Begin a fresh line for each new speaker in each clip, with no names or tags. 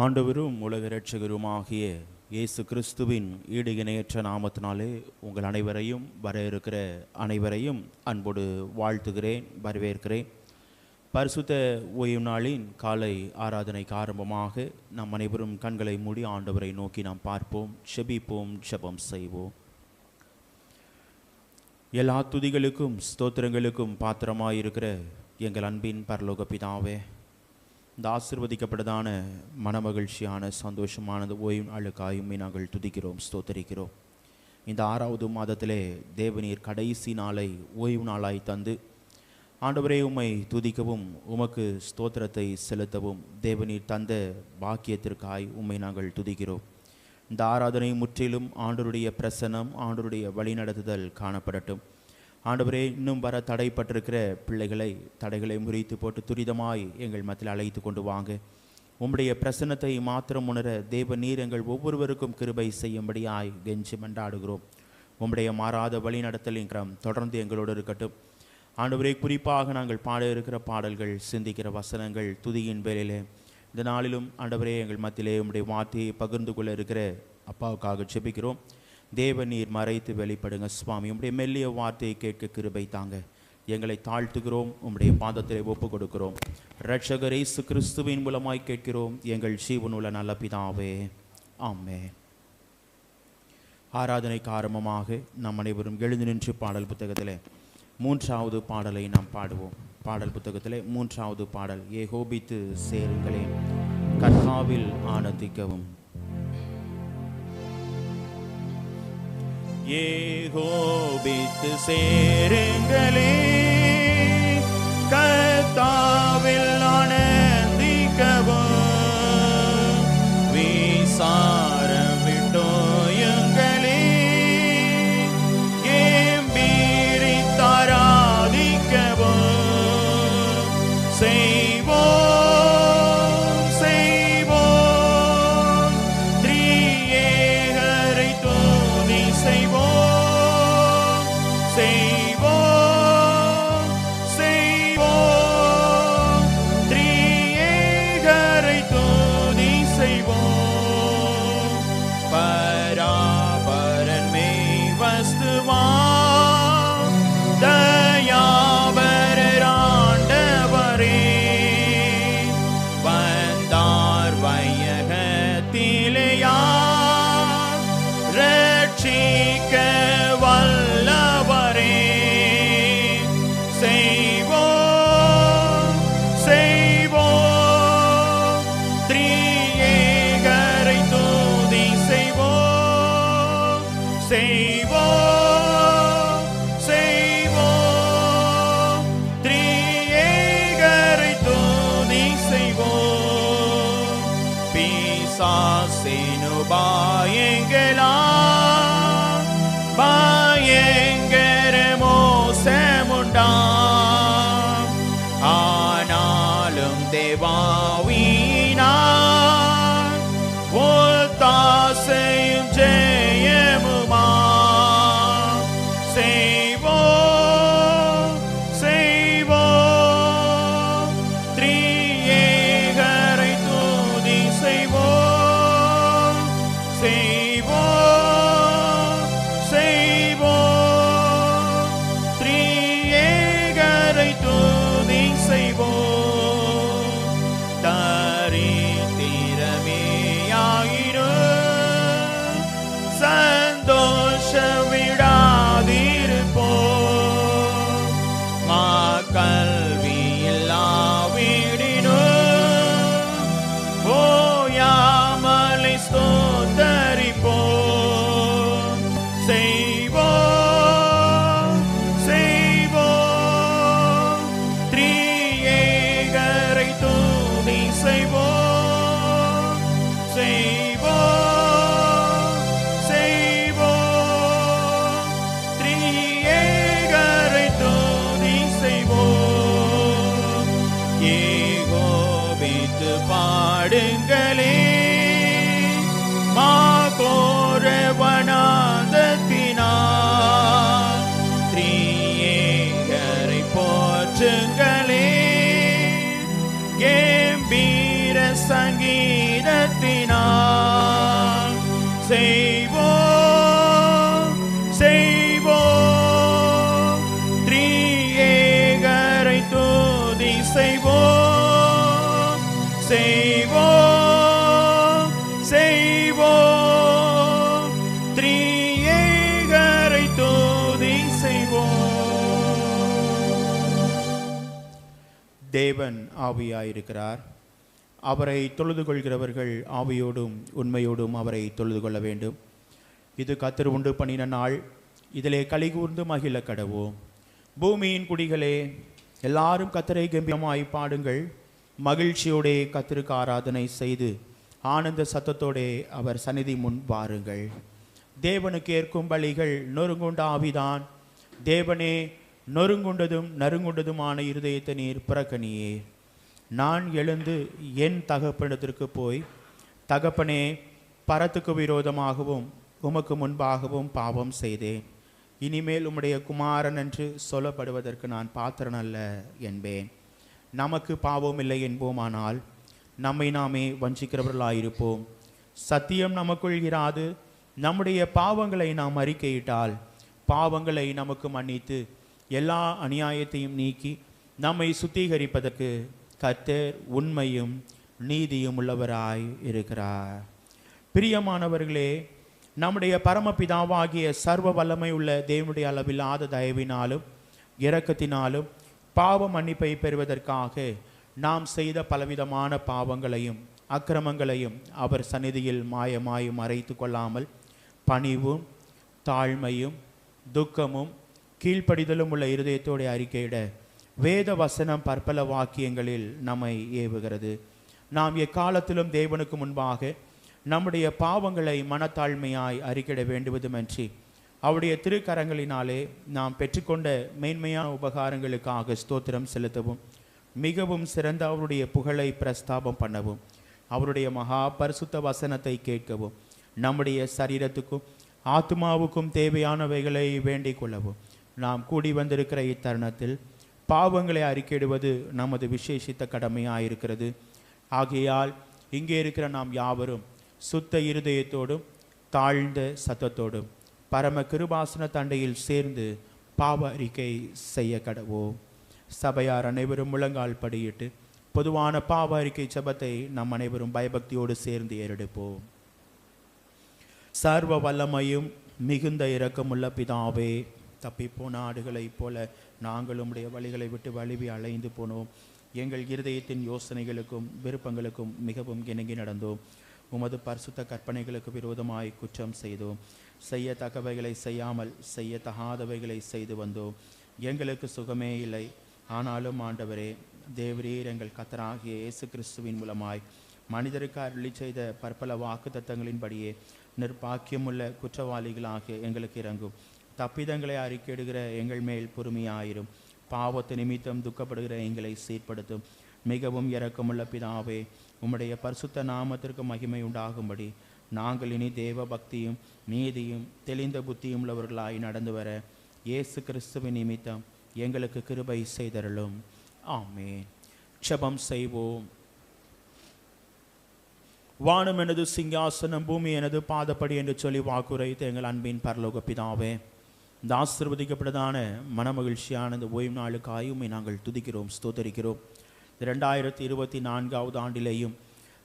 ஆண்டவரும் உலக இரட்சகருமாகிய இயேசு கிறிஸ்துவின் ஈடு இணையற்ற நாமத்தினாலே உங்கள் அனைவரையும் வர இருக்கிற அனைவரையும் அன்போடு வாழ்த்துகிறேன், வரவேற்கிறேன். பரிசுத்த ஓய்வு நாளின் காலை ஆராதனைக்கு ஆரம்பமாக நாம் அனைவரும் கண்களை மூடி ஆண்டவரை நோக்கி நாம் பார்ப்போம், செபிப்போம், ஜெபம் செய்வோம். எல்லா துதிகளுக்கும் ஸ்தோத்திரங்களுக்கும் பாத்திரமாயிருக்கிற எங்கள் அன்பின் பரலோக பிதாவே, இந்த ஆசீர்வதிக்கப்பட்டதான மனமகிழ்ச்சியான சந்தோஷமானது ஓய்வு நாளுக்காயுமே நாங்கள் துதிக்கிறோம், ஸ்தோத்தரிக்கிறோம். இந்த 6வது மாதத்திலே தேவநீர் கடைசி நாளை ஓய்வு நாளாய் தந்து ஆண்டவரே உம்மை துதிக்கவும் உமக்கு ஸ்தோத்திரத்தை செலுத்தவும் தேவநீர் தந்த பாக்கியத்திற்காய் உம்மை நாங்கள் துதிக்கிறோம். இந்த ஆராதனை முற்றிலும் ஆண்டவருடைய பிரசன்னம், ஆண்டவருடைய வழிநடத்துதல் காணப்படட்டும். ஆண்டவரே, இன்னும் வர தடைப்பட்டிருக்கிற பிள்ளைகளை தடைகளை முறித்து போட்டு துரிதமாய் எங்கள் மத்தியில் அழைத்து கொண்டு வாங்க. உம்முடைய பிரசன்னத்தை மாத்திரம் உணர தேவ நீர் எங்கள் ஒவ்வொருவருக்கும் கிருபை செய்யும்படியாய் கெஞ்சி மன்றாடுகிறோம். உம்முடைய மாறாத வழி நடத்தலின் கிரம் தொடர்ந்து எங்களோடு இருக்கட்டும். ஆண்டவரே, குறிப்பாக நாங்கள் பாட இருக்கிற பாடல்கள், சிந்திக்கிற வசனங்கள், துதியின் வேலையிலே இந்த நாளிலும் ஆண்டவரே எங்கள் மத்தியிலே உம்முடைய வார்த்தையை பகிர்ந்து கொள்ள இருக்கிற அப்பாவுக்காக ஜெபிக்கிறோம். தேவ நீர் மறைத்து வெளிப்படுங்க சுவாமி. உம்முடைய மெல்லிய வார்த்தையை கேட்க கிருபை தாங்க. எங்களை தாழ்த்துகிறோம், உம்முடைய பாதத்திலே ஒப்பு கொடுக்கிறோம். இரட்சகர் இயேசு கிறிஸ்துவின் மூலமாய் கேட்கிறோம் எங்கள் ஜீவனுள்ள நல்ல பிதாவே, ஆமென். ஆராதனைக்கு ஆரம்பமாக நாம் அனைவரும் எழுந்து நின்று பாடல் புத்தகத்திலே 3வது பாடலை நாம் பாடுவோம். பாடல் புத்தகத்திலே 3வது பாடல், ஏகோபித்து சேருங்களே கர்த்தாவில் ஆனந்திக்கவும். ஏகோபித்து சேருங்களே கர்த்தாவில் ஆனந்திக்கவும், விசாரம் விட்டோயுங்களே கம்பீரித்து ஆராதிக்கவும். பயங்கர மோசமுண்டாம், ஆனாலும் தேவாவினார் ஒத்தாசையும் ஜெயமுமா. செய்வோம் செய்வோம் திரியேகரை துதி செய்வோம். செய்வோம் செய்வோம் திரியேகரை துதி செய்வோம். தரித்திரமேயாயிரும் சந்தோஷம் விடாதிருப்போம். மக்கள்வி இல்லாவிடினும் ஓயாமலை ஸ்தோத்தரிப்போம். செய்வோம் செய்வோம் திரியேகரை துதி செய்வோம். செய்வோம் செய்வோம் திரியேகரை துதி செய்வோம். ஏகோபித்து பாடுங்களே மாகோர வனாந்தத்தினார், திரியேகரை போற்றுங்களே கம்பீர சங்கீதத்தினால். செய்வோம் செய்வோம் திரியேகரை துதி செய்வோம் செய்வோம் செய்வோம் திரியேகரை துதி செய்வோம். தேவன் ஆவியாயிருக்கிறார். அவரை தொழுது கொள்கிறவர்கள் ஆவியோடும் உண்மையோடும் அவரை தொழுது கொள்ள வேண்டும். இது கர்த்தர் உண்டு பண்ணின நாள், இதிலே களிகூர்ந்து மகிழ கடவோம். பூமியின் குடிகளே, எல்லாரும் கர்த்தரை கம்பீரமாய் பாடுங்கள். மகிழ்ச்சியோடே கர்த்தருக்கு ஆராதனை செய்து ஆனந்த சத்தத்தோடே அவர் சந்நிதி முன் வாருங்கள். தேவனுக்கு ஏற்கும் பலிகள் நொறுங்குண்ட ஆவிதான். தேவனே, நொறுங்குண்டதும் நறுங்குண்டதுமான இருதயத்தை நீர் புறக்கணியே. நான் எழுந்து என் தகப்பனிடத்திற்கு போய், தகப்பனே, பரத்துக்கு விரோதமாகவும் உமக்கு முன்பாகவும் பாவம் செய்தேன். இனிமேல் உம்முடைய குமாரன் என்று சொல்லப்படுவதற்கு நான் பாத்திரன் அல்ல என்பேன். நமக்கு பாவம் இல்லை என்போமானால் நம்மை நாமே வஞ்சிக்கிறவர்களாயிருப்போம். சத்தியம் நமக்குள் இராது. நம்முடைய பாவங்களை நாம் அறிக்கையிட்டால் பாவங்களை நமக்கு மன்னித்து எல்லா அநியாயத்தையும் நீக்கி நம்மை சுத்திகரிப்பதற்கு கர்த்தர் உண்மையும் நீதியும் உள்ளவராய் இருக்கிறார். பிரியமானவர்களே, நம்முடைய பரமபிதாவாகிய சர்வ வல்லமை உள்ள தேவனுடைய அளவில்லாத தயவினாலும் இரக்கத்தினாலும் பாவ மன்னிப்பை பெறுவதற்காக நாம் செய்த பலவிதமான பாவங்களையும் அக்கிரமங்களையும் அவர் சந்நிதியில் மாயமாயும் மறைத்து கொள்ளாமல் பணிவும் தாழ்மையும் துக்கமும் கீழ்ப்படிதலும் உள்ள இருதயத்தோடு அறிக்கையிட வேத வசனம் பற்பல வாக்கியங்களில் நம்மை ஏவுகிறது. நாம் எக்காலத்திலும் தேவனுக்கு முன்பாக நம்முடைய பாவங்களை மனத்தாழ்மையாய் அறிக்கையிட வேண்டுவதுமன்றி அவருடைய திருக்கரங்களினாலே நாம் பெற்றுக்கொண்ட மேன்மையான உபகாரங்களுக்காக ஸ்தோத்திரம் செலுத்தவும், மிகவும் சிறந்த அவருடைய புகழை பிரஸ்தாபம் பண்ணவும், அவருடைய மகா பரிசுத்த வசனத்தை கேட்கவும், நம்முடைய சரீரத்துக்கும் ஆத்மாவுக்கும் தேவையானவைகளை வேண்டிக் கொள்ளவும் நாம் கூடி வந்திருக்கிற இத்தருணத்தில் பாவங்களை அறிக்கையிடுவது நமது விசேஷித்த கடமையாயிருக்கிறது. ஆகையால் இங்கே இருக்கிற நாம் யாவரும் சுத்த இருதயத்தோடும் தாழ்ந்த சத்தத்தோடும் பரம கிருபாசன தண்டையில் சேர்ந்து பாவ அறிக்கை செய்ய கடவோம். சபையார் அனைவரும் முழங்கால் படியிட்டு பொதுவான பாவ அறிக்கை ஜெபத்தை நம் அனைவரும் பயபக்தியோடு சேர்ந்து ஏறெடுப்போம். சர்வ வல்லமையும் மிகுந்த இரக்கமுள்ள பிதாவே, தப்பிப்போன ஆடுகளைப் போல நாங்கள் உம்முடைய வழிகளை விட்டு வழுவி அலைந்து போனோம். எங்கள் இருதயத்தின் யோசனைகளுக்கும் விருப்பங்களுக்கும் மிகவும் இணங்கி நடந்தோம். உமது பரிசுத்த கற்பனைகளுக்கு விரோதமாய் குற்றம் செய்தோம். செய்யத்தக்கவைகளை செய்யாமல் செய்யத்தகாதவைகளை செய்து வந்தோம். எங்களுக்கு சுகமே இல்லை. ஆனாலும் ஆண்டவரே, தேவரீர் எங்கள் கர்த்தராகிய இயேசு கிறிஸ்துவின் மூலமாய் மனிதருக்கு அருளி செய்த பற்பல வாக்கு தத்தங்களின்படியே நிர்பாக்கியமுள்ள குற்றவாளிகளாகிய எங்களுக்கு இறங்கும். தப்பிதங்களை அறிக்கையிடுகிற எங்கள் மேல் பொறுமையாயிரும். பாவத்து நிமித்தம் துக்கப்படுகிற எங்களை சீர்படுத்தும். மிகவும் இரக்கமுள்ள பிதாவே, உம்முடைய பரிசுத்த நாமத்திற்கு மகிமை உண்டாகும்படி நாங்கள் இனி தேவ பக்தியும் நீதியும் தெளிந்த புத்தியும் உள்ளவர்களாய் நடந்து வர இயேசு கிறிஸ்துவின் நிமித்தம் எங்களுக்கு கிருபை செய்தருளும். ஆமென். ஜெபம் செய்வோம். வானம் எனது சிங்காசனம், பூமி எனது பாதப்படி என்று சொல்லி வாக்குரைத்த எங்கள் அன்பின் பரலோக பிதாவே, இந்த ஆசீர்வதிக்கப்பட்டதான மனமகிழ்ச்சியான இந்த ஓய்வு நாளுக்காயுமே நாங்கள் துதிக்கிறோம், ஸ்தோத்தரிக்கிறோம். 2024 ஆண்டிலேயும்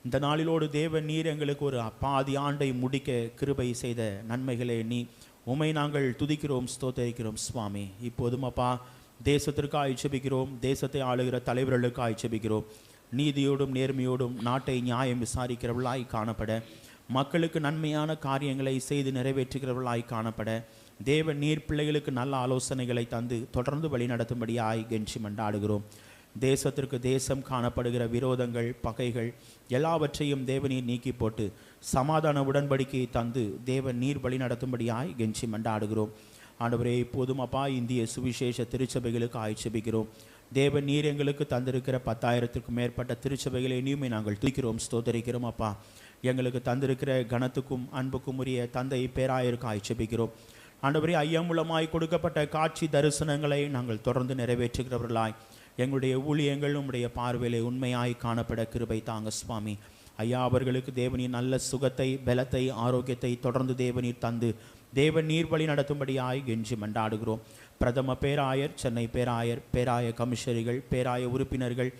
இந்த நாளிலோடு தேவன் நீர் எங்களுக்கு ஒரு பாதி ஆண்டை முடிக்க கிருபை செய்த நன்மைகளை எண்ணி உம்மை நாங்கள் துதிக்கிறோம், ஸ்தோத்தரிக்கிறோம் சுவாமி. இப்போதும் அப்பா, தேசத்திற்காக ஜெபிக்கிறோம். தேசத்தை ஆளுகிற தலைவர்களுக்காக ஜெபிக்கிறோம். நீதியோடும் நேர்மையோடும் நாட்டை நியாயம் விசாரிக்கிறவர்களாய் காணப்பட, மக்களுக்கு நன்மையான காரியங்களை செய்து நிறைவேற்றுகிறவர்களாய் காணப்பட, தேவன் நீர் பிள்ளைகளுக்கு நல்ல ஆலோசனைகளை தந்து தொடர்ந்து வழி நடத்தும்படியாய் கெஞ்சி மன்றாடுகிறோம். தேசத்திற்கு தேசம் காணப்படுகிற விரோதங்கள், பகைகள் எல்லாவற்றையும் தேவநீர் நீக்கி போட்டு சமாதான உடன்படிக்கையை தந்து தேவன் நீர் வழி நடத்தும்படியாய் கெஞ்சி மன்றாடுகிறோம். ஆண்டவரே, இப்போதும் அப்பா, இந்திய சுவிசேஷ திருச்சபைகளுக்கு ஆய்ச்சபிக்கிறோம். தேவன் நீர் எங்களுக்கு தந்திருக்கிற 10,000க்கும் மேற்பட்ட திருச்சபைகளை இனியுமே நாங்கள் தூக்கிறோம், ஸ்தோத்தரிக்கிறோம். அப்பா, எங்களுக்கு தந்திருக்கிற கனத்துக்கும் அன்புக்கும் உரிய தந்தை பேராயருக்கு ஆய்ச்சபிக்கிறோம். ஆண்டவரே, ஐயம் மூலமாய் கொடுக்கப்பட்ட காட்சி தரிசனங்களை நாங்கள் தொடர்ந்து நிறைவேற்றுகிறவர்களாய் எங்களுடைய ஊழியங்கள் உம்முடைய பார்வையிலே உண்மையாய் காணப்பட கிருபை தாங்க சுவாமி. ஐயா அவர்களுக்கு தேவனீர் நல்ல சுகத்தை, பலத்தை, ஆரோக்கியத்தை தொடர்ந்து தேவனீர் தந்து தேவன் நீர் வழி நடத்தும்படியாய் கெஞ்சி மன்றாடுகிறோம். பிரதம பேராயர், சென்னை பேராயர், பேராய கமிஷனரிகள், பேராய உறுப்பினர்கள்,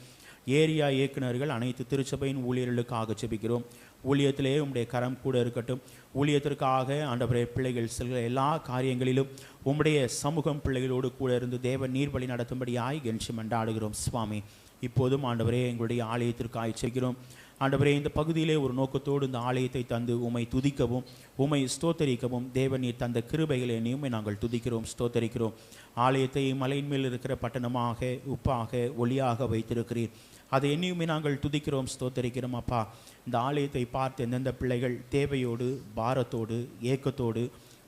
ஏரியா இயக்குநர்கள், அனைத்து திருச்சபையின் ஊழியர்களுக்காக ஜெபிக்கிறோம். ஊழியத்திலே உம்முடைய கரம் கூட இருக்கட்டும். ஊழியத்திற்காக ஆண்டவரே பிள்ளைகள் செல்கிற எல்லா காரியங்களிலும் உம்முடைய சமூகம் பிள்ளைகளோடு கூட இருந்து தேவன் நீர் வழி நடத்தும்படியாய் கெஞ்சி மன்றாடுகிறோம். சுவாமி, இப்போதும் ஆண்டவரே எங்களுடைய ஆலயத்திற்காக செய்கிறோம். ஆண்டவரே, இந்த பகுதியிலே ஒரு நோக்கத்தோடு இந்த ஆலயத்தை தந்து உம்மை துதிக்கவும் உம்மை ஸ்தோத்தரிக்கவும் தேவன் நீர் தந்த கிருபைகளை உம்மை நாங்கள் துதிக்கிறோம், ஸ்தோத்தரிக்கிறோம். ஆலயத்தை மலையின் மேல் இருக்கிற பட்டணமாக, உப்பாக, ஒளியாக வைத்திருக்கிறீர். அதை எண்ணியுமே நாங்கள் துதிக்கிறோம், ஸ்தோத்தரிக்கிறோம். அப்பா, இந்த ஆலயத்தை பார்த்து எந்தெந்த பிள்ளைகள் தேவையோடு, பாரத்தோடு, ஏக்கத்தோடு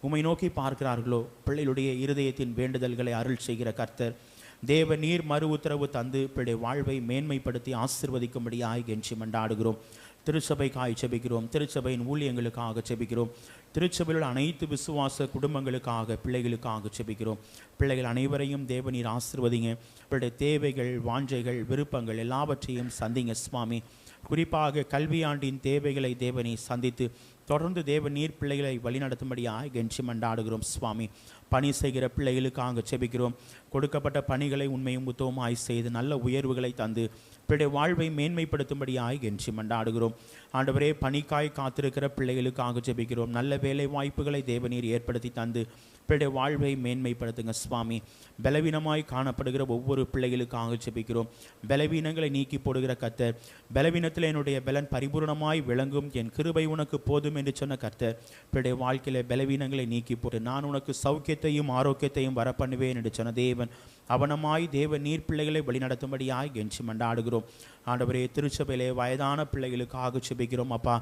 உம்மை நோக்கி பார்க்கிறார்களோ, பிள்ளைகளுடைய இருதயத்தின் வேண்டுதல்களை அருள் செய்கிற கர்த்தர் தேவ நீர் மறு உத்தரவு தந்து பிள்ளை வாழ்வை மேன்மைப்படுத்தி ஆசிர்வதிக்கும்படியாய் கெஞ்சி மன்றாடுகிறோம். திருச்சபைக்காய் ஜெபிக்கிறோம். திருச்சபையின் ஊழியங்களுக்காக ஜெபிக்கிறோம். திருச்சபையில் அனைத்து விசுவாச குடும்பங்களுக்காக, பிள்ளைகளுக்காக ஜெபிக்கிறோம். பிள்ளைகள் அனைவரையும் தேவநீர் ஆசிர்வதிங்க. பிள்ளைய தேவைகள், வாஞ்சைகள், விருப்பங்கள் எல்லாவற்றையும் சந்திங்க சுவாமி. குறிப்பாக கல்வியாண்டின் தேவைகளை தேவனை சந்தித்து தொடர்ந்து தேவ நீர் பிள்ளைகளை வழிநடத்தும்படியாக கெஞ்சி மன்றாடுகிறோம் சுவாமி. பணி செய்கிற பிள்ளைகளுக்காக ஜெபிக்கிறோம். கொடுக்கப்பட்ட பணிகளை உண்மையும் உத்தவமாய் செய்து நல்ல உயர்வுகளை தந்து பிள்ளை வாழ்வை மேன்மைப்படுத்தும்படியாய் கெஞ்சி மன்றாடுகிறோம். ஆண்டவரே, பணிக்காய் காத்திருக்கிற பிள்ளைகளுக்காக ஜெபிக்கிறோம். நல்ல வேலை வாய்ப்புகளை தேவநீர் ஏற்படுத்தி தந்து பிள்ளை வாழ்வை மேன்மைப்படுத்துங்க சுவாமி. பலவீனமாய் காணப்படுகிற ஒவ்வொரு பிள்ளைகளுக்காக ஜெபிக்கிறோம். பலவீனங்களை நீக்கி போடுகிற கர்த்தர், பலவீனத்தில் என்னுடைய பலன் பரிபூர்ணமாய் விளங்கும், என் கிருபை உனக்கு போதும் என்று சொன்ன கர்த்தர், பிள்ளை வாழ்க்கையில பலவீனங்களை நீக்கி போட்டு நான் உனக்கு சௌக்கியத்தையும் ஆரோக்கியத்தையும் வரப்பண்ணுவேன் என்று சொன்ன தேவன் அவனமாய் தேவ நீர் பிள்ளைகளை வழிநடத்தும்படியாய் கெஞ்சி மன்றாடுகிறோம். ஆண்டவரே, திருச்சபையிலே வயதான பிள்ளைகளுக்காக ஜெபிக்கிறோம். அப்பா,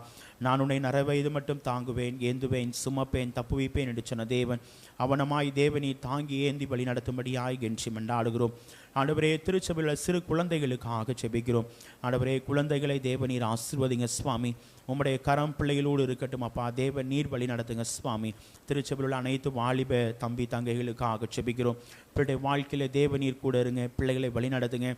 நான் உன்னை நரவயது மட்டும் தாங்குவேன், ஏந்துவேன், சுமப்பேன், தப்புவிப்பேன் என்று சொன்ன தேவன் அவனமாய் தேவனை தாங்கி ஏந்தி வழி நடத்தும்படியாய் கெஞ்சி மன்றாடுகிறோம். ஆண்டவரே, திருச்சபையில் சிறு குழந்தைகளுக்காக ஜெபிக்கிறோம். ஆண்டவரே, குழந்தைகளை தேவநீர் ஆசீர்வதிங்க சுவாமி. உம்முடைய கரம் பிள்ளைகளோடு இருக்கட்டும் அப்பா. தேவ நீர் வழி நடத்துங்க சுவாமி. திருச்சபையில் அனைத்து வாலிப தம்பி தங்கைகளுக்காக ஜெபிக்கிறோம். பிள்ளை வாழ்க்கையில தேவநீர் கூட இருங்க, பிள்ளைகளை வழி நடத்துங்க.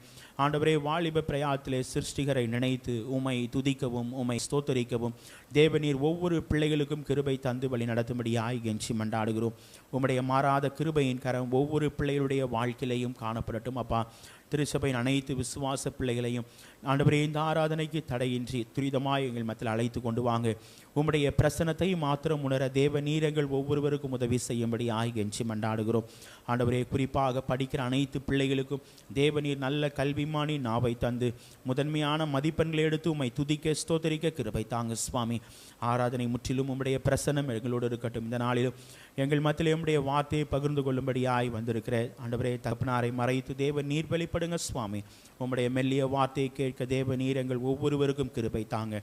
ஆண்டவரே, வாலிப பிரயாத்திலே சிருஷ்டிகரை நினைத்து உம்மை துதிக்கவும் உம்மை ஸ்தோத்தரிக்கவும் தேவநீர் ஒவ்வொரு பிள்ளைகளுக்கும் கிருபை தந்து வழி நடத்தும்படியாய் கெஞ்சி மன்றாடுகிறோம். உம்முடைய மாறாத கிருபையின் கரம் ஒவ்வொரு பிள்ளைகளுடைய வாழ்க்கையிலையும் காணப்படட்டும் அப்பா. திருச்சபையின் அனைத்து விசுவாச பிள்ளைகளையும் ஆண்டவரே, இந்த ஆராதனைக்கு தடையின்றி துரிதமாய் எங்கள் மத்தியில் அழைத்து கொண்டு வாங்க. உம்முடைய பிரசனத்தை மாத்திரம் உணர தேவ நீரங்கள் ஒவ்வொருவருக்கும் உதவி செய்யும்படி கெஞ்சி மன்றாடுகிறோம். ஆண்டவரே, குறிப்பாக படிக்கிற அனைத்து பிள்ளைகளுக்கும் தேவநீர் நல்ல கல்விமானி நாவை தந்து முதன்மையான மதிப்பெண்களை எடுத்து உம்மை துதிக்க ஸ்தோத்தரிக்க கிருபை தாங்க சுவாமி. ஆராதனை முற்றிலும் உம்முடைய பிரசனம் எங்களோடு இருக்கட்டும். இந்த நாளிலும் எங்கள் மத்தியில் உம்முடைய வார்த்தையை பகிர்ந்து கொள்ளும்படியாய் வந்திருக்கிற ஆண்டவரே தகப்பனாரை மறைத்து தேவ நீர் வெளிப்படுங்க சுவாமி. உம்முடைய மெல்லிய வார்த்தையை கேட்க தேவ நீர் எங்கள் ஒவ்வொருவருக்கும் கிருபை தாங்க.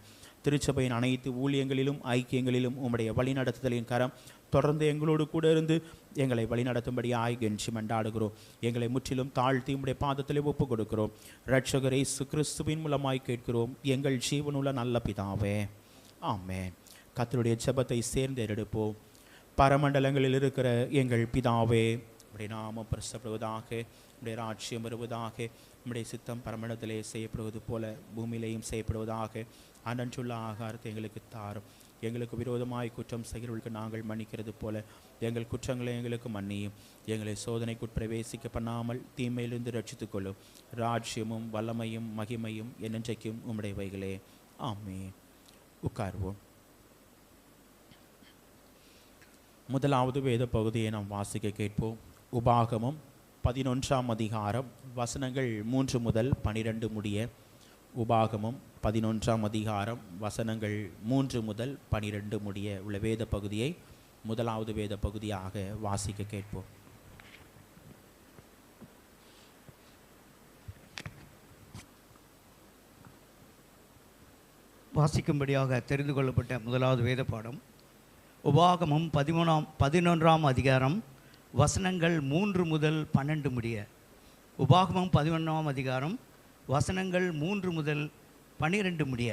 திருச்சபையின் அனைத்து ஊழியங்களிலும் ஐக்கியங்களிலும் உம்முடைய வழிநடத்துதலின் கரம் தொடர்ந்து எங்களோடு கூட இருந்து எங்களை வழிநடத்தும்படியாய் கெஞ்சி மன்றாடுகிறோம். எங்களை முற்றிலும் தாழ்த்தி உம்முடைய பாதத்திலே ஒப்புக் கொடுக்கிறோம். இரட்சகர் இயேசு கிறிஸ்துவின் மூலமாய் கேட்கிறோம் எங்கள் ஜீவனுள்ள நல்ல பிதாவே, ஆமென். கர்த்தருடைய ஜெபத்தை சேர்ந்து எடுப்போம். பரமண்டலங்களில் இருக்கிற எங்கள் பிதாவே, உம்முடைய நாமம் பரிசுத்தப்படுவதாக, உம்முடைய ராஜ்யம் வருவதாக, உம்முடைய சித்தம் பரமண்டலத்திலே செய்யப்படுவது போல பூமியிலேயும் செய்யப்படுவதாக. அன்றன்றுள்ள ஆகாரத்தை எங்களுக்கு தாரும். எங்களுக்கு விரோதமாய் குற்றம் செய்கிறவர்களுக்கு நாங்கள் மன்னிக்கிறது போல எங்கள் குற்றங்களை எங்களுக்கு மன்னியும். எங்களை சோதனைக்குட் பிரவேசிக்க பண்ணாமல் தீமையிலிருந்து ரட்சித்துக் கொள்ளும். ராஜ்யமும் வல்லமையும் மகிமையும் என்னென்றைக்கும் உம்முடையவைகளே, ஆமென். உட்கார்வோம். முதலாவது வேத பகுதியை நாம் வாசிக்க கேட்போம். உபாகமம் 11ஆம் அதிகாரம் வசனங்கள் 3 முதல் 12 முடிய. உபாகமம் 11ஆம் அதிகாரம் வசனங்கள் 3 முதல் 12 முடிய உள்ள வேத பகுதியை முதலாவது வேத பகுதியாக வாசிக்க கேட்போம்.
வாசிக்கும்படியாக தெரிந்து கொள்ளப்பட்ட முதலாவது வேத பாடம் உபாகமம் 11ஆம் அதிகாரம் வசனங்கள் 3 முதல் 12 முடிய. உபாகமம் 11ஆம் அதிகாரம் வசனங்கள் 3 முதல் 12 முடிய.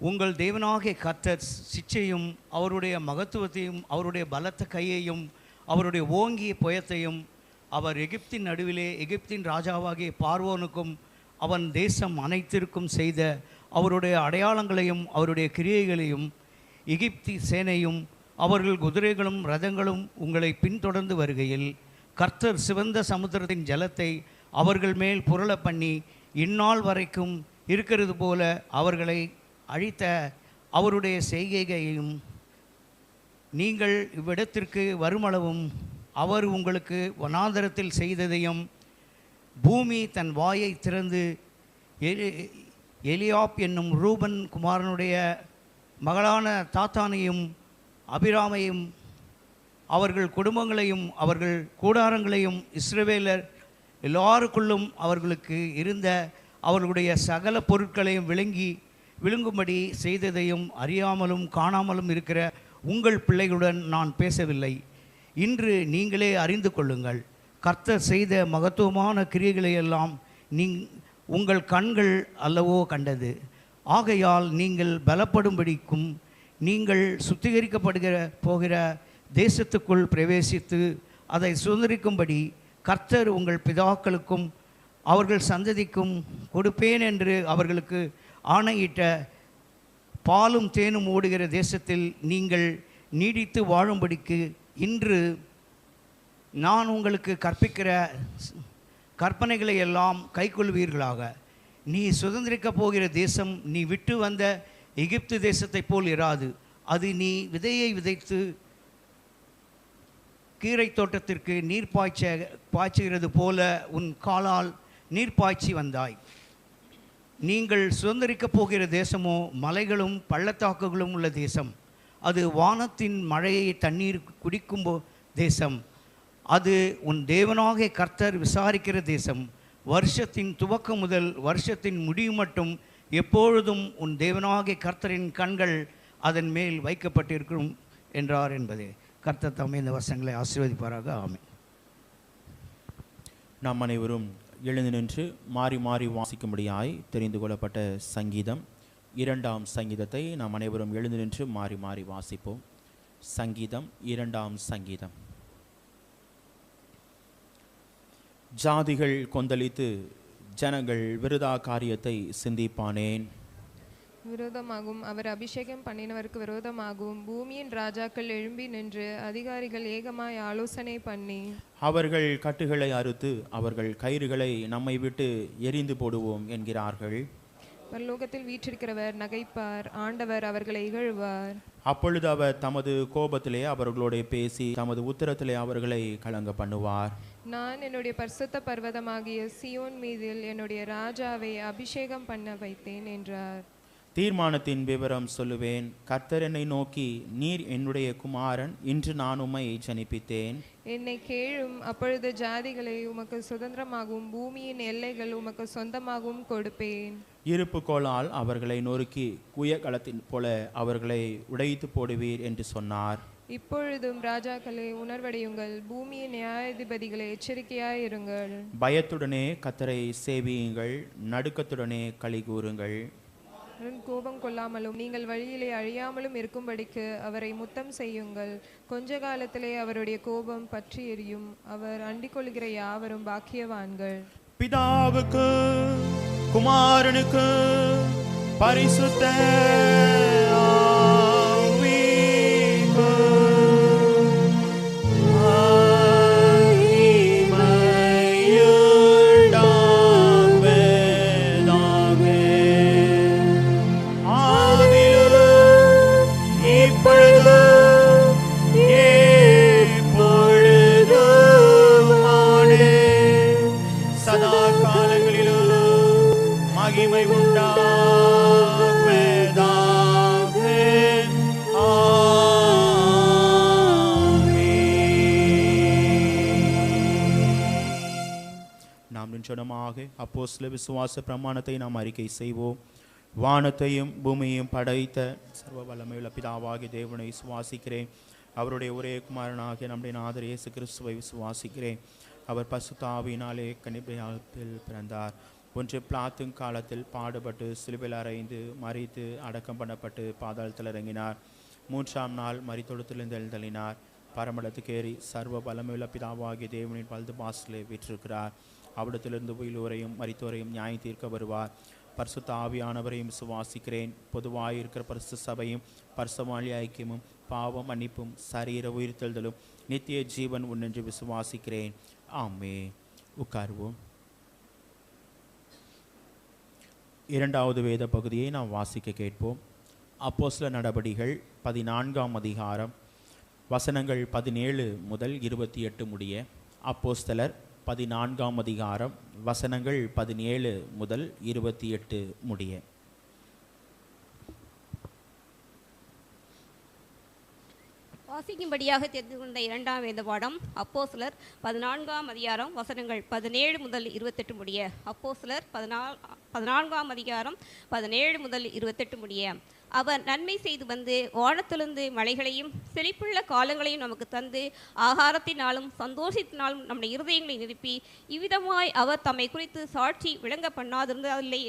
உங்கள் தேவனாகிய கர்த்தர் சிச்சையும் அவருடைய மகத்துவத்தையும் அவருடைய பலத்த கையையும் அவருடைய ஓங்கிய புயத்தையும் அவர் எகிப்தின் நடுவிலே எகிப்தின் ராஜாவாகிய பார்வோனுக்கும் அவன் தேசம் அனைத்திற்கும் செய்த அவருடைய அடையாளங்களையும் அவருடைய கிரியைகளையும் எகிப்தி சேனையும் அவர்கள் குதிரைகளும் ரதங்களும் உங்களை பின்தொடர்ந்து வருகையில் கர்த்தர் சிவந்த சமுத்திரத்தின் ஜலத்தை அவர்கள் மேல் புரள பண்ணி இந்நாள் வரைக்கும் இருக்கிறது போல அவர்களை அழித்த அவருடைய செய்கையையும் நீங்கள் இவ்விடத்திற்கு வருமளவும் அவர் உங்களுக்கு வனாந்தரத்தில் செய்ததையும் பூமி தன் வாயை திறந்து எலியாப் என்னும் ரூபன் குமாரனுடைய மகளான தாத்தானையும் அபிராமையும் அவர்கள் குடும்பங்களையும் அவர்கள் கூடாரங்களையும் இஸ்ரவேலர் எல்லாருக்குள்ளும் அவர்களுக்கு இருந்த அவர்களுடைய சகல பொருட்களையும் விழுங்கும்படி செய்ததையும் அறியாமலும் காணாமலும் இருக்கிற உங்கள் பிள்ளைகளுடன் நான் பேசவில்லை. இன்று நீங்களே அறிந்து கொள்ளுங்கள். கர்த்தர் செய்த மகத்துவமான கிரியைகளையெல்லாம் உங்கள் கண்கள் அல்லவோ கண்டது. ஆகையால் நீங்கள் பலப்படும்படிக்கும் நீங்கள் போகிற தேசத்துக்குள் பிரவேசித்து அதை சுதந்திரிக்கும்படி கர்த்தர் உங்கள் பிதாக்களுக்கும் அவர்கள் சந்ததிக்கும் கொடுப்பேன் என்று அவர்களுக்கு ஆணையிட்ட பாலும் தேனும் ஓடுகிற தேசத்தில் நீங்கள் நீடித்து வாழும்படிக்கு இன்று நான் உங்களுக்கு கற்பிக்கிற கற்பனைகளை எல்லாம் கைக்கொள்வீர்களாக. நீ சுதந்திரிக்கப் போகிற தேசம் நீ விட்டு வந்த எகிப்து தேசத்தைப் போல் இராது. அது நீ விதையை விதைத்து கீரை தோட்டத்திற்கு நீர் பாய்ச்சுகிறது போல உன் காலால் நீர் பாய்ச்சி வந்தாய். நீங்கள் சுதந்திரிக்கப் போகிற தேசமோ மலைகளும் பள்ளத்தாக்குகளும் உள்ள தேசம். அது வானத்தின் மழையை தண்ணீர் குடிக்கும் தேசம். அது உன் தேவனாகிய கர்த்தர் விசாரிக்கிற தேசம். வருஷத்தின் துவக்கம் முதல் வருஷத்தின் முடிவு மட்டும் எப்பொழுதும் உன் தேவனாகிய கர்த்தரின் கண்கள் அதன் மேல் வைக்கப்பட்டிருக்கும் என்றார் என்பதே. கர்த்தர் தம்மை இந்த வசனங்களை ஆசீர்வதிப்பாராக. ஆமென்.
நாம் அனைவரும் எழுந்து நின்று மாறி மாறி வாசிக்கும்படியாய் தெரிந்து கொள்ளப்பட்ட சங்கீதம் 2ஆம் சங்கீதத்தை நாம் அனைவரும் எழுந்து நின்று மாறி மாறி வாசிப்போம். சங்கீதம் 2ஆம் சங்கீதம். ஜாதிகள் கொந்தளித்து ஜனங்கள் விருதா காரியத்தை சிந்திப்பானேன்.
விரோதமாகவும் அவர் அபிஷேகம் பண்ணினவருக்கு விரோதமாகவும் பூமியின் ராஜாக்கள் எழும்பி நின்று அதிகாரிகள் ஏகமாய் ஆலோசனை பண்ணி
அவர்கள் கட்டுகளை அறுத்து அவர்கள் கயிறுகளை நம்மை விட்டு எரிந்து போடுவோம் என்கிறார்கள்.
பரலோகத்தில் வீற்றிருக்கிறவர் நகைப்பார், ஆண்டவர் அவர்களை இகழ்வார்.
அப்பொழுது அவர் தமது கோபத்திலே அவர்களோட பேசி தமது உத்தரத்திலே அவர்களை கலங்க பண்ணுவார்.
நான் என்னுடைய பரிசுத்த பர்வதமாகிய சியோன் மீதில் என்னுடைய ராஜாவை அபிஷேகம் பண்ண வைத்தேன் என்றார்.
தீர்மானத்தின் விவரம் சொல்லுவேன். கர்த்தர் என்னை நோக்கி, நீர் என்னுடைய குமாரன், இன்று நான் உம்மை ஜனிப்பித்தேன்.
என்னை கேளும், அப்பொழுது ஜாதிகளை உமக்கு சுதந்திரமாகவும் பூமியின் எல்லைகள் உமக்கு சொந்தமாகவும் கொடுப்பேன்.
இருப்பு கோலால் அவர்களை நொறுக்கி குயக்களத்தின் போல அவர்களை உடைத்து போடுவீர் என்று சொன்னார்.
இப்பொழுதும் ராஜாக்களை உணர்வடையுங்கள், பூமியின் நியாயாதிபதிகளை எச்சரிக்கையாயிருங்கள்.
பயத்துடனே கர்த்தரை சேவியுங்கள், நடுக்கத்துடனே களி கூறுங்கள்.
கோபம் கொள்ளாமலும் நீங்கள் வழியிலே அழியாமலும் இருக்கும்படிக்கு அவரை முத்தம் செய்யுங்கள். கொஞ்ச காலத்திலே அவருடைய கோபம் பற்றி எரியும். அவர் அண்டிக் கொள்கிற யாவரும் பாக்கியவான்கள்.
பிதாவுக்கு குமாரனுக்கு பரிசுத்த அப்போஸ்தல விசுவாச பிரமாணத்தை நாம் அறிக்கை செய்வோம். வானத்தையும் பூமியையும் படைத்த சர்வ வல்லமையுள்ள பிதாவாகிய தேவனை விசுவாசிக்கிறேன். அவருடைய ஒரே குமாரனாகிய நம்முடைய நாதர் இயேசு கிறிஸ்துவை விசுவாசிக்கிறேன். அவர் பரிசுத்த ஆவியினாலே கன்னிகையில் பிறந்தார். ஒன்று பிலாத்தின் காலத்தில் பாடுபட்டு சிலுவையில் அறைந்து மரித்து அடக்கம் பண்ணப்பட்டு பாதாளத்தில் இறங்கினார். 3ஆம் நாள் மரித்தொழுத்திலிருந்து எழுந்தள்ளினார். பரமளத்துக்கு ஏறி சர்வ வல்லமையுள்ள பிதாவாகிய தேவனின் வலது பாசத்திலே வீற்றிருக்கிறார். அவ்விடத்திலிருந்து உயிரோரையும் மரித்தோரையும் நியாயம் தீர்க்க வருவார். பரிசுத்த ஆவியானவரையும் விசுவாசிக்கிறேன். பொதுவாயிருக்கிற பரிசுத்த சபையும் பரிசுத்தவான்களின் ஐக்கியமும் பாவம் மன்னிப்பும் சரீர உயிர்த்தெழுதலும் நித்திய ஜீவன் உண்டென்று விசுவாசிக்கிறேன். ஆமென். உட்காருவோம். இரண்டாவது வேத பகுதியை நாம் வாசிக்க கேட்போம். அப்போஸ்தலர் நடபடிகள் 14ஆம் அதிகாரம் வசனங்கள் 17 முதல் 28 முடிய. அப்போஸ்தலர் 14ஆம் அதிகாரம் வசனங்கள் 17 முதல் 28 முடிய.
வாசிக்கும்படியாக தெரிந்து கொண்ட இரண்டாம் வேத பாடம் அப்போஸ்தலர் 14ஆம் அதிகாரம் வசனங்கள் 17 முதல் 28 முடிய. அப்போஸ்தலர் 14ஆம் அதிகாரம் 17 முதல் 28 முடிய. அவர் நன்மை செய்து வந்து வானத்திலிருந்து மலைகளையும் செழிப்புள்ள காலங்களையும் நமக்கு தந்து ஆகாரத்தினாலும் சந்தோஷத்தினாலும் நம்முடைய இருதயங்களை நிரப்பி இவ்விதமாய் அவர் தம்மை குறித்து சாட்சி விளங்க பண்ணாதிருந்ததில்லை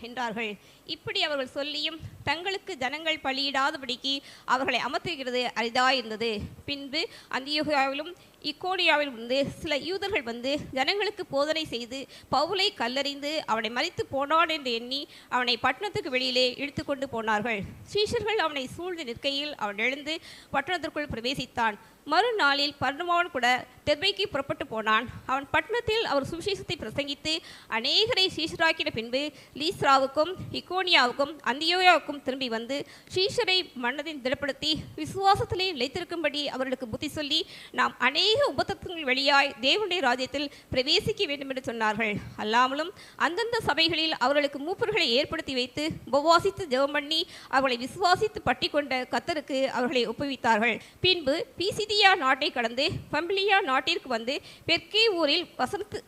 என்றார்கள். இப்படி அவர்கள் சொல்லியும் தங்களுக்கு ஜனங்கள் பலியிடாதபடிக்கு அவர்களை அமர்த்துகிறது அரிதாயிருந்தது. பின்பு அந்தியோகியாவிலும் இக்கோனியாவிலும் இருந்து சில யூதர்கள் வந்து ஜனங்களுக்கு போதனை செய்து பவுலை கல்லறிந்து அவனை மரித்து போனான் என்று எண்ணி அவனை பட்டணத்துக்கு வெளியிலே இழுத்து கொண்டு போனார்கள். சீஷர்கள் அவனை சூழ்ந்து நிற்கையில் அவன் எழுந்து பட்டணத்திற்குள் பிரவேசித்தான். மறுநாளில் பர்னபாவுடன் கூட தெர்பைக்கு புறப்பட்டு போனான். அவன் பட்டணத்தில் அவர் சுவிசேஷத்தை பிரசங்கித்து அநேகரை சீஷராக்கின பின்பு லீஸ்ராவுக்கும் இக்கோனியாவுக்கும் அந்தியோயாவுக்கும் திரும்பி வந்து சீஷரை மனதில் திடப்படுத்தி விசுவாசத்திலே நிலைத்திருக்கும்படி அவர்களுக்கு புத்தி சொல்லி நாம் அநேக உபதத்தங்கள் வழியாய் தேவனுடைய ராஜ்யத்தில் பிரவேசிக்க வேண்டும் என்று சொன்னார்கள். அல்லாமலும் அந்தந்த சபைகளில் அவர்களுக்கு மூப்பர்களை ஏற்படுத்தி வைத்து உபவாசித்து ஜெபம் பண்ணி அவர்களை விசுவாசித்து பட்டி கொண்ட கர்த்தருக்கு அவர்களை ஒப்புவித்தார்கள். பின்பு பிசிதியா நாட்டை கடந்து பம்பிலியா நாட்டிற்கு வந்து பெர்கே ஊரில்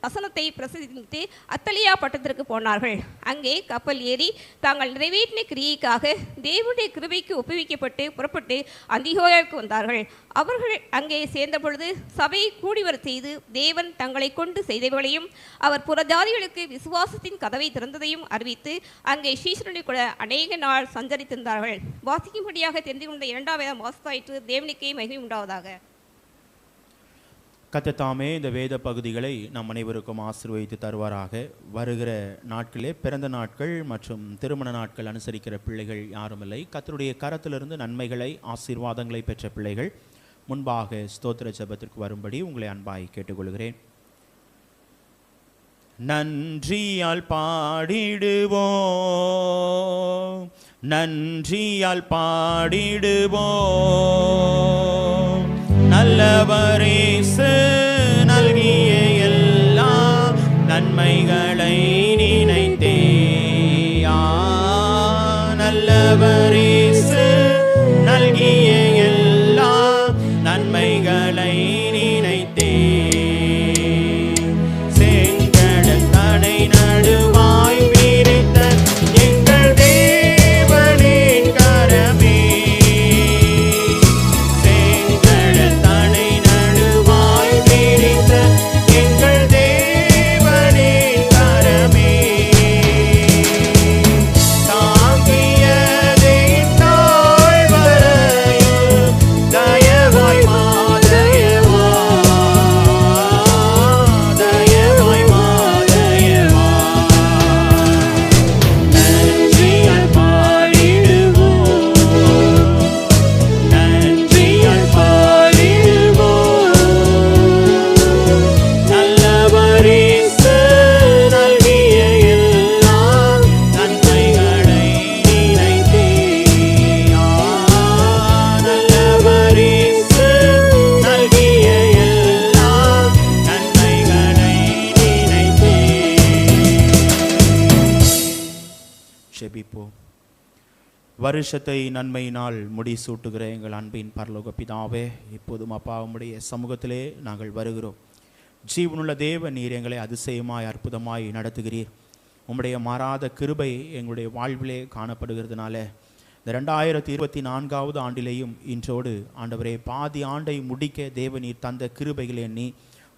வசனத்தை பிரசங்கித்து அத்தலியா பட்டணத்திற்கு போனார்கள். அங்கே கப்பல் ஏறி தாங்கள் நிறைவேற்றின கிரியைக்காக தேவனுடைய கிருபைக்கு ஒப்புவிக்கப்பட்டு புறப்பட்டு அந்தியோயாவுக்கு வந்தார்கள். அவர்கள் அங்கே சேர்ந்த பொழுது சபையை கூடிவர செய்து தேவன் தங்களை கொண்டு செய்தவர்களையும் அவர் புறஜாதிகளுக்கு விசுவாசத்தின் கதவை திறந்ததையும் அறிவித்து அங்கே சீஷருடைய கூட அநேக நாள் சஞ்சரித்திருந்தார்கள். வாசிக்கும்படியாக தெரிந்து கொண்ட இரண்டாவது வாசித்தாயிற்று. தேவனுக்கே மகிமை உண்டாவதாக.
கர்த்தர் தாமே இந்த வேத பகுதிகளை நம் அனைவருக்கும் ஆசீர்வதித்து தருவாராக. வருகிற நாட்களே பிறந்த நாட்கள் மற்றும் திருமண நாட்கள் அனுசரிக்கிற பிள்ளைகள் யாருமில்லை. கர்த்தருடைய கரத்திலிருந்து நன்மைகளை ஆசீர்வாதங்களை பெற்ற பிள்ளைகள் முன்பாக ஸ்தோத்திர ஜெபத்திற்கு வரும்படி உங்களை அன்பாய் கேட்டுக்கொள்கிறேன். நன்றியால் பாடிடுவோம், நன்றியால் பாடிடுவோம், நல்லவரேசு நல்கிய எல்லா நன்மைகளை நினைத்தே. நல்லவரேசு நல்கிய எல்லா நன்மைகளை நினைத்தே. செங்கடல் தடை நடுவாய் விரித்த எங்கள் தேவனின் கரமே. செங்கடல் தடை நடுவாய் விரித்த எங்கள் தேவனின் கரமே. தாங்கியதை நாள் வரையும் தயவாய் மாதயவா, தயவாய் மாதயவா. நன்றியால் பாடிடுவோம், நன்றியால் பாடிடுவோம், நல்லவரேசு நல்கிய எல்லா நன்மைகளை நினைத்தே. நல்லவரேசு நல்கிய எல்லா நன்மைகளை நினைத்தே. ஜெபிப்போம். வருஷத்தை நன்மையினால் முடிசூட்டுகிற எங்கள் அன்பின் பரலோக பிதாவே, இப்போதும் அப்பா உம்முடைய சமூகத்திலே நாங்கள் வருகிறோம். ஜீவனுள்ள தேவ நீர் எங்களை அதிசயமாய் அற்புதமாய் நடத்துகிறீர். உம்முடைய மாறாத கிருபை எங்களுடைய வாழ்விலே காணப்படுகிறதுனால இந்த 2024 ஆண்டிலேயும் இன்றோடு ஆண்டவரே பாதி ஆண்டை முடிக்க தேவநீர் தந்த கிருபைகளை எண்ணி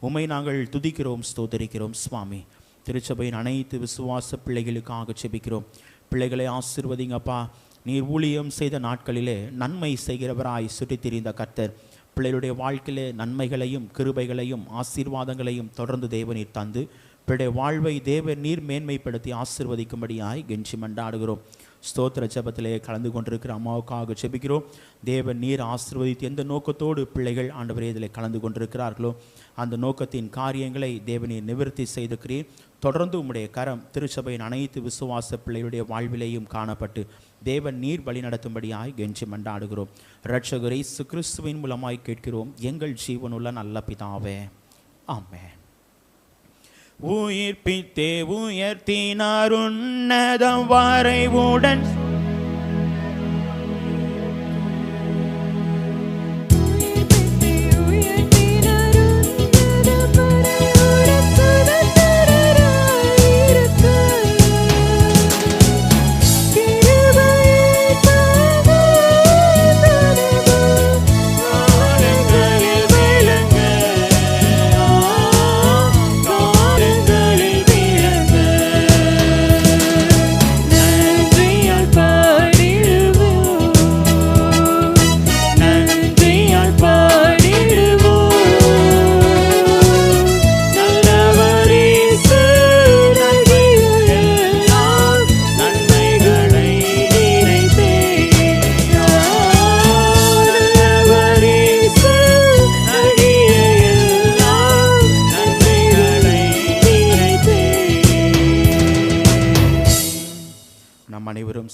உம்மை நாங்கள் துதிக்கிறோம், ஸ்தோத்தரிக்கிறோம். சுவாமி, திருச்சபையின் அனைத்து விசுவாச பிள்ளைகளுக்காக செபிக்கிறோம். பிள்ளைகளை ஆசீர்வதிங்கப்பா. நீர் ஊழியம் செய்த நாட்களிலே நன்மை செய்கிறவராய் சுற்றித் திரிந்த கர்த்தர் பிள்ளைகளுடைய வாழ்க்கையிலே நன்மைகளையும் கிருபைகளையும் ஆசீர்வாதங்களையும் தொடர்ந்து தேவநீர் தந்து பிள்ளைய வாழ்வை தேவ நீர் மேன்மைப்படுத்தி ஆசீர்வதிக்கும்படியாய் கெஞ்சி மண்டாடுகிறோம். ஸ்தோத்திர ஜெபத்திலே கலந்து கொண்டிருக்கிற அம்மாவுக்காக ஜெபிக்கிறோம். தேவ நீர் ஆசீர்வதித்து எந்த நோக்கத்தோடு பிள்ளைகள் ஆண்டவரே இதில் கலந்து கொண்டிருக்கிறார்களோ அந்த நோக்கத்தின் காரியங்களை தேவநீர் நிவர்த்தி செய்திருக்கிறீர். தொடர்ந்து உம்முடைய கரம் திருச்சபையின் அனைத்து விசுவாச பிள்ளைகளுடைய வாழ்விலேயும் காணப்பட்டு தேவன் நீர் வழி நடத்தும்படியாய் கெஞ்சி மண்டாடுகிறோம். இரட்சகர் இயேசு கிறிஸ்துவின் மூலமாய் கேட்கிறோம் எங்கள் ஜீவனுள்ள நல்ல பிதாவே, ஆமென். உயிர்ப்பித்தே உயர்த்தினார் உன்னதம் வரைவுடன்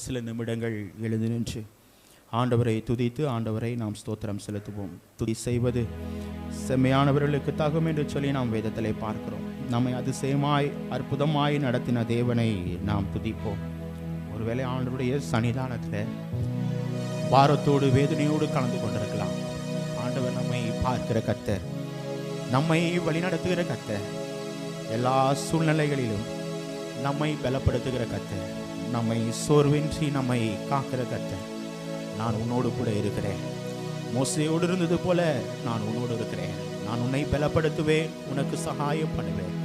சில நிமிடங்கள் எழுந்து நின்று ஆண்டவரை துதித்து ஆண்டவரை நாம் ஸ்தோத்திரம் செலுத்துவோம். துதி செய்வது செம்மையானவர்களுக்கு தகும் என்று சொல்லி நாம் வேதத்திலே பார்க்கிறோம். நம்மை அதிசயமாய் அற்புதமாய் நடத்தின தேவனை நாம் துதிப்போம். ஒருவேளை ஆண்டவருடைய சன்னிதானத்தில் பாரத்தோடு வேதனையோடு கலந்து கொண்டிருக்கலாம். ஆண்டவர் நம்மை பார்க்கிற கர்த்தர், நம்மை வழிநடத்துகிற கர்த்தர், எல்லா சூழ்நிலைகளிலும் நம்மை பலப்படுத்துகிற கர்த்தர், நம்மை சோர்வின்றி நம்மை காக்கிற கர்த்தர். நான் உன்னோடு கூட இருக்கிறேன். மோசேயோடு இருந்தது போல நான் உன்னோடு இருக்கிறேன். நான் உன்னை பலப்படுத்துவேன், உனக்கு சகாயம் பண்ணுவேன்.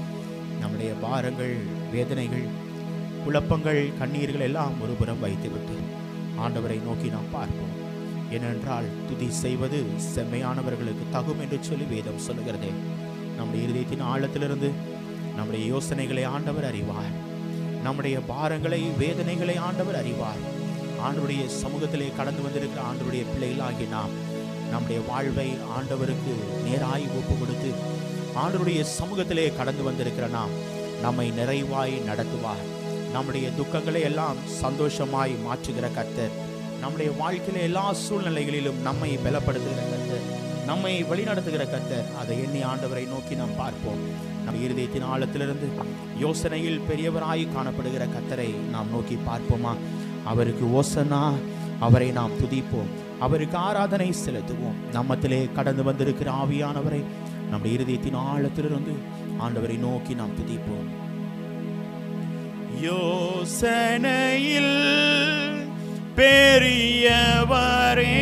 நம்முடைய பாரங்கள், வேதனைகள், குழப்பங்கள், கண்ணீர்கள் எல்லாம் ஒருபுறம் வைத்துவிட்டு ஆண்டவரை நோக்கி நாம் பார்ப்போம். ஏனென்றால் துதி செய்வது செம்மையானவர்களுக்கு தகும் என்று சொல்லி வேதம் சொல்லுகிறதே. நம்முடைய இருதயத்தின் ஆழத்திலிருந்து நம்முடைய யோசனைகளை ஆண்டவர் அறிவார். நம்முடைய பாரங்களை, வேதனைகளை ஆண்டவர் அறிவார். ஆண்டவருடைய சமூகத்திலே கடந்து வந்திருக்கிற ஆண்டவருடைய பிள்ளைகளாகி நாம் நம்முடைய வாழ்வை ஆண்டவருக்கு நேராய் ஒப்பு கொடுத்து ஆண்டவருடைய சமூகத்திலே கடந்து வந்திருக்கிற நாம் நம்மை நிறைவாய் நடத்துவார். நம்முடைய துக்கங்களை எல்லாம் சந்தோஷமாய் மாற்றுகிற கர்த்தர், நம்முடைய வாழ்க்கையில எல்லா சூழ்நிலைகளிலும் நம்மை பலப்படுத்துகிற கர்த்தர், நம்மை வழிநடத்துகிற கர்த்தர். அதை எண்ணி ஆண்டவரை நோக்கி நாம் பார்ப்போம். நம் இருதயத்தின் ஆழத்திலிருந்து யோசனையில் பெரியவராய் காணப்படுகிற கர்த்தரை நாம் நோக்கி பார்ப்போமா? அவருக்கு ஓசனா, அவரை நாம் துதிப்போம், அவருக்கு ஆராதனை செலுத்துவோம். நம்மத்திலே கடந்து வந்திருக்கிற ஆவியானவரை நம்முடைய இருதயத்தின் ஆழத்திலிருந்து ஆண்டவரை நோக்கி நாம் துதிப்போம். யோசனையில் பெரியவரே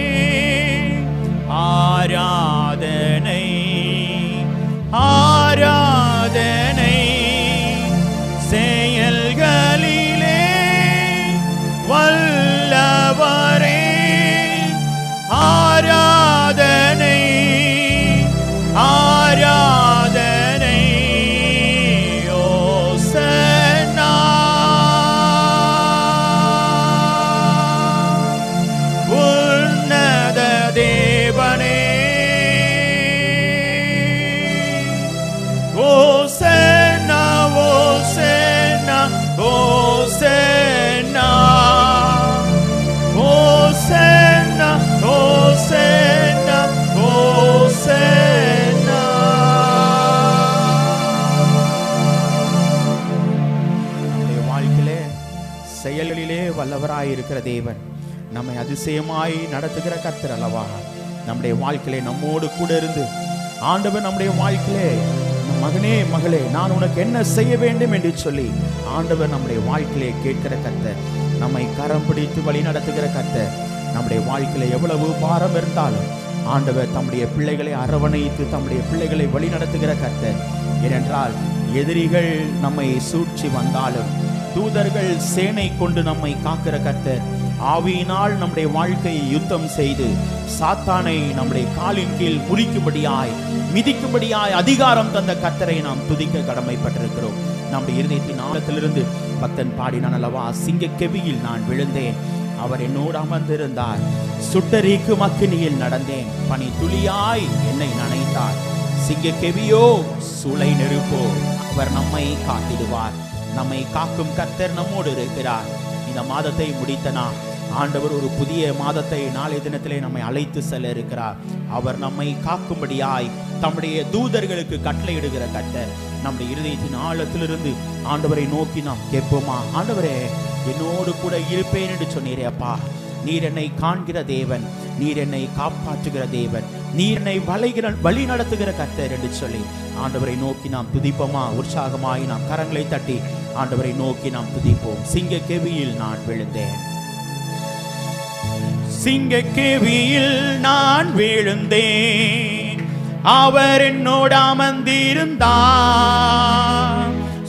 ஆராதனை, ஆராதனை செயல்களிலே வல்லவரே ஆராதனை, ஆராதனை ஓசன்னா. உன்னத தேவனே ஓசன்னா, ஓசன்னா, ஓசன்னா, ஓசன்னா, ஓசன்னா, ஓசன்னா. நம்முடைய வாழ்க்கையிலே செயல்களிலே வல்லவராய் இருக்கிற தேவன், நம்மை அதிசயமாய் நடத்துகிற கர்த்தர் அல்லவா. நம்முடைய வாழ்க்கையிலே நம்மோடு கூட இருந்து ஆண்டவர் நம்முடைய வாழ்க்கையிலே மகனே மகளே நான் உனக்கு என்ன செய்ய வேண்டும் என்று சொல்லி ஆண்டவர் நம்முடைய வாழ்க்கையிலே கேட்கிற கர்த்தர், நம்மை கரம் பிடித்து வழி நடத்துகிற கர்த்தர். நம்முடைய வாழ்க்கையில எவ்வளவு பாரம் இருந்தாலும் ஆண்டவர் தம்முடைய பிள்ளைகளை அரவணைத்து தம்முடைய பிள்ளைகளை வழி நடத்துகிற கர்த்தர். ஏனென்றால் எதிரிகள் நம்மை சூழ்ச்சி வந்தாலும் தூதர்கள் சேனை கொண்டு நம்மை காக்கிற கர்த்தர். ஆவியினால் நம்முடைய வாழ்க்கையை யுத்தம் செய்து சாத்தானை நம்முடைய காலின் கீழ் முறிக்கும்படியாய் மிதிக்கும்படியாய் அதிகாரம் தந்த கர்த்தரை நாம் துதிக்க கடமைப்பட்டிருக்கிறோம். நம்முடைய இருதயத்தின் ஆழத்திலிருந்து பக்தன் பாடினான் அல்லவா, சிங்க கெபியில் நான் விழுந்தேன், அவர் என்னோடு அமர்ந்திருந்தார், சுட்டரிக்கும் அக்கினியில் நடந்தேன், பனி துளியாய் என்னை நனைத்தார், சிங்க கெபியோ சூளை நெருப்போ அவர் நம்மை காத்திடுவார். நம்மை காக்கும் கர்த்தர் நம்மோடு இருக்கிறார். இந்த மாதத்தை முடித்தனா ஆண்டவர் ஒரு புதிய மாதத்தை நாளைய தினத்திலே நம்மை அழைத்து செல்ல இருக்கிறார். அவர் நம்மை காக்கும்படியாய் தம்முடைய தூதர்களுக்கு கட்டளையிடுகிற கர்த்தர். நம்முடைய இருதயத்தின் ஆழத்திலிருந்து ஆண்டவரை நோக்கி நாம் கேட்போமா, ஆண்டவரே என்னோடு கூட இருப்பேன் என்று சொன்னீரே அப்பா, நீர் என்னை காண்கிற தேவன், நீர் என்னை காப்பாற்றுகிற தேவன், நீர் என்னை வழி நடத்துகிற கர்த்தர் என்று சொல்லி ஆண்டவரை நோக்கி நாம் துதிப்போமா? உற்சாகமாய் நாம் கரங்களை தட்டி ஆண்டவரை நோக்கி நாம் துதிப்போம். சிங்க கெபியில் நான் விழுந்தேன், சிங்க கெபியில் நான் விழுந்தேன், அவர் என்னோடு அமர்ந்திருந்தார்,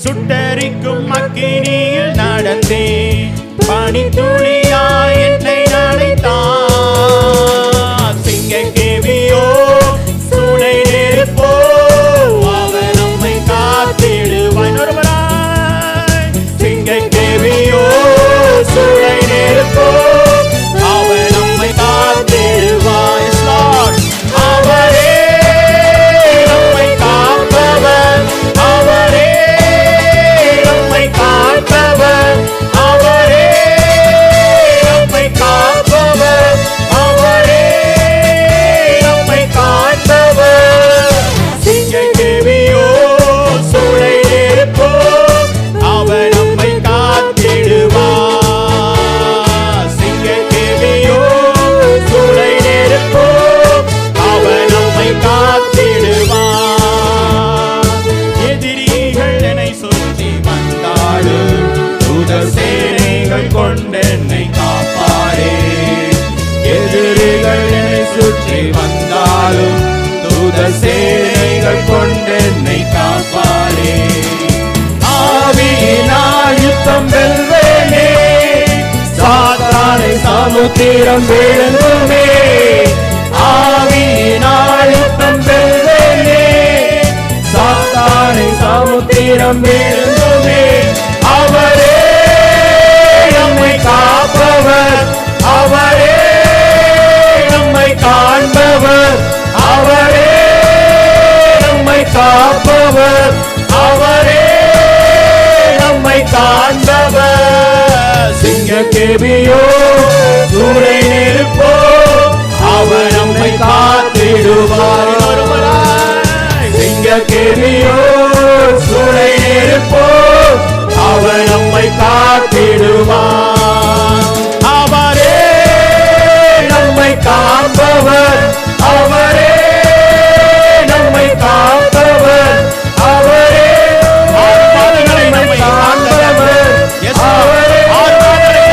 சுட்டரிக்கும் அக்கினியில் நடந்தேன், பனி துளியாய் என்னை நனைத்தார், சிங்க கெபியோ சூளை நெருப்போ அவர் நம்மை காத்திடுவார். சிங்க கெபியோ சூளை நெருப்போ அவர் நம்மை காத்திடுவார். அவரே நம்மை காப்பவர், அவரே நம்மை காப்பவர், அவரே நம்மை காப்பவர், அவரே நம்மை காப்பவர். சிங்க கெபியோ சூளை நெருப்போ அவர் நம்மை காத்திடுவார், சிங்க கெபியோ சூளை நெருப்போ அவர் நம்மை காத்திடுவார். எதிரிகள் என்னை சுற்றி வந்தாலும் தூதர் சேனைகள் கொண்டு என்னை காப்பாரே, எதிரிகள் என்னை சுற்றி வந்தாலும் தூதர் சேனைகள் கொண்டு என்னை காப்பாரே, ஆவியினால் யுத்தம் வெல்வேனே, சாத்தானை சமுத்திரம் விழுங்குமே, ஆவியினால் யுத்தம் வெல்வேனே, சாத்தானை சமுத்திரம் விழுங்குமே, அவரே நம்மை காப்பவர், அவரே நம்மை காண்பவர், அவரே நம்மை காப்பவர், அவரே நம்மை காண்பவர். சிங்க கெபியோ சூளை நெருப்போ அவர் நம்மை காத்திடுவார். சிங்க கெபியோ சூளை நெருப்போ அவர் நம்மை காத்திடுவார். அவரே நம்மை காப்பவர், அவரே நம்மை காப்பவர், அவரே நம்மை காண்பவர், அவரே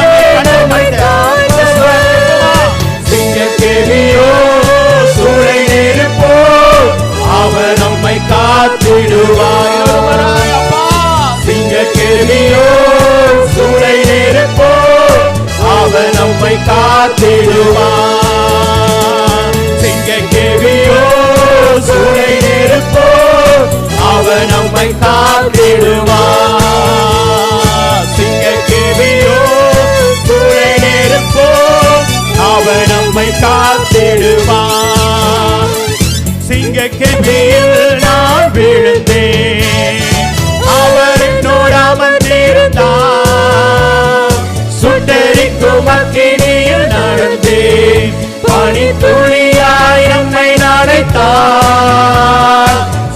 நம்மை காண்பவர். சிங்க கெபியோ சூளை நெருப்போ அவர் நம்மை காத்திடுவார். சிங்க கெபியோ சூளை நெருப்போ அவர் நம்மை காத்திடுவார். சிங்க கெபியோ சூளை நெருப்போ அவர் நம்மை காத்திடுவார். சிங்க கெபியோ சூளை நெருப்போ அவர் நம்மை காத்திடுவார். சிங்க கெபியில் நான் விழுந்தேன், அவர் என்னோடு அமர்ந்திருந்தார், சுட்டரிக்கும் அக்கினியில் நடந்தேன், பனி துளியாய் நம்மை நனைத்தார்.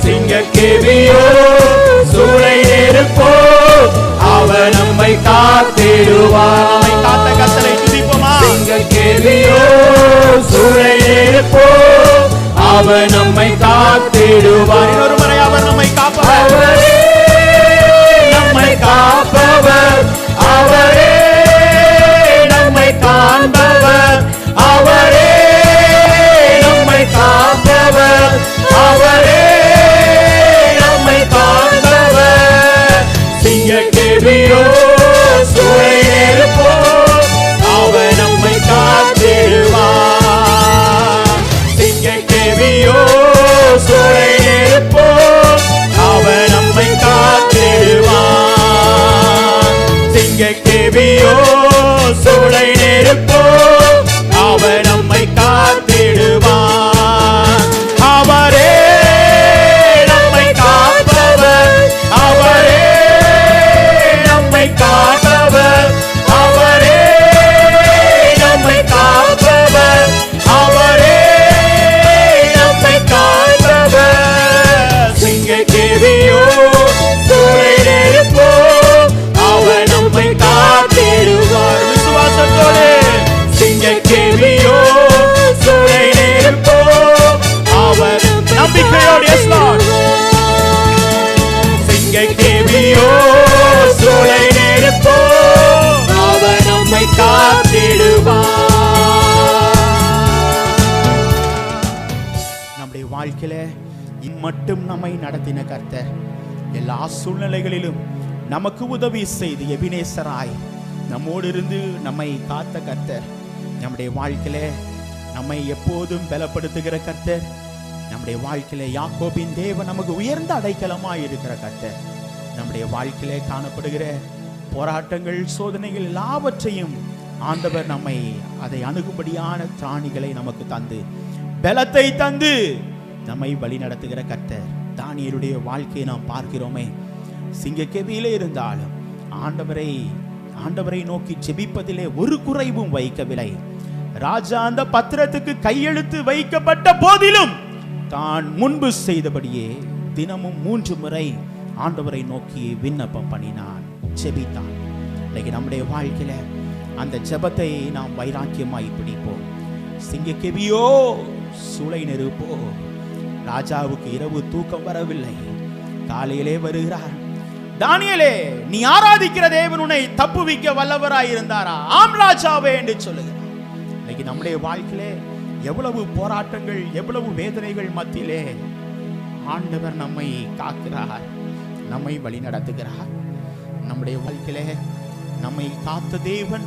சிங்க கெபியோ சூளை நெருப்போ அவர் நம்மை காத்திடுவார். காத்த கத்தரை துதிப்போமா? சிங்க கெபியோ சூளை நெருப்போ அவர் நம்மை காத்திடுவார். ஒரு முறை அவர் நம்மை காப்பவர், அவரே நம்மை காப்பவர், அவரே நம்மை காண்பவர், அவரே நம்மை காப்பவர், அவரே நம்மை காண்பவர். சிங்க கெபியோ சூளை நெருப்போ அவர் நம்மை காத்திடுவார். சிங்க கெபியோ சூளை நெருப்போ அவர் நம்மை காத்திடுவார். நம்முடைய வாழ்க்கையில இம்மட்டும் நம்மை நடத்தின கர்த்தர் எல்லா சூழ்நிலைகளிலும் நமக்கு உதவி செய்து எபினேசராய் நம்மோடு இருந்து நம்மை காத்த கர்த்தர், நம்முடைய வாழ்க்கையில நம்மை எப்போதும் பலப்படுத்துகிற கர்த்தர், நம்முடைய வாழ்க்கையில யாக்கோபின் தேவன் நமக்கு உயர்ந்த அடைக்கலமாய் இருக்கிற கர்த்தர், நம்முடைய வாழ்க்கையில காணப்படுகிற போராட்டங்கள் சோதனைகள் எல்லாவற்றையும் ஆண்டவர் நம்மை அதை அணுகும்படியான திராணிகளை நமக்கு தந்து பலத்தை தந்து நம்மை வழி நடத்துகிற கர்த்தர். தானியேலுடைய வாழ்க்கையை நாம் பார்க்கிறோமே, சிங்கக்கெபியிலே இருந்தாலும் ஆண்டவரை நோக்கி ஜெபிப்பதிலே ஒரு குறைவும் வைக்கவில்லை. ராஜா அந்த பத்திரத்துக்கு கையெழுத்து வைக்கப்பட்ட போதிலும் தான் முன்பு செய்தபடியே தினமும் 3 முறை ஆண்டவரை நோக்கி விண்ணப்பம் பண்ணினான், ஜெபித்தான். இன்னைக்கு நம்முடைய வாழ்க்கையில அந்த ஜெபத்தை நாம் வைராக்கியமாய் பிடிப்போம். சிங்கக்கெபியோ சூளை நெருப்போ, ராஜாவுக்கு இரவு தூக்கம் வரவில்லை. காலையிலே வருகிறார், தானியேலே நீ ஆராதிக்கிற தேவன் உன்னை தப்புவிக்க வல்லவராய் இருந்தாரா? ஆம் ராஜாவே என்று சொல்லுகிறார். இன்னைக்கு நம்முடைய வாழ்க்கையிலே எவ்வளவு போராட்டங்கள் எவ்வளவு வேதனைகள் மத்தியிலே ஆண்டவர் நம்மை காக்கிறார், நம்மை வழி நடத்துகிறார். நம்முடைய வாழ்க்கையிலே நம்மை காத்த தேவன்,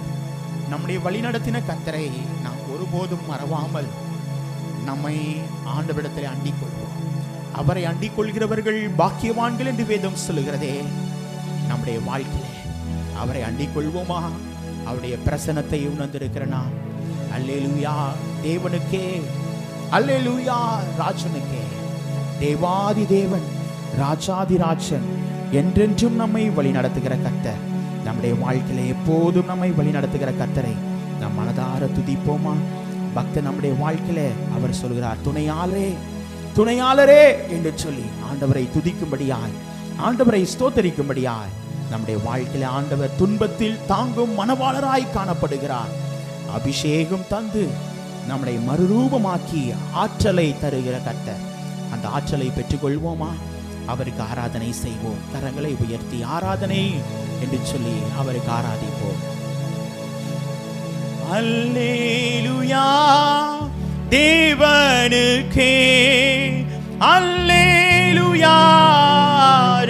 நம்முடைய வழி நடத்தின கர்த்தரை நாம் ஒருபோதும் மறவாமல் நம்மை ஆண்டவரிடத்தில் அண்டிக் கொள்வோம். அவரை அண்டிக் கொள்கிறவர்கள் பாக்கியவான்கள் என்று வேதம் சொல்லுகிறதே. நம்முடைய வாழ்க்கையிலே அவரை அண்டிக் கொள்வோமா? அவருடைய பிரசன்னத்தை உணர்ந்திருக்கிற நாம் அல்லேலூயா தேவனுக்கே, அல்லேலூயா ராஜனுக்கே. தேவாதி தேவன், ராஜாதி ராஜன், என்றென்றும் நம்மை வழி நடத்துகிற கர்த்தர், நம்முடைய வாழ்க்கையில எப்போதும் நம்மை வழி நடத்துகிற கர்த்தரை நம் மனதார துதிப்போமா? பக்தன் நம்முடைய வாழ்க்கையில அவர் சொல்கிறார், துணையாளரே துணையாளரே என்று சொல்லி ஆண்டவரை துதிக்கும்படியாய், ஆண்டவரை ஸ்தோத்தரிக்கும்படியாய் நம்முடைய வாழ்க்கையில ஆண்டவர் துன்பத்தில் தாங்கும் மனவாளராய் காணப்படுகிறார். அபிஷேகம் தந்து நம்மை மறுரூபமாக்கி ஆற்றலை தருகிற கர்த்தர். அந்த ஆற்றலை பெற்றுக்கொள்வோமா? அவருக்கு ஆராதனை செய்வோம். கரங்களை உயர்த்தி ஆராதனை என்று சொல்லி அவருக்கு ஆராதிப்போம். அல்லேலூயா தேவனுக்கே, அல்லேலூயா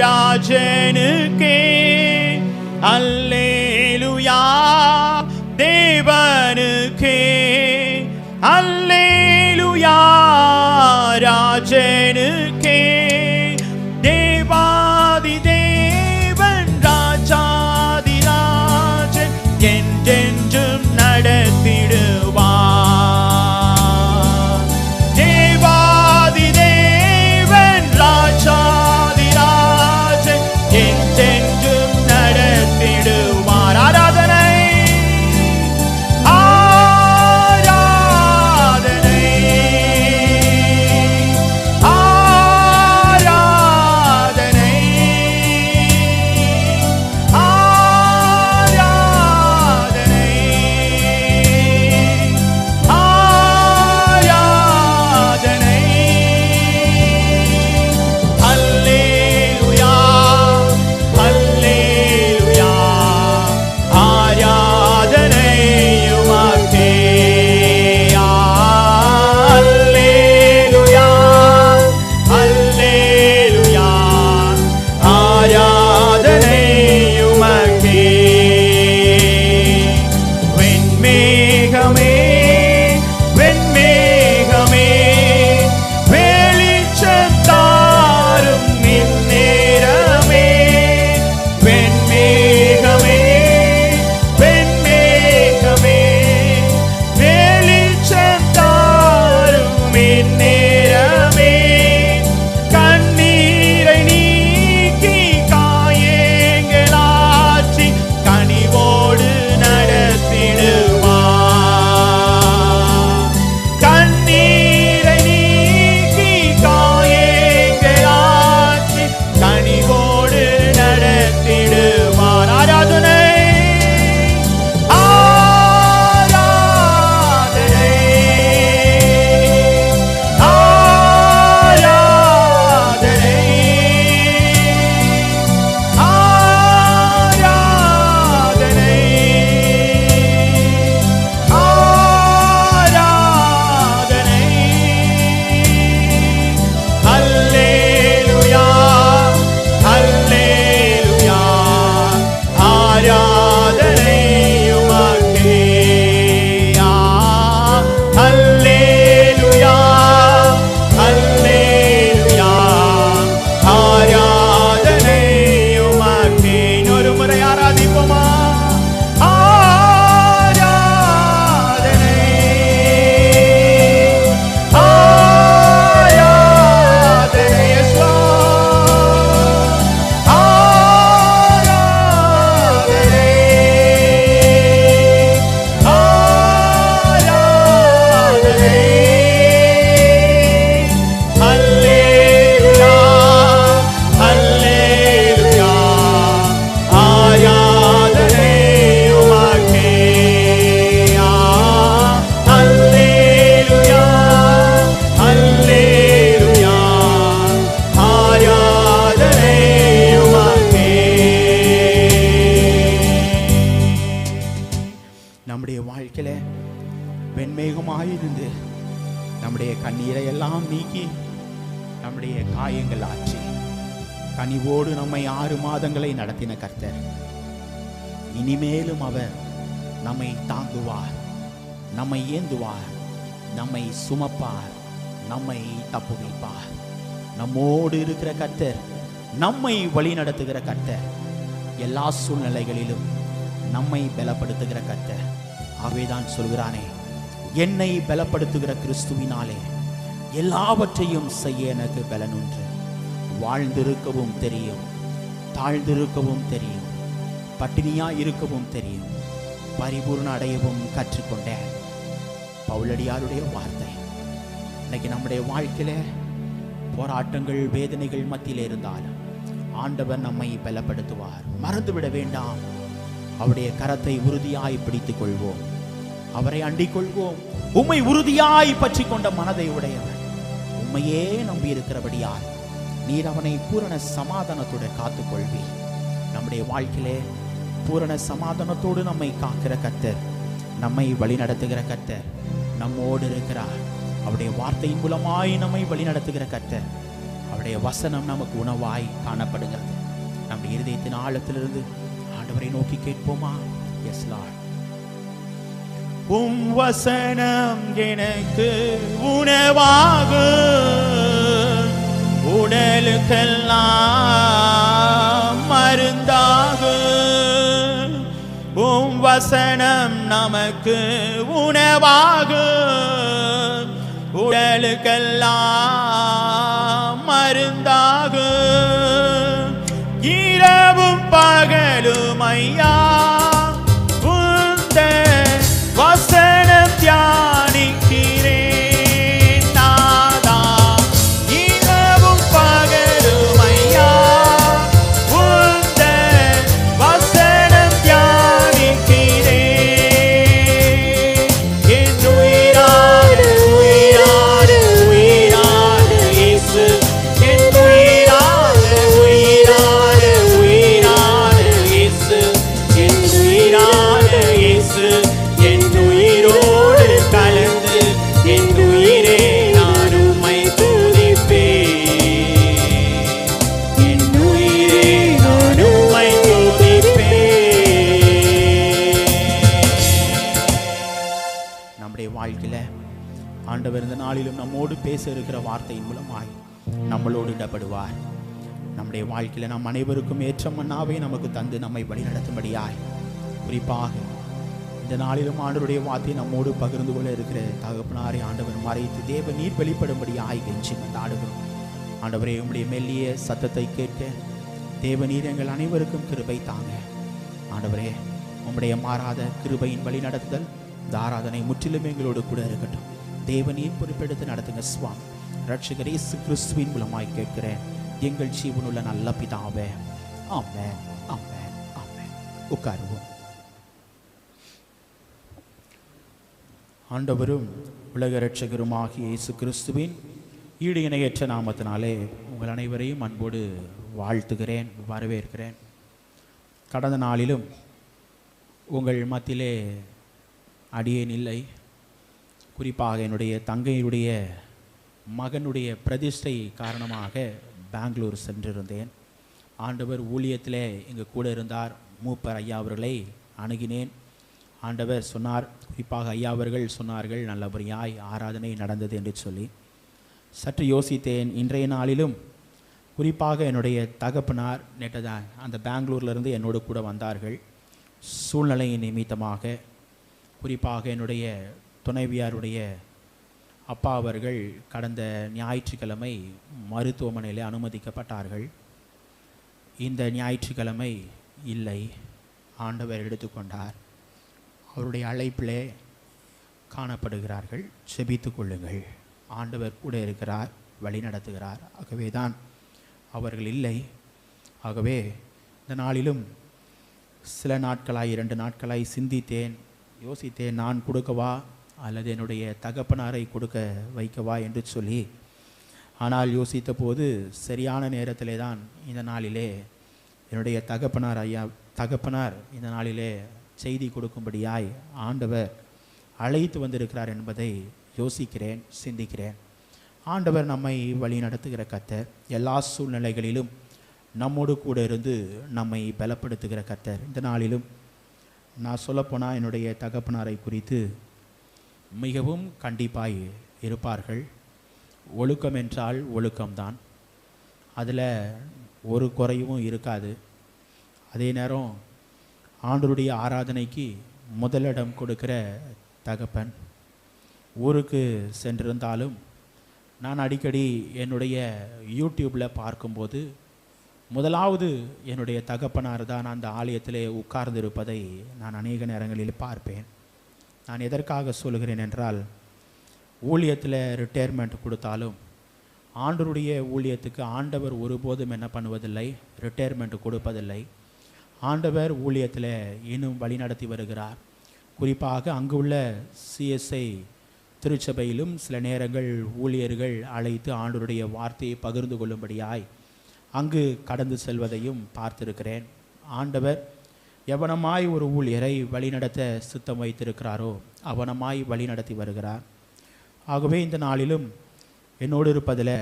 ராஜனுக்கே, அல்லேலூயா தேவனுக்கே, அல்லேலூயா ராஜனுக்கே. தேவாதி தேவன், ராஜாதி ராஜன், என்றென்றும் நடத்திடுவார். தேவாதி தேவன், ராஜாதி ராஜன், என்றென்றும் நடத்திடுவார். ஆராதனை ஆராதனை ஆராதனை இருந்து நம்முடைய கண்ணீரை எல்லாம் நீக்கி நம்முடைய காயங்கள் ஆற்றி கனிவோடு நம்மை 6 மாதங்களை நடத்தின கர்த்தர் இனிமேலும் அவர் நம்மை தாங்குவார், நம்மை ஏந்துவார், நம்மை சுமப்பார், நம்மை தப்புவிப்பார். நம்மோடு இருக்கிற கர்த்தர், நம்மை வழி நடத்துகிற கர்த்தர், எல்லா சூழ்நிலைகளிலும் நம்மை பலப்படுத்துகிற கர்த்தர். ஆகவேதான் சொல்கிறானே, என்னை பலப்படுத்துகிற கிறிஸ்துவினாலே எல்லாவற்றையும் செய்ய எனக்கு பலனுண்டு. வாழ்ந்திருக்கவும் தெரியும், தாழ்ந்திருக்கவும் தெரியும், பட்டினியா இருக்கவும் தெரியும், பரிபூர்ண அடையவும் கற்றுக்கொண்டேன். பவுலடியாருடைய வார்த்தை. இன்னைக்கு நம்முடைய வாழ்க்கையில போராட்டங்கள், வேதனைகள் மத்தியில் இருந்தாலும் ஆண்டவர் நம்மை பலப்படுத்துவார். மறந்துவிட வேண்டாம். அவருடைய கரத்தை உறுதியாய் பிடித்துக் கொள்வோம், அவரை அண்டிக் கொள்வோம். உம்மை உறுதியாய் பற்றி கொண்ட மனதை உடையவர், உம்மையே நம்பி இருக்கிறபடியால் நீர் அவனை பூரண சமாதானத்தோடு காத்துக் கொள்வீர். நம்முடைய வாழ்க்கையிலே பூரண சமாதானத்தோடு நம்மை காக்கிற கர்த்தர், நம்மை வழி நடத்துகிற கர்த்தர் நம்மோடு இருக்கிறார். அவருடைய வார்த்தையின் மூலமாய் நம்மை வழி நடத்துகிற கர்த்தர், அவருடைய வசனம் நமக்கு உணவாய் காணப்படுகிறது. நம்முடைய இருதயத்தின் ஆழத்திலிருந்து ஆண்டவரை நோக்கி கேட்போமா? S Lord. உம் வசனம் எனக்கு உணவாகும், உடலுக்கெல்லாம் மருந்தாகும். உம் வசனம் நமக்கு உணவாகும், உடலுக்கெல்லாம் மருந்தாகும். இரவும் பகலும் ஐயா உந்தன் வசனம் தியானிக்கிறேன் நாதா. இரவும் பகலும் ஐயா உந்தன் வசனம் தியானிக்கிறேன். என் உயிரான உயிரான உயிரான இயேசு, என் உயிரான உயிரான உயிரான இயேசு, என் உயிரான இயேசு, என் உயிரோடு கலந்து என் உயிரே நான் உம்மை துதிப்பேன். என் உயிரே நான் உம்மை துதிப்பேன். நம்முடைய வாழ்க்கையில ஆண்டவர் இந்த நாளிலும் நம்மோடு பேச இருக்கிற வார்த்தையின் மூலமாய் நம்மளோடு இடப்படுவார். நம்முடைய வாழ்க்கையில நம் அனைவருக்கும் ஏற்ற மன்னாவை நமக்கு தந்து நம்மை வழி நடத்தும்படியாய், குறிப்பாக இந்த நாளிலும் ஆண்டவருடைய வார்த்தையை நம்மோடு பகிர்ந்து கொள்ள இருக்கிற தகப்பனாரை ஆண்டவர் மறைத்து தேவ நீர் வெளிப்படும்படியாய் கெஞ்சி கொண்டாடுகிறோம். ஆண்டவரே, உம்முடைய மெல்லிய சத்தத்தை கேட்க தேவ நீர் எங்கள் அனைவருக்கும் கிருபை தாங்க. ஆண்டவரே, உம்முடைய மாறாத கிருபையின் வழி நடத்துதல் இந்த ஆராதனை முற்றிலும் எங்களோடு கூட இருக்கட்டும். தேவ நீர் பொறுப்பெடுத்து நடத்துங்க சுவாமி. ரட்சகர் இயேசு கிறிஸ்துவின் மூலமாய் கேட்கிறேன் எங்கள் ஜீவனுள்ள நல்ல பிதாவே. ஆமென், ஆமென், ஆமென். உட்காருவோம். ஆண்டவரும் உலக இரட்சகருமாகிய இயேசு கிறிஸ்துவின் ஈடு இணையற்ற நாமத்தினாலே உங்கள் அனைவரையும் அன்போடு வாழ்த்துகிறேன், வரவேற்கிறேன். கடந்த நாளிலும் உங்கள் மத்தியிலே அடியேன் இல்லை. குறிப்பாக என்னுடைய தங்கையுடைய மகனுடைய பிரதிஷ்டை காரணமாக பெங்களூர் சென்றிருந்தேன். ஆண்டவர் ஊழியத்திலே எங்கள் கூட இருந்தார். மூப்பர் ஐயா அவர்களை அணுகினேன். ஆண்டவர் சொன்னார், குறிப்பாக ஐயா அவர்கள் சொன்னார்கள், நல்லபடியாய் ஆராதனை நடந்தது என்று சொல்லி. சற்று யோசித்தேன். இன்றைய நாளிலும் குறிப்பாக என்னுடைய தகப்பனார் நேற்றுதான் அந்த பெங்களூர்லேருந்து என்னோடு கூட வந்தார்கள். சூழ்நிலை நிமித்தமாக குறிப்பாக என்னுடைய துணைவியாருடைய அப்பா அவர்கள் கடந்த ஞாயிற்றுக்கிழமை மருத்துவமனையில் அனுமதிக்கப்பட்டார்கள். இந்த ஞாயிற்றுக்கிழமை இல்லை, ஆண்டவர் எடுத்துக்கொண்டார். அவருடைய அழைப்பிலே காணப்படுகிறார்கள். செபித்து கொள்ளுங்கள். ஆண்டவர் கூட இருக்கிறார், வழி நடத்துகிறார். ஆகவே தான் அவர்கள் இல்லை. ஆகவே இந்த நாளிலும் சில நாட்களாய் 2 நாட்களாய் சிந்தித்தேன், யோசித்தேன், நான் கொடுக்கவா அல்லது என்னுடைய தகப்பனாரை கொடுக்க வைக்கவா என்று சொல்லி. ஆனால் யோசித்த போது சரியான நேரத்திலே தான் இந்த நாளிலே என்னுடைய தகப்பனார் இந்த நாளிலே செய்தி கொடுக்கும்படியாய் ஆண்டவர் அழைத்து வந்திருக்கிறார் என்பதை யோசிக்கிறேன், சிந்திக்கிறேன். ஆண்டவர் நம்மை வழி நடத்துகிற கர்த்தர், எல்லா சூழ்நிலைகளிலும் நம்மோடு கூட இருந்து நம்மை பலப்படுத்துகிற கர்த்தர். இந்த நாளிலும் நான் சொல்லப்போனால் என்னுடைய தகப்பனாரை குறித்து மிகவும் கண்டிப்பாய் இருப்பார்கள். ஒழுக்கம் என்றால் ஒழுக்கம்தான், அதில் ஒரு குறையும் இருக்காது. அதே நேரம் ஆண்டவருடைய ஆராதனைக்கு முதலிடம் கொடுக்கிற தகப்பன். ஊருக்கு சென்றிருந்தாலும் நான் அடிக்கடி என்னுடைய யூடியூப்பில் பார்க்கும்போது முதலாவது என்னுடைய தகப்பனார் தான் அந்த ஆலயத்திலே உட்கார்ந்திருப்பதை நான் அநேக நேரங்களில் பார்ப்பேன். நான் எதற்காக சொல்கிறேன் என்றால், ஊழியத்தில் ரிட்டையர்மெண்ட் கொடுத்தாலும் ஆண்டவருடைய ஊழியத்துக்கு ஆண்டவர் ஒருபோதும் என்ன பண்ணுவதில்லை, ரிட்டையர்மெண்ட் கொடுப்பதில்லை. ஆண்டவர் ஊழியத்தில் இன்னும் வழி நடத்தி வருகிறார். குறிப்பாக அங்கு உள்ள சிஎஸ்ஐ திருச்சபையிலும் சில நேரங்கள் ஊழியர்கள் அழைத்து ஆண்டவருடைய வார்த்தையை பகிர்ந்து கொள்ளும்படியாய் அங்கு கடந்து செல்வதையும் பார்த்திருக்கிறேன். ஆண்டவர் எவனமாய் ஒரு ஊழியரை வழிநடத்த சித்தம் வைத்திருக்கிறாரோ அவனமாய் வழி நடத்தி வருகிறார். ஆகவே இந்த நாளிலும் என்னோடு இருப்பதில்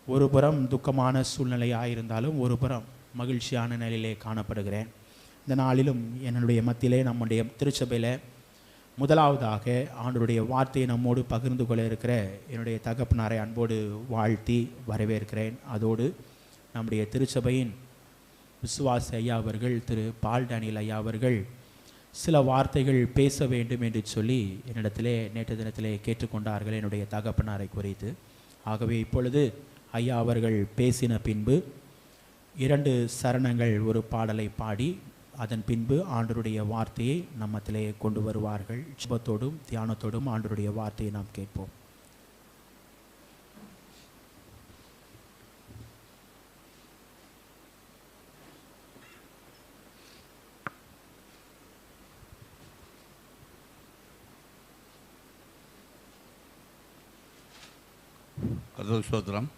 ஒரு புறம் துக்கமான சூழ்நிலையாக இருந்தாலும் ஒரு புறம் மகிழ்ச்சியான நிலையிலே காணப்படுகிறேன். இந்த நாளிலும் என்னுடைய மத்தியிலே நம்முடைய திருச்சபையில் முதலாவதாக ஆண்டவருடைய வார்த்தையை நம்மோடு பகிர்ந்து கொள்ள இருக்கிற என்னுடைய தகப்பனாரை அன்போடு வாழ்த்தி வரவேற்கிறேன். அதோடு நம்முடைய திருச்சபையின் விசுவாச ஐயா அவர்கள், திரு பால் டேனியல் ஐயா அவர்கள் சில வார்த்தைகள் பேச வேண்டும் என்று சொல்லி என்னிடத்திலே நேற்று தினத்திலே கேட்டுக்கொண்டார்கள் என்னுடைய தகப்பனாரை குறித்து. ஆகவே இப்பொழுது ஐயா அவர்கள் பேசின பின்பு 2 சரணங்கள் ஒரு பாடலை பாடி அதன் பின்பு ஆண்டவருடைய வார்த்தையை நம்மத்திலே கொண்டு வருவார்கள். ஜெபத்தோடும் தியானத்தோடும் ஆண்டவருடைய வார்த்தையை நாம் கேட்போம்.
கர்த்தருக்கு ஸ்தோத்திரம்.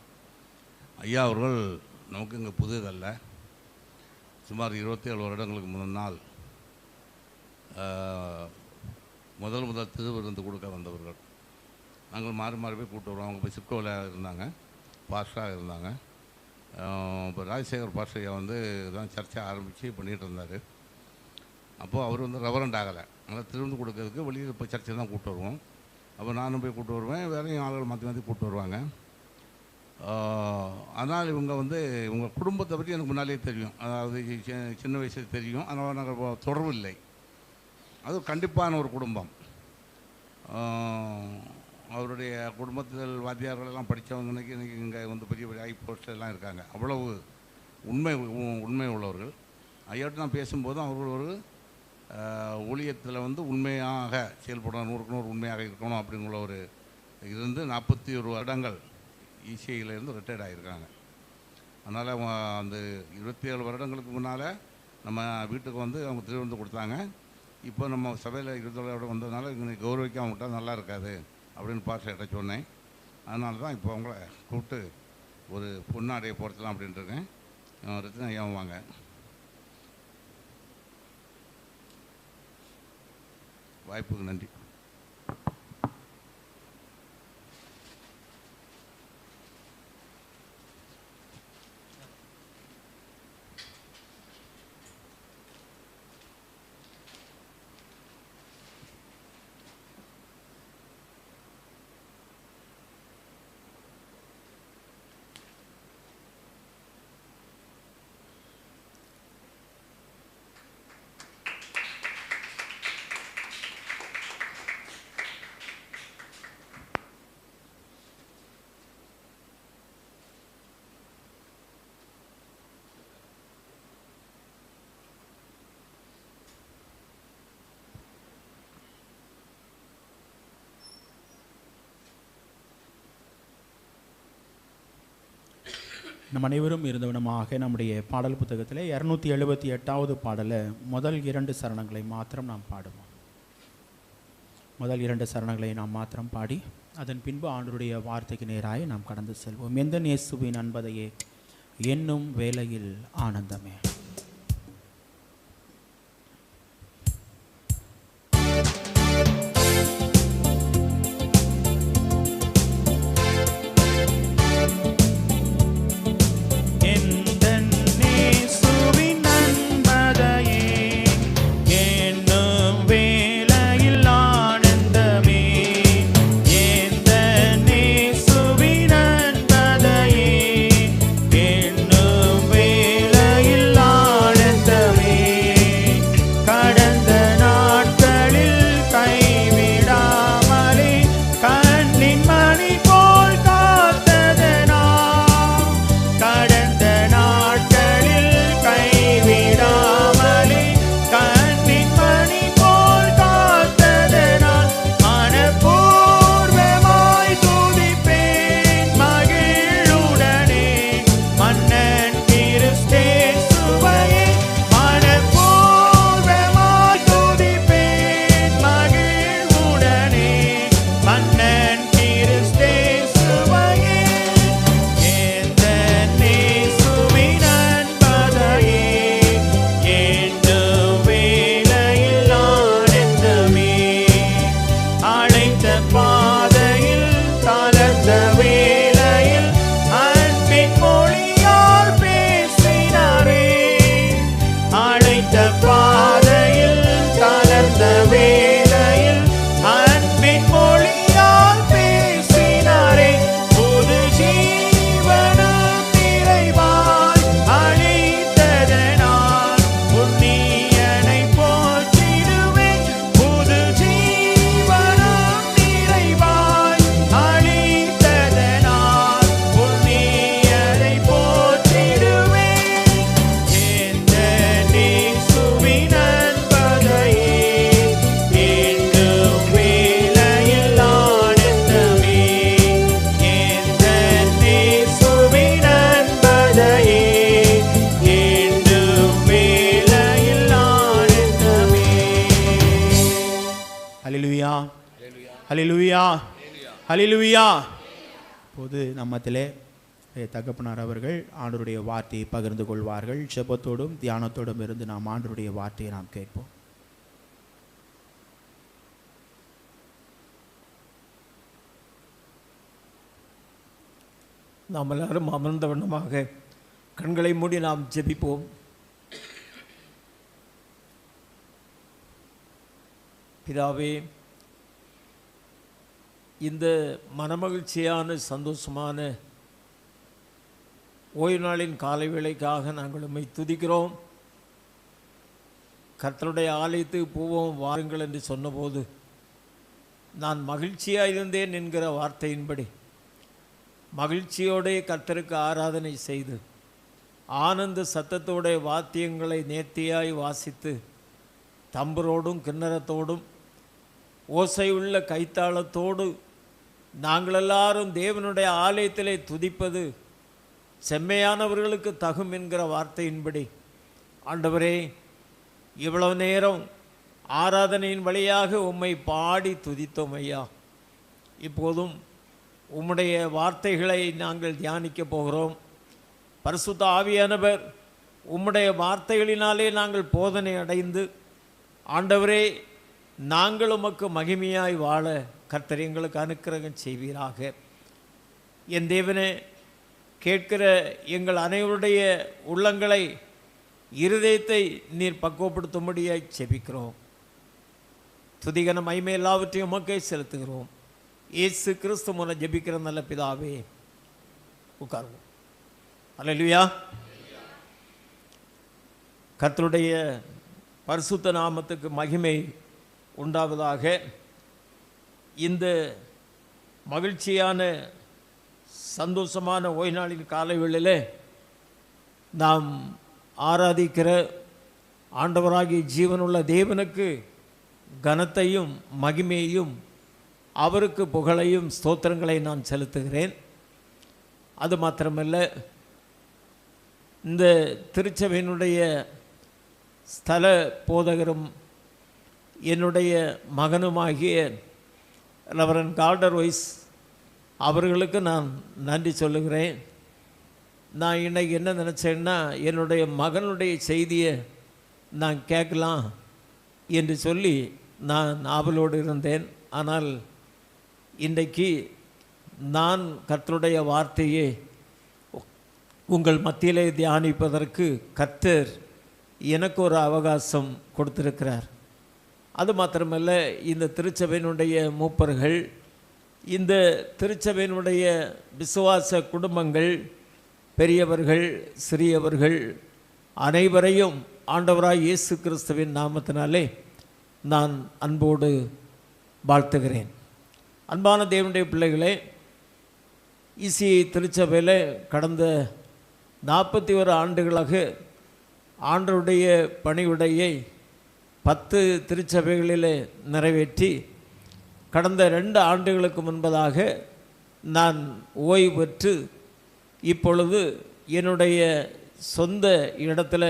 ஐயா அவர்கள் நமக்கு இங்கே புதியதல்ல. சுமார் 27 வருடங்களுக்கு முன்னால் முதல் திருவிருந்து கொடுக்க வந்தவர்கள். நாங்கள் மாறி மாறி போய் கூப்பிட்டு வருவோம். அவங்க போய் சிப்கோவில் இருந்தாங்க, பாஸ்டராக இருந்தாங்க. இப்போ ராஜசேகர் பாஸ்டர் ஐயா வந்து தான் சர்ச்சை ஆரம்பித்து பண்ணிகிட்டு இருந்தார். அப்போது அவர் வந்து ரெவரண்ட் ஆகலை. அதனால் திருவிருந்து கொடுக்கறதுக்கு வெளியில் இப்போ சர்ச்சை தான் கூப்பிட்டு வருவோம். அப்போ நானும் போய் கூப்பிட்டு வருவேன், வேறையும் ஆளுகள் மாற்றி மாற்றி கூப்பிட்டு வருவாங்க. அதனால் இவங்க வந்து இவங்க குடும்பத்தை பற்றி எனக்கு முன்னாலே தெரியும். அதாவது சின்ன வயசில் தெரியும். அதனால் நாங்கள் தொடர்பு இல்லை. அது கண்டிப்பான ஒரு குடும்பம். அவருடைய குடும்பத்தில் வாத்தியார்களெல்லாம் படித்தவங்க இன்றைக்கி இங்கே வந்து பெரிய பெரிய ஹை போஸ்டெல்லாம் இருக்காங்க. அவ்வளவு உண்மை உள்ளவர்கள். ஐயாட்ட நான் பேசும்போதும் அவர்கள் ஒரு ஊழியத்தில் வந்து உண்மையாக செயல்படணும், 100க்கு 100 உண்மையாக இருக்கணும் அப்படிங்கிற ஒரு இருந்து 41 வருடங்கள் இசிஐயிலேருந்து ரிட்டையர்ட் ஆகியிருக்காங்க. அதனால் அந்த 27 வருடங்களுக்கு முன்னால் நம்ம வீட்டுக்கு வந்து அவங்க திருவிருந்து கொடுத்தாங்க. இப்போ நம்ம சபையில் 27 வருடம் வந்ததுனால இங்கே கௌரவிக்காம விட்டால் நல்லா இருக்காது அப்படின்னு பாஸ்டர்கிட்ட சொன்னேன். அதனால தான் இப்போ அவங்கள கூப்பிட்டு ஒரு பொன்னாடையை போர்த்தலாம் அப்படின்ட்டு இருக்கேன். ரத்தினா ஐயா வாங்க. வாய்ப்புக்கு நன்றி.
நம் அனைவரும் இருந்தவனமாக நம்முடைய பாடல் புத்தகத்தில் 278வது பாடலை முதல் 2 சரணங்களை மாத்திரம் நாம் பாடுவோம். முதல் 2 சரணங்களை நாம் மாத்திரம் பாடி அதன் பின்பு ஆண்டவருடைய வார்த்தைக்கு நேராக நாம் கடந்து செல்வோம். எந்த இயேசுவின் அன்பதையே என்னும் வேளையில் ஆனந்தமே. ஹல்லேலூயா. இப்போது நம்மத்திலே தகப்பனார் அவர்கள் ஆண்டவருடைய வார்த்தையை பகிர்ந்து கொள்வார்கள். ஜெபத்தோடும் தியானத்தோடும் இருந்து நாம் ஆண்டவருடைய வார்த்தையை நாம் கேட்போம்.
நாம் எல்லாரும் அமர்ந்த வண்ணமாக கண்களை மூடி நாம் ஜெபிப்போம். பிதாவே, இந்த மனமகிழ்ச்சியான சந்தோஷமான ஓய்வு நாளின் காலை வேளைக்காக நாங்கள் உம்மை துதிக்கிறோம். கர்த்தருடைய ஆலயத்துக்கு போவோம் வாருங்கள் என்று சொன்னபோது நான் மகிழ்ச்சியாக இருந்தேன் என்கிற வார்த்தையின்படி மகிழ்ச்சியோடு கர்த்தருக்கு ஆராதனை செய்து ஆனந்த சத்தத்தோடைய வாத்தியங்களை நேர்த்தியாய் வாசித்து தம்புரோடும் கிண்ணறத்தோடும் ஓசையுள்ள கைத்தாளத்தோடு நாங்கள் எல்லாரும் தேவனுடைய ஆலயத்திலே துதிப்பது செம்மையானவர்களுக்கு தகும் என்கிற வார்த்தையின்படி ஆண்டவரே, இவ்வளவு நேரம் ஆராதனையின் வழியாக உம்மை பாடி துதித்தோம் ஐயா. இப்போதும் உம்முடைய வார்த்தைகளை நாங்கள் தியானிக்க போகிறோம். பரிசுத்த ஆவியானவர் உம்முடைய வார்த்தைகளினாலே நாங்கள் போதனை அடைந்து ஆண்டவரே, நாங்கள் உமக்கு மகிமையாய் வாழ கர்த்தர் எங்களுக்கு அனுக்கிரகம் செய்வீராக. என் தேவனே, கேட்கிற எங்கள் அனைவருடைய உள்ளங்களை இருதயத்தை நீர் பக்குவப்படுத்தும்படியாய் செபிக்கிறோம். துதிகன மகிமை எல்லாவற்றையும் உமக்கே செலுத்துகிறோம். இயேசு கிறிஸ்து மூலம் ஜெபிக்கிற நல்ல பிதாவே. உட்காருவோம். அல்லேலூயா. கர்த்தருடைய பரிசுத்த நாமத்துக்கு மகிமை உண்டாவதாக. இந்த மகிழ்ச்சியான சந்தோஷமான ஓய்வு நாளின் காலை வேளையிலே நாம் ஆராதிக்கிற ஆண்டவராகிய ஜீவனுள்ள தேவனுக்கு கனத்தையும் மகிமையையும் அவருக்கு புகழையும் ஸ்தோத்திரங்களை நான் செலுத்துகிறேன். அது மாத்திரமல்ல, இந்த திருச்சபையினுடைய ஸ்தல போதகரும் என்னுடைய மகனுமாகிய ரெவரண்ட் கால்டர் வைஸ் அவர்களுக்கு நான் நன்றி சொல்லுகிறேன். நான் இன்றைக்கி என்ன நினச்சேன்னா, என்னுடைய மகனுடைய செய்தியை நான் கேட்கலாம் என்று சொல்லி நான் ஆவலோடு இருந்தேன். ஆனால் இன்றைக்கு நான் கர்த்தருடைய வார்த்தையை உங்கள் மத்தியிலே தியானிப்பதற்கு கர்த்தர் எனக்கு ஒரு அவகாசம் கொடுத்திருக்கிறார். அது மாத்திரமல்ல, இந்த திருச்சபையினுடைய மூப்பர்கள், இந்த திருச்சபையினுடைய விசுவாச குடும்பங்கள், பெரியவர்கள் சிறியவர்கள் அனைவரையும் ஆண்டவராய் இயேசு கிறிஸ்துவின் நாமத்தினாலே நான் அன்போடு வாழ்த்துகிறேன். அன்பான தேவனுடைய பிள்ளைகளே, இசிஐ திருச்சபையில் கடந்த 41 ஆண்டுகளாக ஆண்டவருடைய பணிவிடையை 10 திருச்சபைகளில் நிறைவேற்றி கடந்த 2 ஆண்டுகளுக்கு முன்பதாக நான் ஓய்வு பெற்று இப்பொழுது என்னுடைய சொந்த இடத்துல,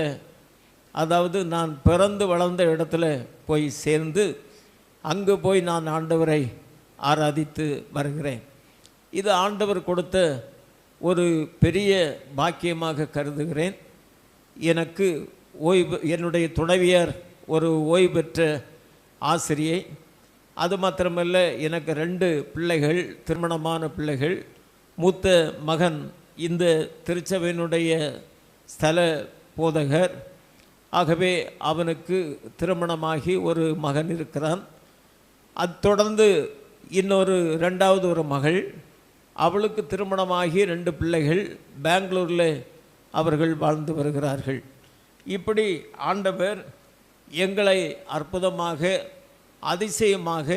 அதாவது நான் பிறந்து வளர்ந்த இடத்துல போய் சேர்ந்து அங்கு போய் நான் ஆண்டவரை ஆராதித்து வருகிறேன். இது ஆண்டவர் கொடுத்த ஒரு பெரிய பாக்கியமாக கருதுகிறேன். எனக்கு என்னுடைய துணைவியார் ஒரு ஓய்வு பெற்ற ஆசிரியை. அது மாத்திரமல்ல, எனக்கு 2 பிள்ளைகள், திருமணமான பிள்ளைகள். மூத்த மகன் இந்த திருச்சபையினுடைய ஸ்தல போதகர். ஆகவே அவனுக்கு திருமணமாகி ஒரு மகன் இருக்கிறான். அது தொடர்ந்து இன்னொரு 2வது ஒரு மகள், அவளுக்கு திருமணமாகி 2 பிள்ளைகள். பெங்களூரில் அவர்கள் வாழ்ந்து வருகிறார்கள். இப்படி ஆண்டவர் எங்களை அற்புதமாக அதிசயமாக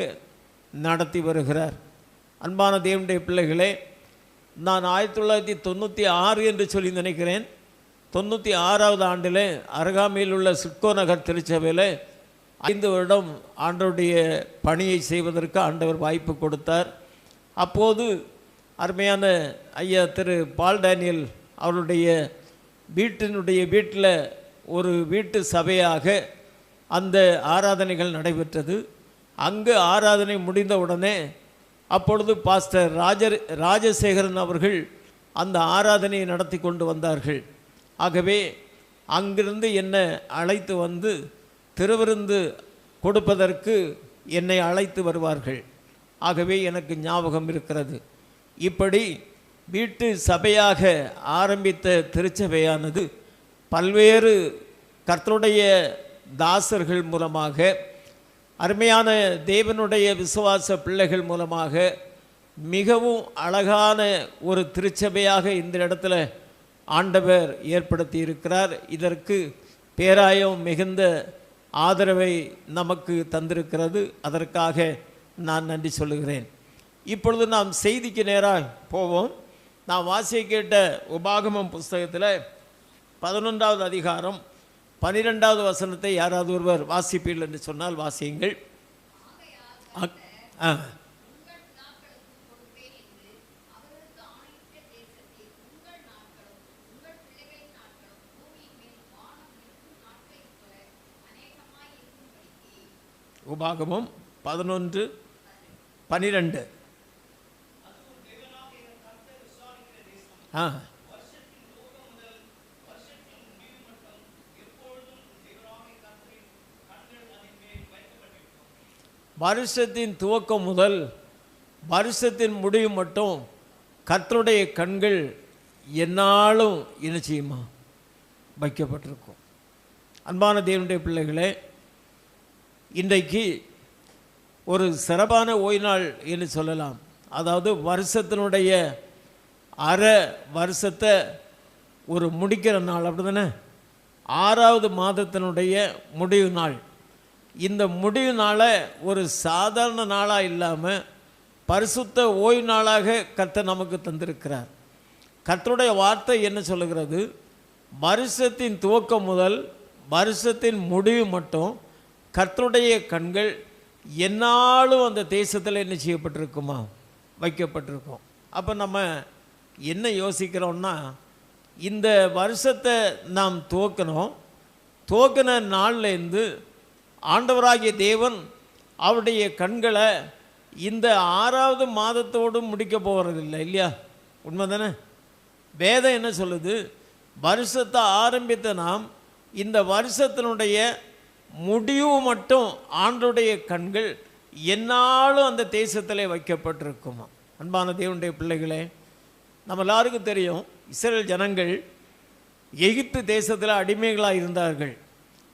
நடத்தி வருகிறார். அன்பான தேவனுடைய பிள்ளைகளே, நான் 1996 என்று சொல்லி நினைக்கிறேன், 96வது ஆண்டில் அருகாமையில் உள்ள சிட்கோ நகர் திருச்சபையில் 5 வருடம் ஆண்டவருடைய பணியை செய்வதற்கு ஆண்டவர் வாய்ப்பு கொடுத்தார். அப்போது அருமையான ஐயா திரு பால் டேனியல் அவருடைய வீட்டில் ஒரு வீட்டு சபையாக அந்த ஆராதனைகள் நடைபெற்றது. அங்கு ஆராதனை முடிந்த உடனே அப்பொழுது பாஸ்டர் ராஜசேகரன் அவர்கள் அந்த ஆராதனையை நடத்தி கொண்டு வந்தார்கள். ஆகவே அங்கிருந்து என்னை அழைத்து வந்து திருவிருந்து கொடுப்பதற்கு என்னை அழைத்து வருவார்கள். ஆகவே எனக்கு ஞாபகம் இருக்கிறது. இப்படி வீட்டு சபையாக ஆரம்பித்த திருச்சபையானது பல்வேறு கர்த்தருடைய தாசர்கள் மூலமாக, அருமையான தேவனுடைய விசுவாச பிள்ளைகள் மூலமாக மிகவும் அழகான ஒரு திருச்சபையாக இந்த இடத்துல ஆண்டவர் ஏற்படுத்தி இருக்கிறார். இதற்கு பேராயம் மிகுந்த ஆதரவை நமக்கு தந்திருக்கிறது. அதற்காக நான் நன்றி சொல்லுகிறேன். இப்பொழுது நாம் செய்திக்கு நேராக போவோம். நான் வாசிக்க கேட்ட உபாகமம் புஸ்தகத்தில் 11வது அதிகாரம் 12வது வசனத்தை யாராவது ஒருவர் வாசிப்பீர்கள் என்று சொன்னால் வாசியுங்கள். உபாகமம் 11:12. வருஷத்தின் துவக்கம் முதல் வருஷத்தின் முடிவு மட்டும் கர்த்தருடைய கண்கள் எந்நாளும் நிச்சயமா வைக்கப்பட்டிருக்கும். அன்பான தேவனுடைய பிள்ளைகளே, இன்றைக்கு ஒரு சிறப்பான ஓய்வு நாள் என்று சொல்லலாம். அதாவது வருஷத்தினுடைய அரை வருஷத்தை ஒரு முடிக்கிற நாள், அப்படி தானே? 6வது மாதத்தினுடைய முடிவு நாள். இந்த முடிவு நாளை ஒரு சாதாரண நாளாக இல்லாமல் பரிசுத்த ஓய்வு நாளாக கர்த்தர் நமக்கு தந்திருக்கிறார். கர்த்தருடைய வார்த்தை என்ன சொல்லுகிறது? வருஷத்தின் துவக்கம் முதல் வருஷத்தின் முடிவு மட்டும் கர்த்தருடைய கண்கள் எந்நாளும் அந்த தேசத்தில் என்ன செய்யப்பட்டிருக்குமா? வைக்கப்பட்டிருக்கும். அப்போ நம்ம என்ன யோசிக்கிறோம்னா, இந்த வருஷத்தை நாம் துவக்கின நாள்லேருந்து ஆண்டவராகிய தேவன் அவருடைய கண்களை இந்த 6வது மாதத்தோடு முடிக்க போகிறதில்லை, இல்லையா? உண்மை தானே? வேதம் என்ன சொல்லுது? வருஷத்தை ஆரம்பித்த நாம் இந்த வருஷத்தினுடைய முடிவு மட்டும் ஆண்டவருடைய கண்கள் எந்நாளும் அந்த தேசத்தில் வைக்கப்பட்டிருக்குமா? அன்பான தேவனுடைய பிள்ளைகளே, நம்ம எல்லாருக்கும் தெரியும், இஸ்ரவேல் ஜனங்கள் எகிப்து தேசத்தில் அடிமைகளாக இருந்தார்கள்.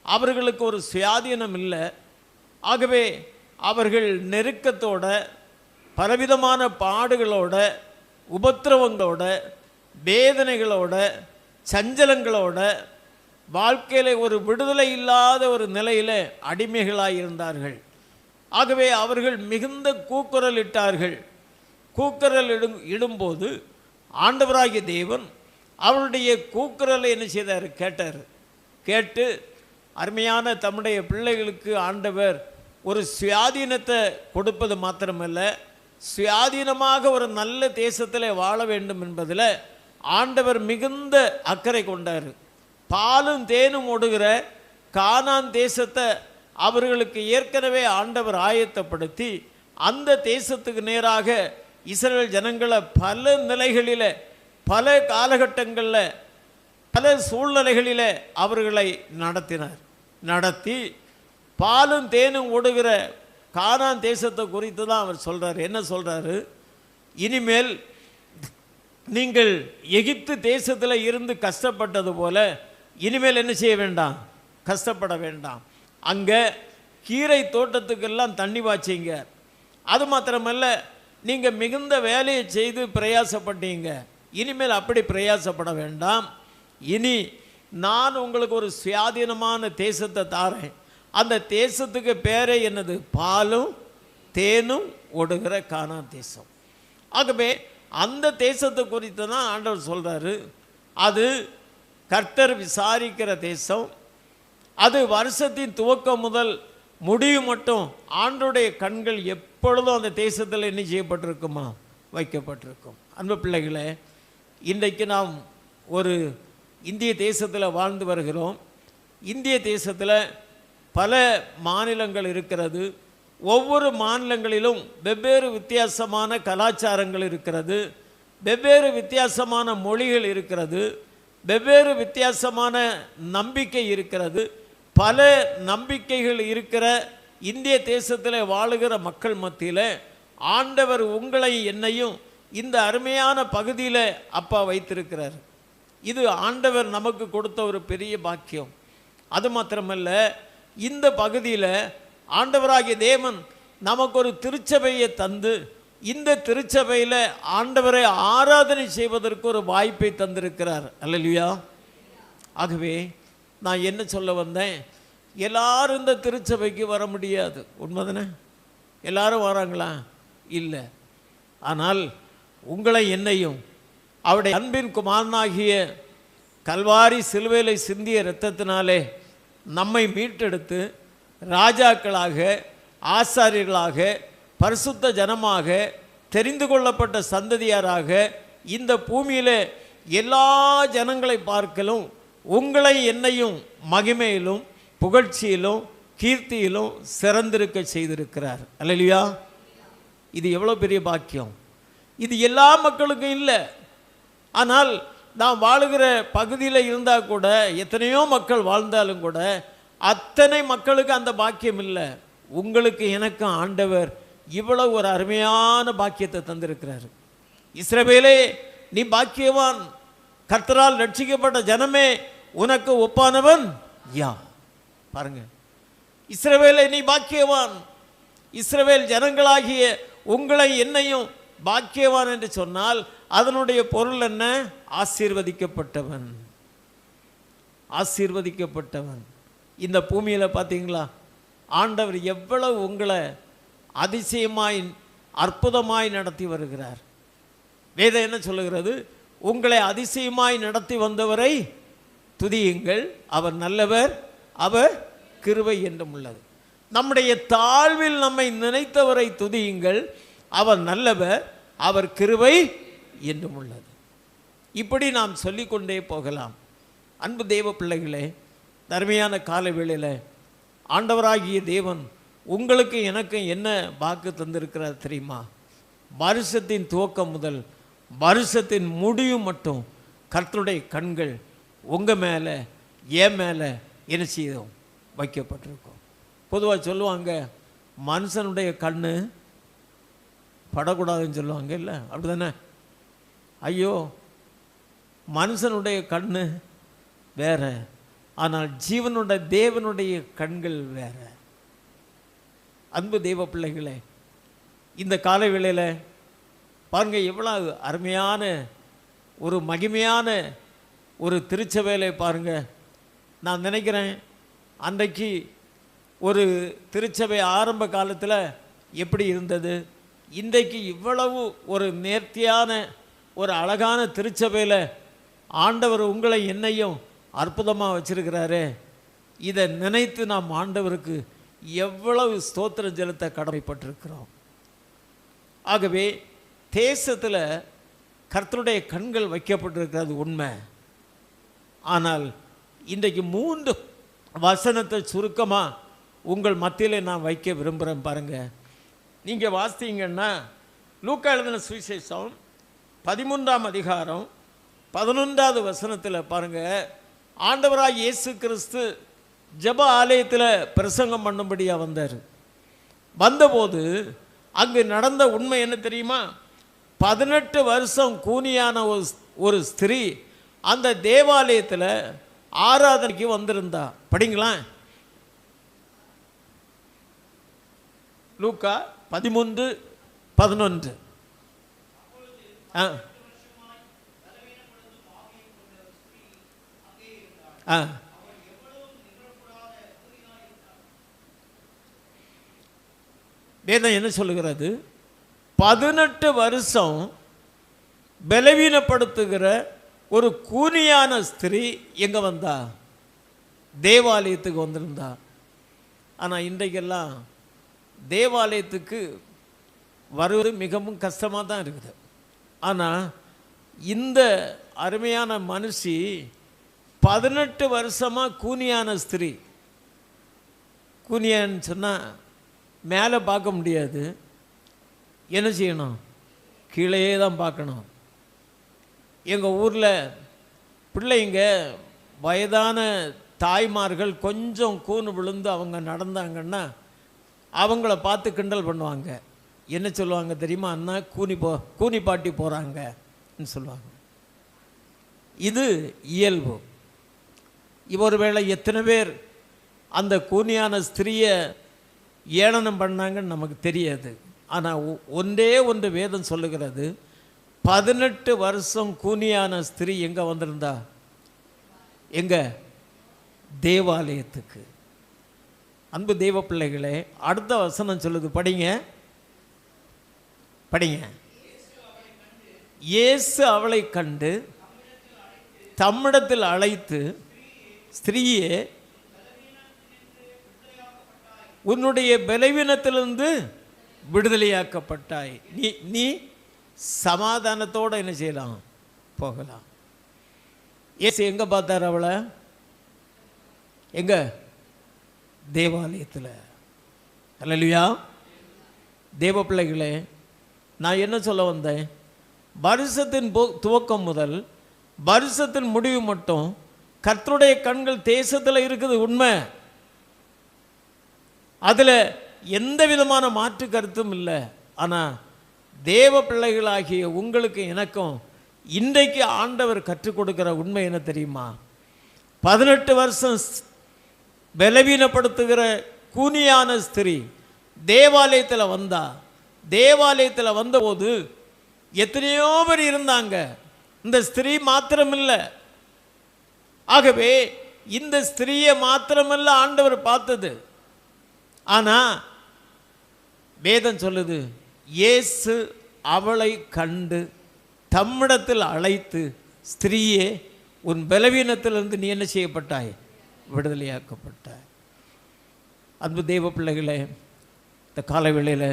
அவர்களுக்கு ஒரு சுயாதீனம் இல்லை. ஆகவே அவர்கள் நெருக்கத்தோட, பலவிதமான பாடுகளோட, உபத்திரவங்களோட, வேதனைகளோட, சஞ்சலங்களோட, வாழ்க்கையில் ஒரு விடுதலை இல்லாத ஒரு நிலையில் அடிமைகளாக இருந்தார்கள். ஆகவே அவர்கள் மிகுந்த கூக்குரல் இட்டார்கள். கூக்குரல் இடும்போது ஆண்டவராகிய தேவன் அவருடைய கூக்குரலை என்ன செய்தார்? கேட்டார். கேட்டு அருமையான தம்முடைய பிள்ளைகளுக்கு ஆண்டவர் ஒரு சுயாதீனத்தை கொடுப்பது மாத்திரமல்ல, சுயாதீனமாக ஒரு நல்ல தேசத்தில் வாழ வேண்டும் என்பதில் ஆண்டவர் மிகுந்த அக்கறை கொண்டார். பாலும் தேனும் ஓடுகிற கானான் தேசத்தை அவர்களுக்கு ஏற்கனவே ஆண்டவர் ஆயத்தப்படுத்தி அந்த தேசத்துக்கு நேராக இஸ்ரவேல் ஜனங்களை பல நிலைகளில், பல காலகட்டங்களில், பல சூழ்நிலைகளில் அவர்களை நடத்தி பாலும் தேனும் ஓடுகிற கானான் தேசத்தை குறித்து தான் அவர் சொல்கிறார். என்ன சொல்கிறாரு? இனிமேல் நீங்கள் எகிப்து தேசத்தில் இருந்து கஷ்டப்பட்டது போல இனிமேல் என்ன செய்ய வேண்டாம்? கஷ்டப்பட வேண்டாம். அங்கே கீரை தோட்டத்துக்கெல்லாம் தண்ணி வாச்சிங்க. அது மாத்திரமல்ல, நீங்கள் மிகுந்த வேலையை செய்து பிரயாசப்பட்டீங்க. இனிமேல் அப்படி பிரயாசப்பட வேண்டாம். இனி நான் உங்களுக்கு ஒரு சுயாதீனமான தேசத்தை தாரேன். அந்த தேசத்துக்கு பேரே என்னது? பாலும் தேனும் ஓடுகிற கானான் தேசம். ஆகவே அந்த தேசத்தை குறித்து தான் ஆண்டவர் சொல்கிறாரு. அது கர்த்தர் விசாரிக்கிற தேசம். அது வருஷத்தின் துவக்கம் முதல் முடிவு மட்டும் ஆண்டவருடைய கண்கள் எப்பொழுதும் அந்த தேசத்தில் என்ன செய்யப்பட்டிருக்குமா? வைக்கப்பட்டிருக்கும். அன்பு பிள்ளைகளே, இன்றைக்கு நாம் ஒரு இந்திய தேசத்தில் வாழ்ந்து வருகிறோம். இந்திய தேசத்தில் பல மாநிலங்கள் இருக்கிறது, ஒவ்வொரு மாநிலங்களிலும் வெவ்வேறு வித்தியாசமான கலாச்சாரங்கள் இருக்கிறது, வெவ்வேறு வித்தியாசமான மொழிகள் இருக்கிறது, வெவ்வேறு வித்தியாசமான நம்பிக்கை இருக்கிறது. பல நம்பிக்கைகள் இருக்கிற இந்திய தேசத்தில் வாழுகிற மக்கள் மத்தியில் ஆண்டவர் உங்களை என்னையும் இந்த அருமையான பகுதியில் அப்பா வைத்திருக்கிறார். இது ஆண்டவர் நமக்கு கொடுத்த ஒரு பெரிய பாக்கியம். அது மாத்திரமல்ல, இந்த பகுதியில் ஆண்டவராகிய தேவன் நமக்கு ஒரு திருச்சபையை தந்து இந்த திருச்சபையில் ஆண்டவரை ஆராதனை செய்வதற்கு ஒரு வாய்ப்பை தந்திருக்கிறார். அல்லேலூயா. ஆகவே நான் என்ன சொல்ல வந்தேன், எல்லாரும் இந்த திருச்சபைக்கு வர முடியாது, உண்மைதானே? எல்லாரும் வராங்களா? இல்லை. ஆனால் உங்களை என்னையும் அவருடைய அன்பின் குமாரனாகிய கல்வாரி சிலுவையிலே சிந்திய இரத்தத்தினாலே நம்மை மீட்டெடுத்து ராஜாக்களாக, ஆசாரியர்களாக, பரிசுத்த ஜனமாக, தெரிந்து கொள்ளப்பட்ட சந்ததியாராக இந்த பூமியில் எல்லா ஜனங்களை பார்க்கலும் உங்களை என்னையும் மகிமையிலும் புகழ்ச்சியிலும் கீர்த்தியிலும் சிறந்திருக்க செய்திருக்கிறார். அல்லேலூயா. இது எவ்வளோ பெரிய பாக்கியம்! இது எல்லா மக்களுக்கும் இல்லை. ஆனால் நாம் வாழுகிற பகுதியில் இருந்தால் கூட, எத்தனையோ மக்கள் வாழ்ந்தாலும் கூட அத்தனை மக்களுக்கு அந்த பாக்கியம் இல்லை. உங்களுக்கு எனக்கும் ஆண்டவர் இவ்வளவு ஒரு அருமையான பாக்கியத்தை தந்திருக்கிறார். இஸ்ரவேலே, நீ பாக்கியவான், கர்த்தரால் ரட்சிக்கப்பட்ட ஜனமே, உனக்கு ஒப்பானவன் யா. பாருங்க, இஸ்ரவேலே நீ பாக்கியவான், இஸ்ரவேல் ஜனங்களாகிய உங்களை என்னையும் பாக்கியவான் என்று சொன்னால் அதனுடைய பொருள் என்ன? ஆசீர்வதிக்கப்பட்டவன், ஆசீர்வதிக்கப்பட்டவன். இந்த பூமியில் பார்த்தீங்களா, ஆண்டவர் எவ்வளவு உங்களை அதிசயமாய் அற்புதமாய் நடத்தி வருகிறார். வேதம் என்ன சொல்லுகிறது? உங்களை அதிசயமாய் நடத்தி வந்தவரை துதியுங்கள், அவர் நல்லவர், அவர் கிருபை என்றும் உள்ளது. நம்முடைய தாழ்வில் நம்மை நினைத்தவரை துதியுங்கள், அவர் நல்லவர், அவர் கிருபை என்றும் உள்ளது. இப்படி நாம் சொல்லிக்கொண்டே போகலாம். அன்பு தேவ பிள்ளைகளே, தர்மையான கால வேளையில் ஆண்டவராகிய தேவன் உங்களுக்கு எனக்கு என்ன வாக்கு தந்திருக்கிறார் தெரியுமா? வருஷத்தின் துவக்கம் முதல் வருஷத்தின் முடிவு மட்டும் கர்த்தருடைய கண்கள் உங்கள் மேலே, என் மேலே என்ன செய்தோம்? வைக்கப்பட்டிருக்கோம். பொதுவாக சொல்லுவாங்க, மனுஷனுடைய கண்ணு படக்கூடாதுன்னு சொல்லுவாங்க, இல்லை? அப்படி தானே? ஐயோ, மனுஷனுடைய கண்ணு வேற, ஆனால் ஜீவனுடைய தேவனுடைய கண்கள் வேற. அன்பு தெய்வ பிள்ளைகளே, இந்த காலை வேளையில் பாருங்க, எவ்வளவு அருமையான ஒரு மகிமையான ஒரு திருச்சபையிலே பாருங்க. நான் நினைக்கிறேன், அன்றைக்கு ஒரு திருச்சபை ஆரம்ப காலத்தில் எப்படி இருந்தது, இன்றைக்கு இவ்வளவு ஒரு நேர்த்தியான ஒரு அழகான திருச்சபையில் ஆண்டவர் உங்களை என்னையும் அற்புதமாக வச்சிருக்கிறாரு. இதை நினைத்து நாம் ஆண்டவருக்கு எவ்வளவு ஸ்தோத்திரம் செலுத்த கடமைப்பட்டிருக்கிறோம். ஆகவே தேசத்தில் கர்த்தருடைய கண்கள் வைக்கப்பட்டிருக்கிறது உண்மை. ஆனால் இன்றைக்கு 3 வசனத்தை சுருக்கமாக உங்கள் மத்தியில் நான் வைக்க விரும்புகிறேன். பாருங்கள், நீங்கள் வாசித்தீங்கன்னா லூக்கா எழுதின சுவிசேஷம் 13ஆம் அதிகாரம் 11வது வசனத்தில் பாருங்கள், ஆண்டவராக இயேசு கிறிஸ்து ஜெப ஆலயத்தில் பிரசங்கம் பண்ணும்படியாக வந்தார். வந்தபோது அங்கு நடந்த உண்மை என்ன தெரியுமா? 18 வருஷம் கூனியான ஒரு ஸ்திரீ அந்த தேவாலயத்தில் ஆராதனைக்கு வந்திருந்தா. படிங்களா, லூக்கா 13:11. வேதம் என்ன சொல்லுகிறது? 18 வருஷம் பலவீனப்படுத்துகிற ஒரு கூனியான ஸ்திரீ எங்கே வந்தா? தேவாலயத்துக்கு வந்திருந்தா. ஆனால் இன்றைக்கெல்லாம் தேவாலயத்துக்கு வருவது மிகவும் கஷ்டமாக தான் இருக்குது. ஆனால் இந்த அருமையான மனுஷி 18 வருஷமாக கூனியான ஸ்திரீ. கூனியான்னு சொன்னால் மேலே பார்க்க முடியாது. என்ன செய்யணும்? கீழே தான் பார்க்கணும். எங்கள் ஊரில் பிள்ளைங்க வயதான தாய்மார்கள் கொஞ்சம் கூணு விழுந்து அவங்க நடந்தாங்கன்னா அவங்கள பார்த்து கிண்டல் பண்ணுவாங்க. என்ன சொல்லுவாங்க தெரியுமா? அண்ணா கூனி பாட்டி போகிறாங்கன்னு சொல்லுவாங்க. இது இயல்பு. ஒருவேளை எத்தனை பேர் அந்த கூனியான ஸ்திரீயை ஏளனம் பண்ணாங்கன்னு நமக்கு தெரியாது. ஆனால் ஒன்றே ஒன்று வேதம் சொல்லுகிறது, 18 வருஷம் கூனியான ஸ்திரீ எங்கே வந்திருந்தா? எங்கே? தேவாலயத்துக்கு. அன்பு தெய்வ பிள்ளைகளே, அடுத்த வசனம் சொல்லுது, படிங்க. இயேசு அவளை கண்டு தம்மிடத்தில் அழைத்து, ஸ்திரீயே, உன்னுடைய பலவீனத்திலிருந்து விடுதலையாக்கப்பட்டாய். நீ சமாதானத்தோடு என்ன செய்யலாம்? போகலாம். இயேசு எங்க பார்த்தார் அவளை? எங்க? தேவாலயத்தில். அல்லேலூயா. தேவ பிள்ளைகளே, நான் என்ன சொல்ல வந்தேன்? வருஷத்தின் துவக்கம் முதல் வருஷத்தின் முடிவு மட்டும் கர்த்தருடைய கண்கள் தேசத்தில் இருக்குது, உண்மை. அதில் எந்த விதமான மாற்று கருத்தும் இல்லை. ஆனால் தேவ பிள்ளைகளாகிய உங்களுக்கு எனக்கும் இன்றைக்கு ஆண்டவர் கற்றுக் கொடுக்கிற உண்மை என்ன தெரியுமா? 18 வருஷம் பலவீனப்படுத்துகிற கூனியான ஸ்திரீ தேவாலயத்தில் வந்தா. தேவாலயத்தில் வந்தபோது எத்தனையோ பேர் இருந்தாங்க, இந்த ஸ்திரீ மாத்திரமில்லை. ஆகவே இந்த ஸ்திரீயை மாத்திரமல்ல ஆண்டவர் பார்த்தது. ஆனால் வேதம் சொல்லுது, இயேசு அவளை கண்டு தம்மிடத்தில் அழைத்து, ஸ்திரீயே, உன் பலவீனத்திலிருந்து நீ என்ன செய்யப்பட்டாய்? விடுதலையாக்கப்பட்டாய். அன்பு தெய்வ பிள்ளைகளே, இந்த காலவேளையில்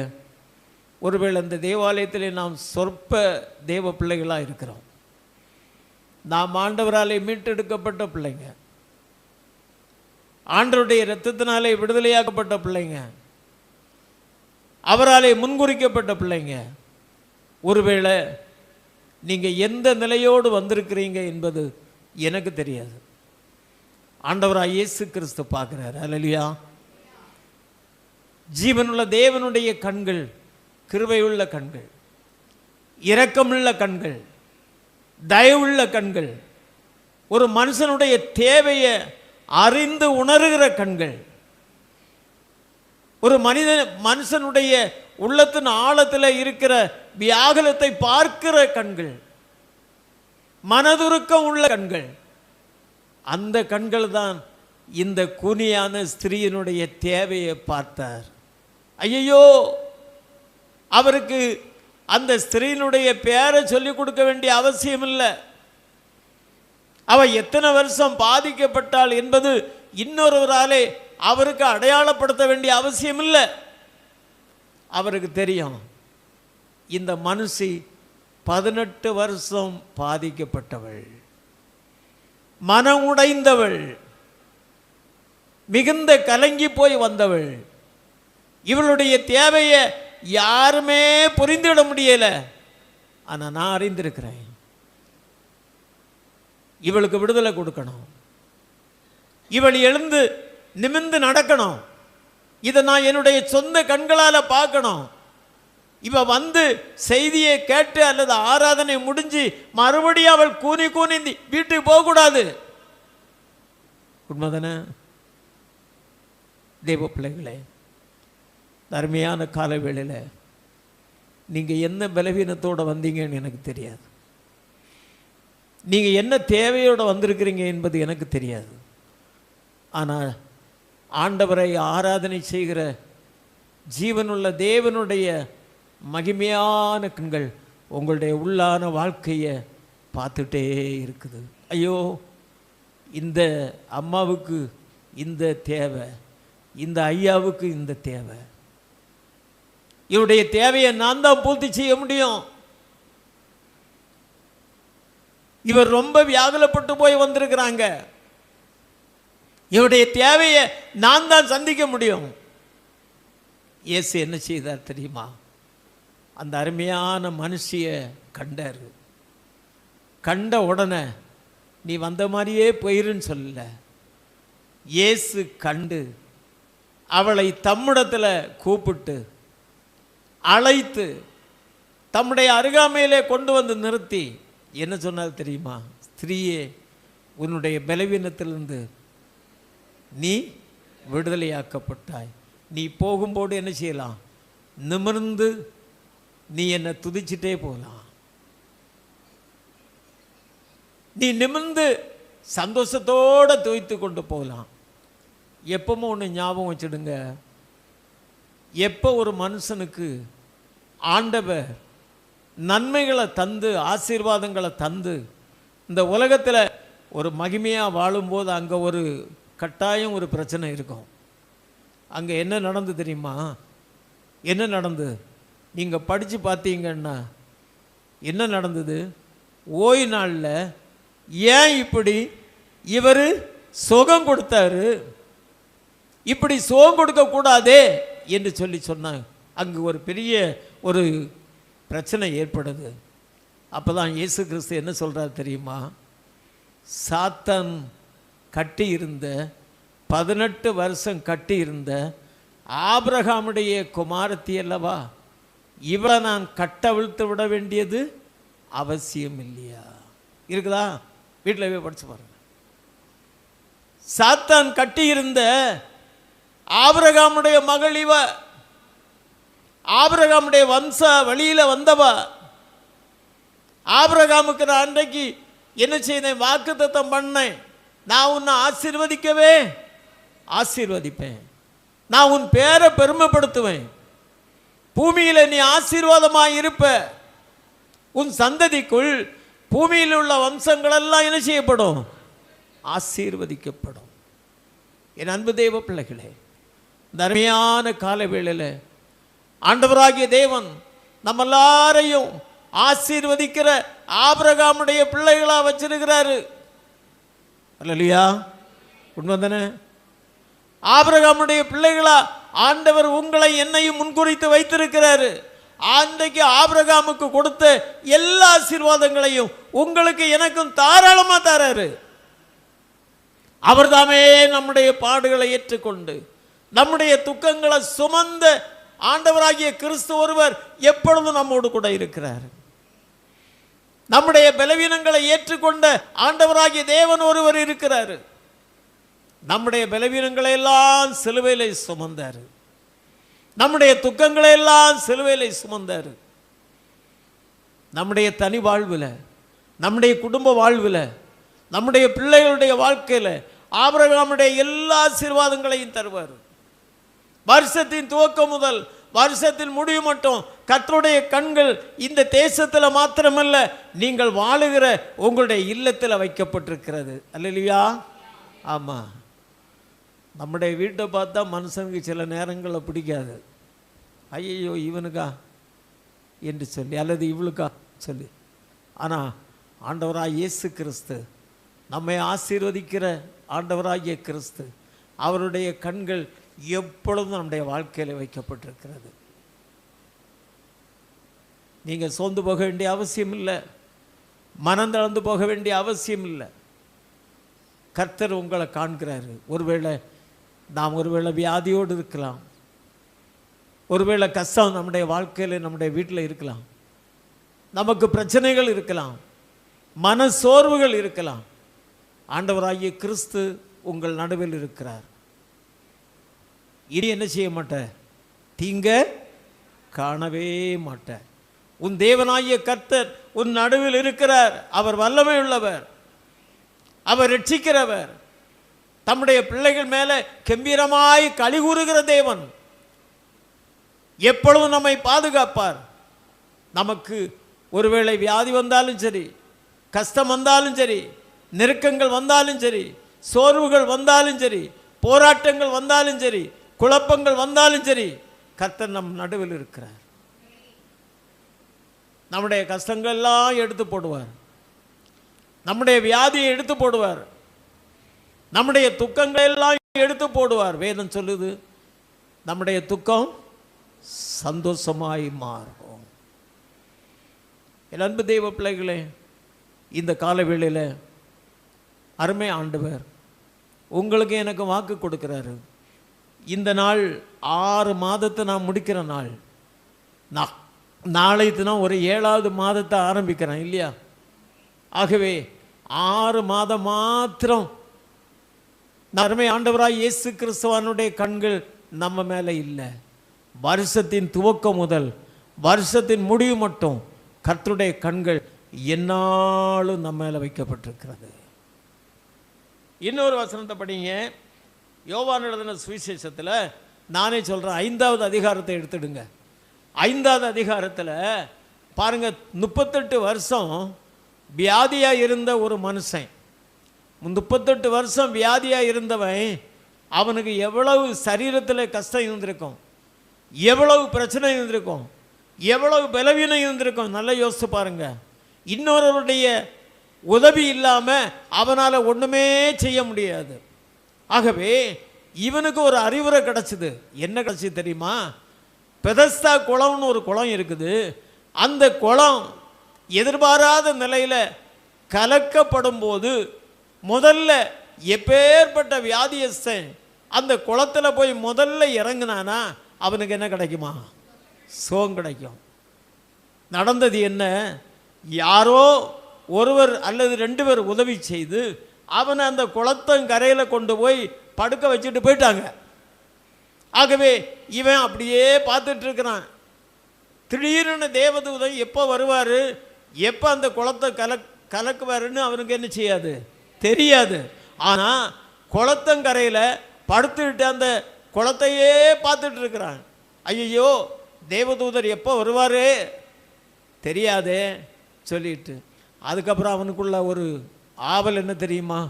ஒருவேளை இந்த தேவாலயத்திலே நாம் சொற்ப தேவ பிள்ளைகளாக இருக்கிறோம். நாம் ஆண்டவராலே மீட்டெடுக்கப்பட்ட பிள்ளைங்க, ஆண்டவருடைய இரத்தத்தினாலே விடுதலையாக்கப்பட்ட பிள்ளைங்க, அவராலே முன்குறிக்கப்பட்ட பிள்ளைங்க. ஒருவேளை நீங்கள் எந்த நிலையோடு வந்திருக்கிறீங்க என்பது எனக்கு தெரியாது. ஆண்டவராக இயேசு கிறிஸ்து பார்க்குறாரு. அல்லேலூயா. ஜீவனுள்ள தேவனுடைய கண்கள் கிருபையுள்ள கண்கள், இரக்கமுள்ள கண்கள், தயவுள்ள கண்கள், ஒரு மனுஷனுடைய தேவையை அறிந்து உணர்கிற கண்கள், ஒரு மனுஷனுடைய உள்ளத்தின் ஆழத்தில் இருக்கிற வியாகுலத்தை பார்க்கிற கண்கள், மனதுருக்கம் உள்ள கண்கள். அந்த கண்கள் தான் இந்த கூனியான ஸ்திரீயினுடைய தேவையை பார்த்தார். ஐயோ, அவருக்கு அந்த ஸ்திரீயினுடைய பேரை சொல்லிக் கொடுக்க வேண்டிய அவசியம் இல்லை. அவ எத்தனை வருஷம் பாதிக்கப்பட்டாள் என்பது இன்னொருவராலே அவருக்கு அடையாளப்படுத்த வேண்டிய அவசியம் இல்லை. அவருக்கு தெரியும், இந்த மனுஷி 18 வருஷம் பாதிக்கப்பட்டவள், மனம் உடைந்தவள், மிகுந்த கலங்கி போய் வந்தவள். இவளுடைய தேவையை யாருமே புரிந்துவிட முடியல. ஆனால் நான் அறிந்திருக்கிறேன், இவளுக்கு விடுதலை கொடுக்கணும், இவள் எழுந்து நிமிர்ந்து நடக்கணும். இதை நான் என்னுடைய சொந்த கண்களால் பார்க்கணும். இவ வந்து செய்தியை கேட்டு அல்லது ஆராதனை முடிஞ்சு மறுபடியும் அவள் கூனி வீட்டுக்கு போகக்கூடாது. உண்மைதானே தேவ பிள்ளைகளே? அருமையான கால வேளையில் நீங்கள் என்ன பலவீனத்தோடு வந்தீங்கன்னு எனக்கு தெரியாது. நீங்கள் என்ன தேவையோடு வந்திருக்கிறீங்க என்பது எனக்கு தெரியாது. ஆனால் ஆண்டவரை ஆராதனை செய்கிற ஜீவனுள்ள தேவனுடைய மகிமையான கண்கள் உங்களுடைய உள்ளான வாழ்க்கையை பார்த்துட்டே இருக்குது. ஐயோ, இந்த அம்மாவுக்கு இந்த தேவை, இந்த ஐயாவுக்கு இந்த தேவை, இவருடைய தேவையை நான் தான் பூர்த்தி செய்ய முடியும். இவர் ரொம்ப வியாகுலப்பட்டு போய் வந்திருக்கிறாங்க, இவருடைய தேவையை நான் தான் சந்திக்க முடியும். இயேசு என்ன செய்தார் தெரியுமா? அந்த அருமையான மனுஷிய கண்டார். கண்ட உடனே நீ வந்த மாதிரியே போயிருன்னு சொல்லல. இயேசு கண்டு அவளை தம்மிடத்தில் கூப்பிட்டு அழைத்து தம்முடைய அருகாமையிலே கொண்டு வந்து நிறுத்தி என்ன சொன்னார் தெரியுமா? ஸ்திரீயே, உன்னுடைய பலவீனத்திலிருந்து நீ விடுதலையாக்கப்பட்டாய். நீ போகும்போது என்ன செய்யலாம்? நிமிர்ந்து நீ என்னை துதிச்சிட்டே போகலாம். நீ நிமிர்ந்து சந்தோஷத்தோடு துதித்து கொண்டு போகலாம். எப்பவும் ஒன்று ஞாபகம் வச்சுடுங்க, எப்போ ஒரு மனுஷனுக்கு ஆண்டவர் நன்மைகளை தந்து ஆசீர்வாதங்களை தந்து இந்த உலகத்தில் ஒரு மகிமையாக வாழும்போது அங்கே ஒரு கட்டாயம் ஒரு பிரச்சனை இருக்கும். அங்கே என்ன நடந்து தெரியுமா? என்ன நடந்து நீங்கள் படித்து பார்த்தீங்கன்னா என்ன நடந்தது? ஓய்வு நாளில் ஏன் இப்படி இவர் சுகம் கொடுத்தாரு, இப்படி சுகம் கொடுக்கக்கூடாதே என்று சொன்னாங்க. அங்கு ஒரு பெரிய ஒரு பிரச்சனை ஏற்படுது. அப்போ தான் இயேசு கிறிஸ்து என்ன சொல்கிறார் தெரியுமா? சாத்தான் கட்டி இருந்த 18 வருஷம் கட்டி இருந்த ஆபிரகாமுடைய குமாரத்தி அல்லவா, இவளை நான் கட்டவிழ்த்து விட வேண்டியது அவசியம் இல்லையா? இருக்குதா? வீட்டில் போய் படிச்சு பாருங்க. சாத்தான் கட்டி இருந்த ஆபிரகாமுடைய மகள் இவ, ஆபிரகாமுடைய வம்ச வழியில வந்தவ. ஆபிரகாமுக்கு நான் அன்றைக்கு என்ன செய்தேன்? வாக்குத்தத்தம் பண்ணேன். நான் உன்னை ஆசீர்வதிக்கவே ஆசீர்வதிப்பேன், நான் உன் பேரை பெருமைப்படுத்துவேன், பூமியில நீ ஆசீர்வாதமாய் இருப்ப, உன் சந்ததிக்குள் பூமியில் உள்ள வம்சங்கள் எல்லாம் என்ன செய்யப்படும்? ஆசீர்வதிக்கப்படும். என் அன்பு தேவ பிள்ளைகளே, இந்த அருமையான கால வேளையில் ஆண்டவராகிய தேவன் நம்ம எல்லாரையும் ஆசீர்வதிக்கிற ஆபிரகாமுடைய பிள்ளைகளா வச்சிருக்கிறாரு. அல்லேலூயா, உண்மை தானே? ஆபிரகாமுடைய பிள்ளைகளா ஆண்டவர் உங்களை என்னையும் முன்குறித்து வைத்திருக்கிறாரு. அன்றைக்கு ஆபிரகாமுக்கு கொடுத்த எல்லா ஆசீர்வாதங்களையும் உங்களுக்கு எனக்கும் தாராளமா தராரு. அவர் தாமே நம்முடைய பாடுகளை ஏற்றுக்கொண்டு நம்முடைய துக்கங்களை சுமந்த ஆண்டவராகிய கிறிஸ்து ஒருவர் எப்பொழுதும் நம்மோடு கூட இருக்கிறார். நம்முடைய பலவீனங்களை ஏற்றுக்கொண்ட ஆண்டவராகிய தேவன் ஒருவர் இருக்கிறார். நம்முடைய பலவீனங்களை எல்லாம் சிலுவையிலே சுமந்தார். நம்முடைய துக்கங்களை எல்லாம் சிலுவையிலே சுமந்தார். நம்முடைய தனி வாழ்வில், நம்முடைய குடும்ப வாழ்வில், நம்முடைய பிள்ளைகளுடைய வாழ்க்கையில் ஆபிரகாமுடைய எல்லா ஆசீர்வாதங்களையும் தருவார். வருஷத்தின் துவக்கம் முதல் வருஷத்தின் முடிவு மட்டும் கர்த்தருடைய கண்கள் இந்த தேசத்தில் மாத்திரமல்ல, நீங்கள் வாழுகிற உங்களுடைய இல்லத்தில் வைக்கப்பட்டிருக்கிறது. அல்லேலூயா. ஆமாம், நம்முடைய வீட்டை பார்த்தா மனுஷனுக்கு சில நேரங்களில் பிடிக்காது. ஐயோ இவனுக்கா என்று சொல்லி, அல்லது இவளுக்கா சொல்லி. ஆனால் ஆண்டவராக இயேசு கிறிஸ்து, நம்மை ஆசீர்வதிக்கிற ஆண்டவராகிய கிறிஸ்து, அவருடைய கண்கள் எப்பொழுதும் நம்முடைய வாழ்க்கையில் வைக்கப்பட்டிருக்கிறது. நீங்கள் சோர்ந்து போக வேண்டிய அவசியம் இல்லை, மனம் தளர்ந்து போக வேண்டிய அவசியம் இல்லை. கர்த்தர் உங்களை காண்கிறாரு. ஒருவேளை நாம் வியாதியோடு இருக்கலாம், ஒருவேளை கஷ்டம் நம்முடைய வாழ்க்கையில் நம்முடைய வீட்டில் இருக்கலாம், நமக்கு பிரச்சனைகள் இருக்கலாம், மன சோர்வுகள் இருக்கலாம். ஆண்டவராகிய கிறிஸ்து உங்கள் நடுவில் இருக்கிறார். இனி என்ன செய்ய மாட்ட? தீங்க காணவே மாட்ட. உன் தேவனாகிய கர்த்தர் உன் நடுவில் இருக்கிறார். அவர் வல்லமை உள்ளவர், அவர் ரட்சிக்கிறவர், தம்முடைய பிள்ளைகள் மேலே கம்பீரமாய் களி கூறுகிற தேவன். எப்பொழுதும் நம்மை பாதுகாப்பார். நமக்கு ஒருவேளை வியாதி வந்தாலும் சரி, கஷ்டம் வந்தாலும் சரி, நெருக்கங்கள் வந்தாலும் சரி, சோர்வுகள் வந்தாலும் சரி, போராட்டங்கள் வந்தாலும் சரி, குழப்பங்கள் வந்தாலும் சரி, கர்த்தர் நம் நடுவில் இருக்கிறார். நம்முடைய கஷ்டங்கள் எல்லாம் எடுத்து போடுவார், நம்முடைய வியாதியை எடுத்து போடுவார், நம்முடைய துக்கங்கள் எல்லாம் எடுத்து போடுவார். வேதம் சொல்லுது, நம்முடைய துக்கம் சந்தோஷமாய் மாறும். என் அன்பு தெய்வ பிள்ளைகளே, இந்த காலவேளையில் அருமை ஆண்டவர் உங்களுக்கு எனக்கு வாக்கு கொடுக்குறாரு. இந்த நாள் 6 மாதத்தை நான் முடிக்கிற நாள். நாளைக்கு நான் ஒரு 7வது மாதத்தை ஆரம்பிக்கிறேன் இல்லையா? ஆகவே 6 மாதம் மாத்திரம் அருமை ஆண்டவராய் இயேசு கிறிஸ்துவனுடைய கண்கள் நம்ம மேலே இல்லை. வருஷத்தின் துவக்கம் முதல் வருஷத்தின் முடிவு மட்டும் கர்த்தருடைய கண்கள் என்னாலும் நம்ம மேலே வைக்கப்பட்டிருக்கிறது. இன்னொரு வசனத்தை படிங்க. யோவான் எழுதின சுவிசேஷத்தில் நானே சொல்கிறேன், 5வது அதிகாரத்தை எடுத்துடுங்க. 5வது அதிகாரத்தில் பாருங்க, 38 வருஷம் வியாதியாக இருந்த ஒரு மனுஷன், 38 வருஷம் வியாதியாக இருந்தவன், அவனுக்கு எவ்வளவு சரீரத்தில் கஷ்டம் இருந்திருக்கும், எவ்வளவு பிரச்சனை இருந்திருக்கும், எவ்வளவு பலவீனம் இருந்திருக்கும். நல்லா யோசித்து பாருங்க. இன்னொருவருடைய உதவி இல்லாமல் அவனால் ஒன்றுமே செய்ய முடியாது. ஆகவே இவனுக்கு ஒரு அறிவுரை கிடச்சிது. என்ன கிடச்சிது தெரியுமா? பெதஸ்தா குளம்னு ஒரு குளம் இருக்குது. அந்த குளம் எதிர்பாராத நிலையில் கலக்கப்படும் போது முதல்ல எப்பேற்பட்ட வியாதியஸ்தன் அந்த குளத்தில் போய் முதல்ல இறங்கினானா அவனுக்கு என்ன கிடைக்குமா? சுகம் கிடைக்கும். நடந்தது என்ன? யாரோ ஒருவர் அல்லது 2 பேர் உதவி செய்து அவனை அந்த குளத்தங்கரையில் கொண்டு போய் படுக்க வச்சுட்டு போயிட்டாங்க. ஆகவே இவன் அப்படியே பார்த்துட்டு இருக்கிறான். திடீர்னு தேவதூதன் எப்போ வருவார், எப்போ அந்த குளத்தை கலக்குவாருன்னு அவனுக்கு என்ன செய்யாது, தெரியாது. ஆனால் குளத்தங்கரையில் படுத்துக்கிட்டு அந்த குளத்தையே பார்த்துட்டு இருக்கிறான். ஐயோ, தேவதூதர் எப்போ வருவார் தெரியாதே சொல்லிட்டு. அதுக்கப்புறம் அவனுக்குள்ள ஒரு ஆவல் என்ன தெரியுமா?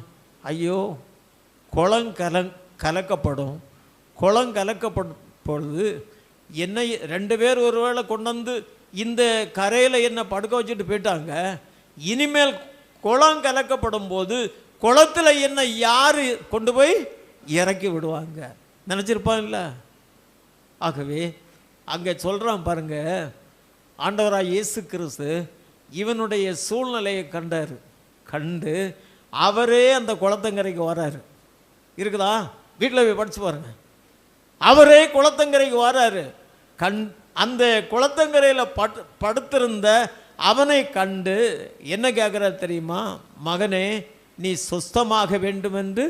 ஐயோ, குளம் கலக்கப்படும். குளம் கலக்கப்படும் பொழுது என்னை 2 பேர் ஒருவேளை கொண்டு வந்து இந்த கரையில் என்னை படுக்க வச்சுட்டு போயிட்டாங்க. இனிமேல் குளம் கலக்கப்படும் போது குளத்தில் என்னை யார் கொண்டு போய் இறக்கி விடுவாங்க நினச்சிருப்பான்ல. ஆகவே அங்கே சொல்கிறான் பாருங்க, ஆண்டவராக இயேசு கிறிஸ்து இவனுடைய சூழ்நிலையை கண்டு அவரே அந்த குளத்தங்கரைக்கு வராரு. இருக்குதா? வீட்டில் போய் படித்து பாருங்க. அவரே குளத்தங்கரைக்கு வராரு. அந்த குளத்தங்கரையில் படுத்திருந்த அவனை கண்டு என்ன கேட்குறாரு தெரியுமா? மகனே, நீ சுஸ்தமாக வேண்டும் என்று.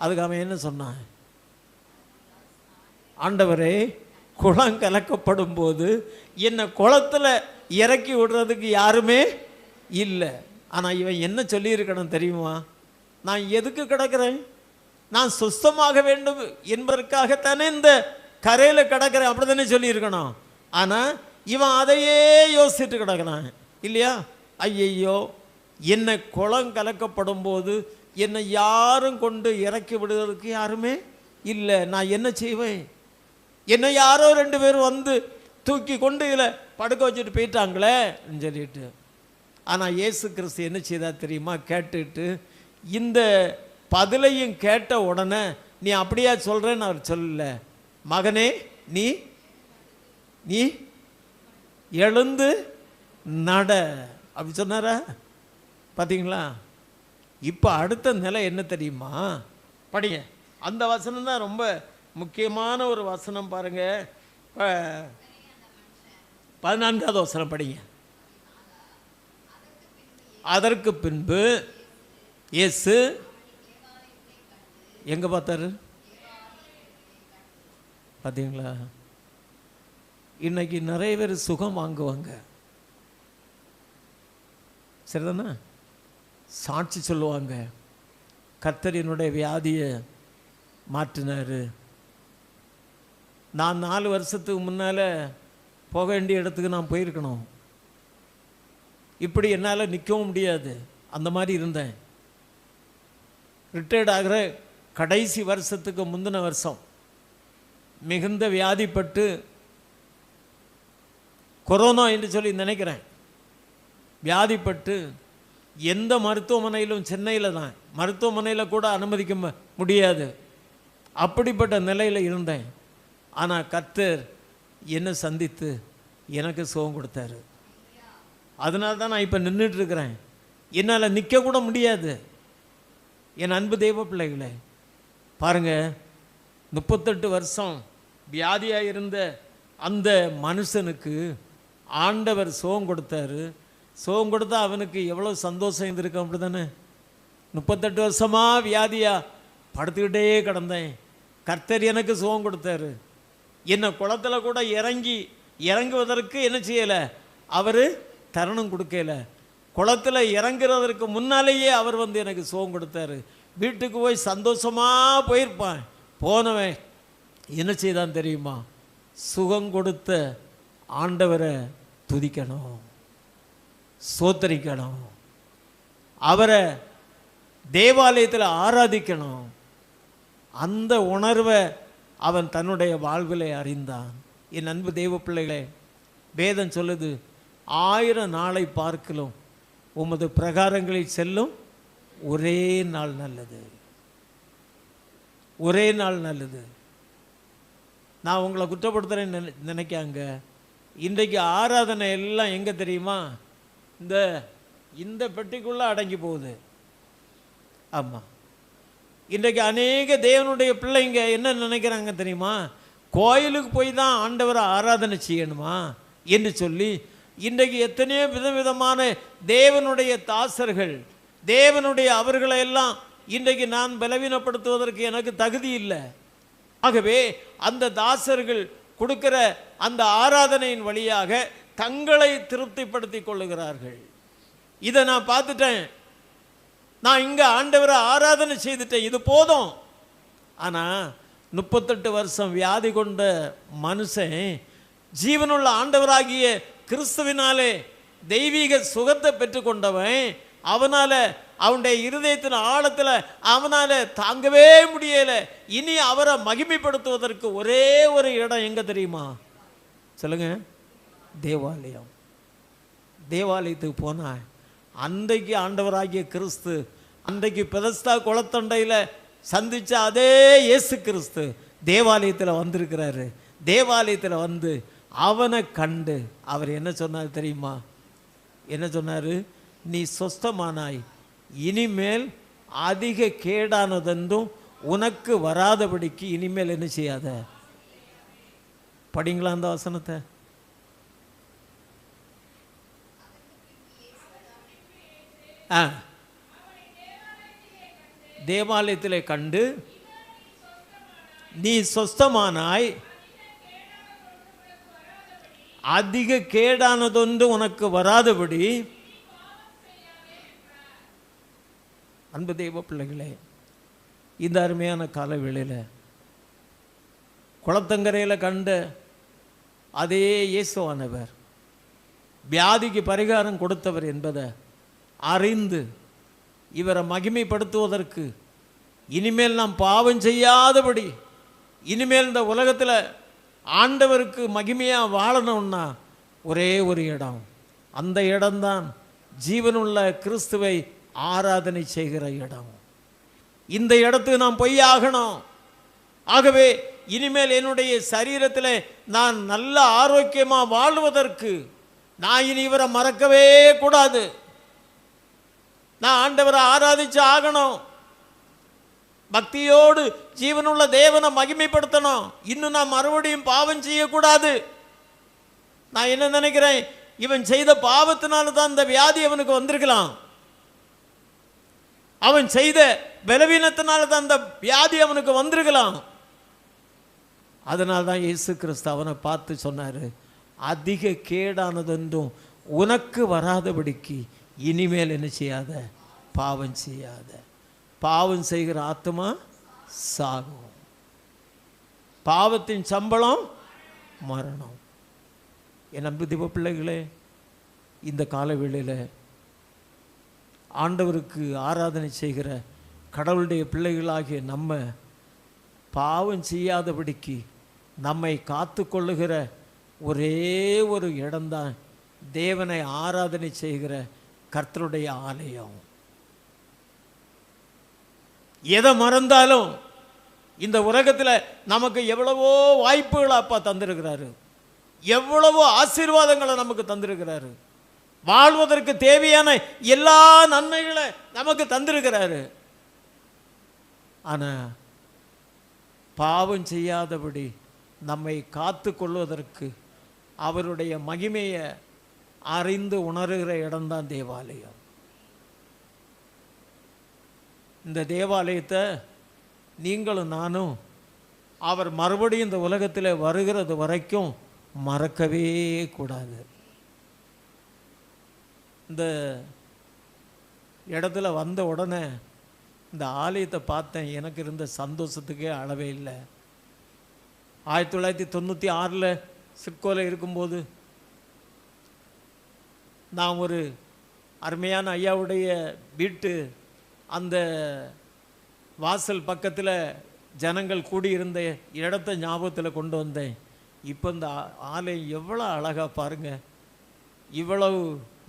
அதுக்கு அவன் என்ன சொன்னான்? ஆண்டவரே, குளம் கலக்கப்படும் போது என்னை குளத்தில் இறக்கி விடுறதுக்கு யாருமே இல்லை. ஆனால் இவன் என்ன சொல்லியிருக்கணும் தெரியுமா? நான் எதுக்கு கிடக்கிறேன்? நான் சுஸ்தமாக வேண்டும் என்பதற்காகத்தானே இந்த கரையில் கிடக்கிறேன், அப்படி தானே சொல்லியிருக்கணும். ஆனால் இவன் அதையே யோசிச்சுட்டு கிடக்கிறான் இல்லையா? ஐயையோ, என்னை குளம் கலக்கப்படும் போது என்னை யாரும் கொண்டு இறக்கி விடுவதற்கு யாருமே இல்லை. நான் என்ன செய்வேன்? என்னை யாரோ 2 பேர் வந்து தூக்கி கொண்டு இதில் படுக்க வச்சுட்டு போயிட்டாங்களே சொல்லிட்டு. ஆனால் இயேசு கிறிஸ்து என்ன செய்தா தெரியுமா? கேட்டுட்டு இந்த பதிலையும் கேட்ட உடனே, நீ அப்படியா சொல்கிறேன்னு அவர் சொல்லல. மகனே, நீ நீ எழுந்து நட அப்படி சொன்னாரா? பார்த்தீங்களா? இப்போ அடுத்த நிலை என்ன தெரியுமா? படிங்க. அந்த வசனம் தான் ரொம்ப முக்கியமான ஒரு வசனம். பாருங்க, 14வது வசனம் படிங்க. அதற்கு பின்பு இயேசு எங்க பார்த்தாரு? பார்த்தீங்களா? இன்னைக்கு நிறைய பேர் சுகம் வாங்குவாங்க, சரிதானே? சாட்சி சொல்லுவாங்க, கர்த்தரினுடைய வியாதியை மாற்றினார். நான் 4 வருஷத்துக்கு முன்னால் போக வேண்டிய இடத்துக்கு நான் போயிருக்கணும். இப்படி என்னால் நிற்கவும் முடியாது, அந்த மாதிரி இருந்தேன். ரிட்டையர்ட் ஆகிற கடைசி வருஷத்துக்கு முந்தின வருஷம் மிகுந்த வியாதிப்பட்டு, கொரோனா என்று சொல்லி நினைக்கிறேன், வியாதிப்பட்டு எந்த மருத்துவமனையிலும், சென்னையில் தான், மருத்துவமனையில் கூட அனுமதிக்க முடியாது, அப்படிப்பட்ட நிலையில் இருந்தேன். ஆனால் கர்த்தர் என்னை சந்தித்து எனக்கு சுகம் கொடுத்தாரு. அதனால தான் நான் இப்போ நின்றுட்டுருக்கிறேன். என்னால் நிற்கக்கூட முடியாது. என் அன்பு தெய்வ பிள்ளைகளே, பாருங்கள், 38 வருஷம் வியாதியாக இருந்த அந்த மனுஷனுக்கு ஆண்டவர் சுகம் கொடுத்தாரு. சுகம் கொடுத்தா அவனுக்கு எவ்வளோ சந்தோஷம் இருந்திருக்கும், அப்படி தானே? 38 வருஷமாக வியாதியாக படுத்துக்கிட்டே கிடந்தேன். கர்த்தர் எனக்கு சுகம் கொடுத்தாரு. என்னை குளத்தில் கூட இறங்குவதற்கு என்ன செய்யலை, அவர் தருணம் கொடுக்கல. குளத்தில் இறங்குறதற்கு முன்னாலேயே அவர் எனக்கு சுகம் கொடுத்தாரு. வீட்டுக்கு போய் சந்தோஷமாக போயிருப்பான். போனவன் என்ன செய்தான் தெரியுமா? சுகம் கொடுத்த ஆண்டவரை துதிக்கணும், ஸ்தோத்தரிக்கணும், அவரை தேவாலயத்தில் ஆராதிக்கணும். அந்த உணர்வை அவன் தன்னுடைய வாழ்விலே அறிந்தான். என் அன்பு தெய்வ பிள்ளைகளே, வேதம் சொல்லுது, 1000 நாளை பார்க்கலும் உமது பிரகாரங்களில் செல்லும் ஒரே நாள் நல்லது. ஒரே நாள் நல்லது. நான் உங்களை குற்றப்படுத்துகிறேன்னு நினைக்காங்க. இன்றைக்கு ஆராதனை எல்லாம் எங்கே தெரியுமா? இந்த பெட்டிக்குள்ளே அடங்கி போகுது. ஆமாம், இன்றைக்கு அநேக தேவனுடைய பிள்ளைங்க என்ன நினைக்கிறாங்க தெரியுமா? கோயிலுக்கு போய் தான் ஆண்டவரை ஆராதனை செய்யணுமா என்று சொல்லி இன்றைக்கு எத்தனையோ விதவிதமான தேவனுடைய தாசர்கள், தேவனுடைய அவர்களை எல்லாம் இன்றைக்கு நான் பலவீனப்படுத்துவதற்கு எனக்கு தகுதி இல்லை. ஆகவே அந்த தாசர்கள் கொடுக்கிற அந்த ஆராதனையின் வழியாக தங்களை திருப்திப்படுத்தி கொள்ளுகிறார்கள். இதை நான் பார்த்துட்டேன். நான் இங்கே ஆண்டவரை ஆராதனை செய்துட்டேன், இது போதும். ஆனால் 38 வருஷம் வியாதி கொண்ட மனுஷன் ஜீவனுள்ள ஆண்டவராகிய கிறிஸ்துவினாலே தெய்வீக சுகத்தை பெற்றுக்கொண்டவன், அவனால் அவனுடைய இருதயத்தின் ஆழத்தில் அவனால் தாங்கவே முடியலை. இனி அவரை மகிமைப்படுத்துவதற்கு ஒரே ஒரு இடம் எங்கே தெரியுமா? சொல்லுங்க, தேவாலயம். தேவாலயத்துக்கு போனால் அன்றைக்கு ஆண்டவராகிய கிறிஸ்து, அன்றைக்கு பெதஸ்தா குளத்தண்டையில் சந்தித்த அதே இயேசு கிறிஸ்து தேவாலயத்தில் வந்திருக்கிறாரு. தேவாலயத்தில் வந்து அவனை கண்டு அவர் என்ன சொன்னார் தெரியுமா? என்ன சொன்னார்? நீ சொஸ்தமானாய், இனிமேல் அதிக கேடானதென்றும் உனக்கு வராதபடிக்கு இனிமேல் என்ன செய்யாத. படிங்களா அந்த வசனத்தை? தேவாலயத்திலே கண்டு நீ சொஸ்தமானாய், அதிக கேடானதொன்று உனக்கு வராதபடி. அன்பு தெய்வ பிள்ளைகளே, இந்த அருமையான காலவேளையில் குளத்தங்கரையில் கண்ட அதே இயேசுவானவர் வியாதிக்கு பரிகாரம் கொடுத்தவர் என்பதை அறிந்து இவரை மகிமைப்படுத்துவதற்கு, இனிமேல் நாம் பாவம் செய்யாதபடி, இனிமேல் இந்த உலகத்தில் ஆண்டவருக்கு மகிமையாக வாழணும்னா ஒரே ஒரு இடம், அந்த இடம்தான் ஜீவனுள்ள கிறிஸ்துவை ஆராதனை செய்கிற இடம். இந்த இடத்துக்கு நாம் போய் ஆகணும். ஆகவே இனிமேல் என்னுடைய சரீரத்தில் நான் நல்ல ஆரோக்கியமாக வாழ்வதற்கு நான் இனி இவரை மறக்கவே கூடாது. நான் ஆண்டவரை ஆராதிச்சு ஆகணும். பக்தியோடு ஜீவனுள்ள தேவனை மகிமைப்படுத்தணும். இன்னும் நான் மறுபடியும் பாவம் செய்யக்கூடாது. நான் என்ன நினைக்கிறேன், இவன் செய்த பாவத்தினால தான் இந்த வியாதி அவனுக்கு வந்திருக்கலாம். அவன் செய்த பலவீனத்தினால தான் அந்த வியாதி அவனுக்கு வந்திருக்கலாம். அதனால தான் இயேசு கிறிஸ்து அவனை பார்த்து சொன்னார், அதிக கேடானதென்றும் உனக்கு வராதபடிக்கு இனிமேல் என்ன செய்யாத, பாவம் செய்யாத. பாவம் செய்கிற ஆத்மா சாகும், பாவத்தின் சம்பளம் மரணம். என் அன்பு தெய்வ பிள்ளைகளே, இந்த காலவேளையில் ஆண்டவருக்கு ஆராதனை செய்கிற கடவுளுடைய பிள்ளைகளாகிய நம்ம பாவம் செய்யாதபடிக்கு நம்மை காத்து கொள்ளுகிற ஒரே ஒரு இடம்தான் தேவனை ஆராதனை செய்கிற கர்த்தருடைய ஆலயம். எதை மறந்தாலும் இந்த உலகத்தில் நமக்கு எவ்வளவோ வாய்ப்புகள் அப்பா தந்திருக்கிறாரு. எவ்வளவு ஆசீர்வாதங்களை நமக்கு தந்திருக்கிறாரு. வாழ்வதற்கு தேவையான எல்லா நன்மைகளை நமக்கு தந்திருக்கிறாரு. ஆனால் பாவம் செய்யாதபடி நம்மை காத்து கொள்வதற்கு அவருடைய மகிமையை அறிந்து உணர்கிற இடம்தான் தேவாலயம். இந்த தேவாலயத்தை நீங்களும் நானும் அவர் மறுபடியும் இந்த உலகத்தில் வருகிறது வரைக்கும் மறக்கவே கூடாது. இந்த இடத்துல வந்த உடனே இந்த ஆலயத்தை பார்த்தேன். எனக்கு இருந்த சந்தோஷத்துக்கே அளவே இல்லை. 1996 சிட்கோவில் இருக்கும்போது நான் ஒரு அருமையான ஐயாவுடைய வீட்டு அந்த வாசல் பக்கத்தில் ஜனங்கள் கூடியிருந்த இடத்த ஞாபகத்தில் கொண்டு வந்தேன். இப்போ இந்த ஆலயம் எவ்வளோ அழகாக பாருங்கள். இவ்வளவு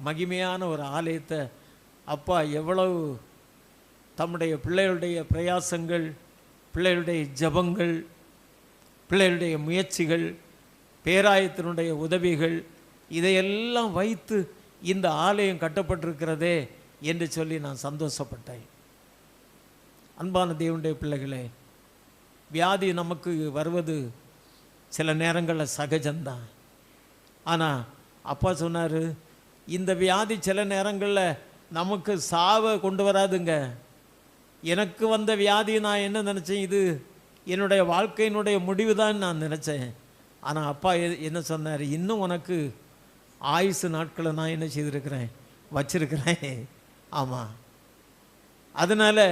மகிமையான ஒரு ஆலயத்தை அப்பா எவ்வளவு தம்முடைய பிள்ளைகளுடைய பிரயாசங்கள், பிள்ளைகளுடைய ஜபங்கள், பிள்ளைகளுடைய முயற்சிகள், பேராயத்தினுடைய உதவிகள் இதையெல்லாம் வைத்து இந்த ஆலயம் கட்டப்பட்டிருக்கிறதே என்று சொல்லி நான் சந்தோஷப்பட்டேன். அன்பான தேவனுடைய பிள்ளைகளே, வியாதி நமக்கு வருவது சில நேரங்களில் சகஜம்தான். ஆனால் அப்பா சொன்னார், இந்த வியாதி சில நேரங்களில் நமக்கு சாவை கொண்டு வராதுங்க. எனக்கு வந்த வியாதி நான் என்ன நினச்சேன், இது என்னுடைய வாழ்க்கையினுடைய முடிவு தான் நான் நினச்சேன். ஆனால் அப்பா என்ன சொன்னார், இன்னும் உனக்கு ஆயுசு நாட்களை நான் என்ன செய்திருக்கிறேன், வச்சிருக்கிறேன். ஆமாம், அதனால்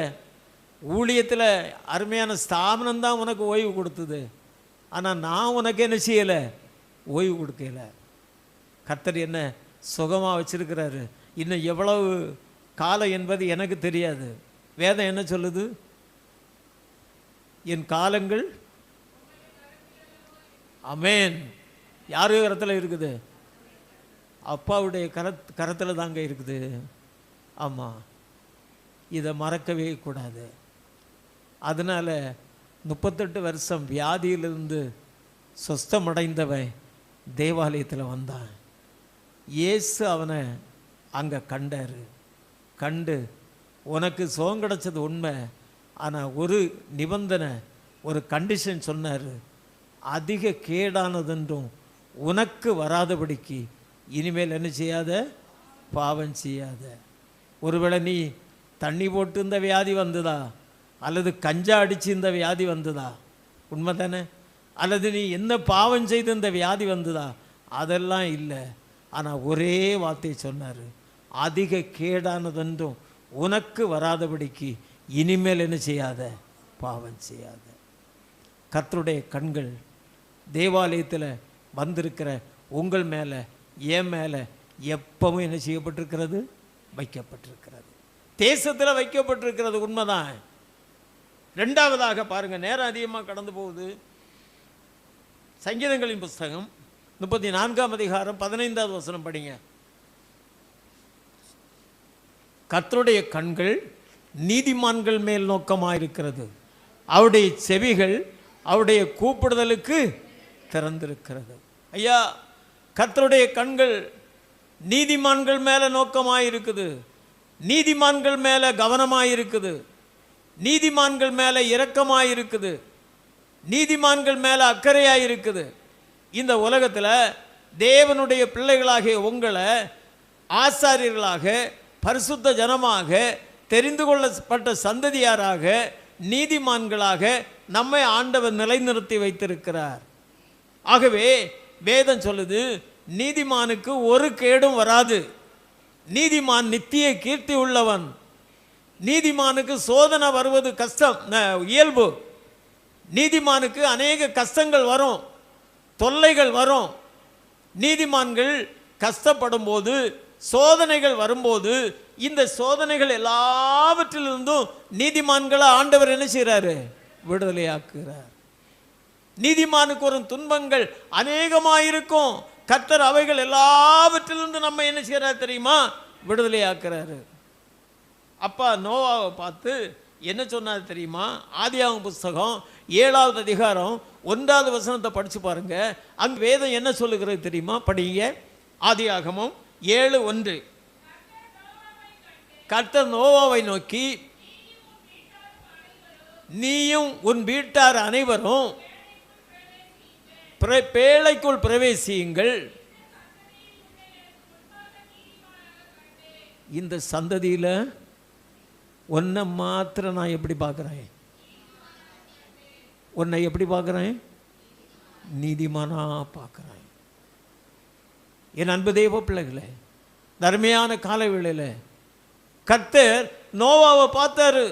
ஊழியத்தில் அருமையான ஸ்தாபனம் தான் உனக்கு ஓய்வு கொடுத்தது. ஆனால் நான் உனக்கு என்ன செய்யலை, ஓய்வு கொடுக்கல. கர்த்தர் என்ன சுகமாக வச்சிருக்கிறாரு. இன்னும் எவ்வளவு காலம் என்பது எனக்கு தெரியாது. வேதம் என்ன சொல்லுது, என் காலங்கள் அமேன் யாரு கரத்தில் இருக்குது, அப்பாவுடைய கரத்தில் தாங்க இருக்குது. ஆமாம், இதை மறக்கவே கூடாது. அதனால் 38 வருஷம் வியாதியிலிருந்து சொஸ்தமடைந்தவன் தேவாலயத்தில் வந்தான். இயேசு அவனை அங்கே கண்டார். கண்டு உனக்கு சுகம் கிடச்சது உண்மை, ஆனால் ஒரு நிபந்தனை, ஒரு கண்டிஷன் சொன்னார், அதிக கேடானதென்றும் உனக்கு வராதபடிக்கு இனிமேல் என்ன செய்யாத, பாவம் செய்யாத. ஒருவேளை நீ தண்ணி போட்டு இந்த வியாதி வந்ததா, அல்லது கஞ்சா அடித்து இந்த வியாதி வந்ததா, உண்மை தானே? அல்லது நீ என்ன பாவம் செய்து இந்த வியாதி வந்ததா, அதெல்லாம் இல்லை. ஆனால் ஒரே வார்த்தை சொன்னார், அதிக கேடானதென்றும் உனக்கு வராதபடிக்கு இனிமேல் என்ன செய்யாத, பாவம் செய்யாத. கர்த்தருடைய கண்கள் தேவாலயத்தில் வந்திருக்கிற உங்கள் மேலே, என் மேலே எப்பவும் என்ன செய்யப்பட்டிருக்கிறது, வைக்கப்பட்டிருக்கிறது. தேசத்தில் வைக்கப்பட்டிருக்கிறது, உண்மைதான். ரெண்டாவதாக பாருங்க, நேரம் அதிகமாக கடந்து போகுது. சங்கீதங்களின் புஸ்தகம் 34ஆம் அதிகாரம் 15வது வசனம் படிங்க. கர்த்தருடைய கண்கள் நீதிமான்கள் மேல் நோக்கமாயிருக்கிறது, அவருடைய செவிகள் அவருடைய கூப்பிடுதலுக்கு திறந்திருக்கிறது. ஐயா, கர்த்தருடைய கண்கள் நீதிமான்கள் மேலே நோக்கமாயிருக்குது, நீதிமான்கள் மேலே கவனமாயிருக்குது, நீதிமான்கள் மேலே இரக்கமாயிருக்குது, நீதிமான்கள் மேலே அக்கறையாயிருக்குது. இந்த உலகத்தில் தேவனுடைய பிள்ளைகளாகிய உங்களை ஆசாரியர்களாக, பரிசுத்த ஜனமாக, தெரிந்து கொள்ளப்பட்ட சந்ததியாராக, நீதிமான்களாக நம்மை ஆண்டவர் நிலைநிறுத்தி வைத்திருக்கிறார். ஆகவே வேதம் சொல்லுது, நீதிமானுக்கு ஒரு கேடும் வராது. நீதிமான் நித்திய கீர்த்தி உள்ளவன். நீதிமானுக்கு சோதனை வருவது கஷ்டம், இயல்பு. நீதிமானுக்கு அநேக கஷ்டங்கள் வரும், தொல்லைகள் வரும். நீதிமான்கள் கஷ்டப்படும் போது, சோதனைகள் வரும்போது, இந்த சோதனைகள் எல்லாவற்றிலிருந்தும் நீதிமான்களை ஆண்டவர் என்ன செய்கிறாரு, விடுதலையாக்குகிறார். நீதிமானுக்கு வரும் துன்பங்கள் அநேகமாயிருக்கும், கர்த்தர் அவைகள் எல்லாவற்றிலிருந்து நம்ம என்ன செய்கிறார் தெரியுமா, விடுதலையாக்குறாரு. அப்பா நோவாவை பார்த்து என்ன சொன்னார் தெரியுமா? ஆதியாகமம் புஸ்தகம் 7வது அதிகாரம் 1வது வசனத்தை படிச்சு பாருங்க. அங்க வேதம் என்ன சொல்லுகிறது தெரியுமா? படிங்க. ஆதியாகமம் 7:1. கர்த்தர் நோவாவை நோக்கி, நீயும் உன் வீட்டார் அனைவரும் பேழைக்குள் பிரவேசியுங்கள். இந்த சந்ததியில உன்னை மாத்திரம் நான் எப்படி பார்க்குறேன்? உன்னை எப்படி பார்க்குறேன்? நீதிமானா பார்க்குறேன். என் அன்பு தெய்வ பிள்ளைகளே, தர்மையான கால வேளையில் கர்த்தர் நோவாவை பார்த்தாரு.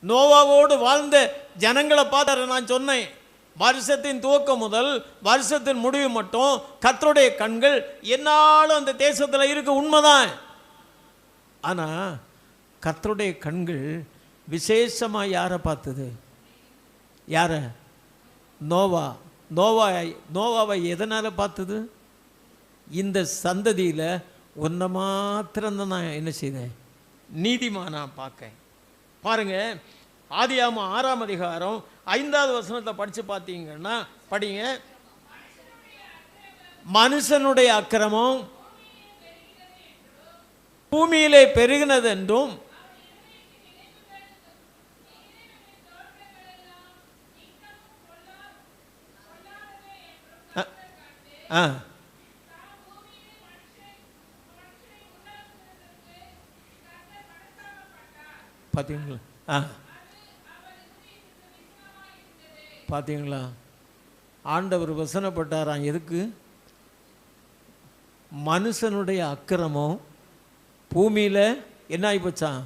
நோவாவோடு வாழ்ந்த ஜனங்களை பார்த்தாரு. நான் சொன்னேன், வருஷத்தின் துவக்கம் முதல் வருஷத்தின் முடிவு மட்டும் கர்த்தருடைய கண்கள் என்னாலும் அந்த தேசத்தில் இருக்க உண்மைதான். ஆனால் கர்த்தருடைய கண்கள் விசேஷமாக யாரை பார்த்தது? யாரை? நோவாவை எதனால் பார்த்தது? இந்த சந்ததியில் ஒன்றை மாத்திரம்தான் நான் என்ன செய்தேன்? நீதிமானா பார்க்க. பாருங்க, ஆதியாகமம் 6ஆம் அதிகாரம் 5வது வசனத்தை படித்து பார்த்தீங்கன்னா படிங்க. மனுஷனுடைய அக்கிரமம் பூமியிலே பெருகினது என்றும் பார்த்தீங்களா? பார்த்தீங்களா? ஆண்டவர் வசனப்பட்டாராம். எதுக்கு? மனுஷனுடைய அக்கிரமம் பூமியில் என்ன ஆகி போச்சான்?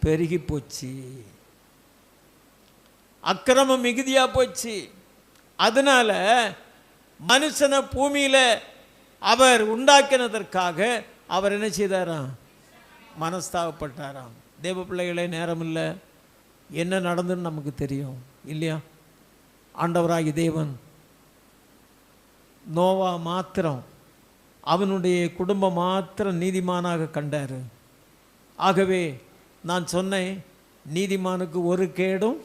பெருகி போச்சு. அக்கிரமம் மிகுதியா போச்சு. அதனால மனுஷனை பூமியில் அவர் உண்டாக்கினதற்காக அவர் என்ன செய்தாராம்? மனஸ்தாபப்பட்டாராம். தேவ பிள்ளைகளே, நேரம் இல்லை, என்ன நடந்துன்னு நமக்கு தெரியும் இல்லையா? ஆண்டவராகி தேவன் நோவா மாத்திரம், அவனுடைய குடும்பம் மாத்திரம் நீதிமானாக கண்டார். ஆகவே நான் சொன்னேன், நீதிமானுக்கு ஒரு கேடும்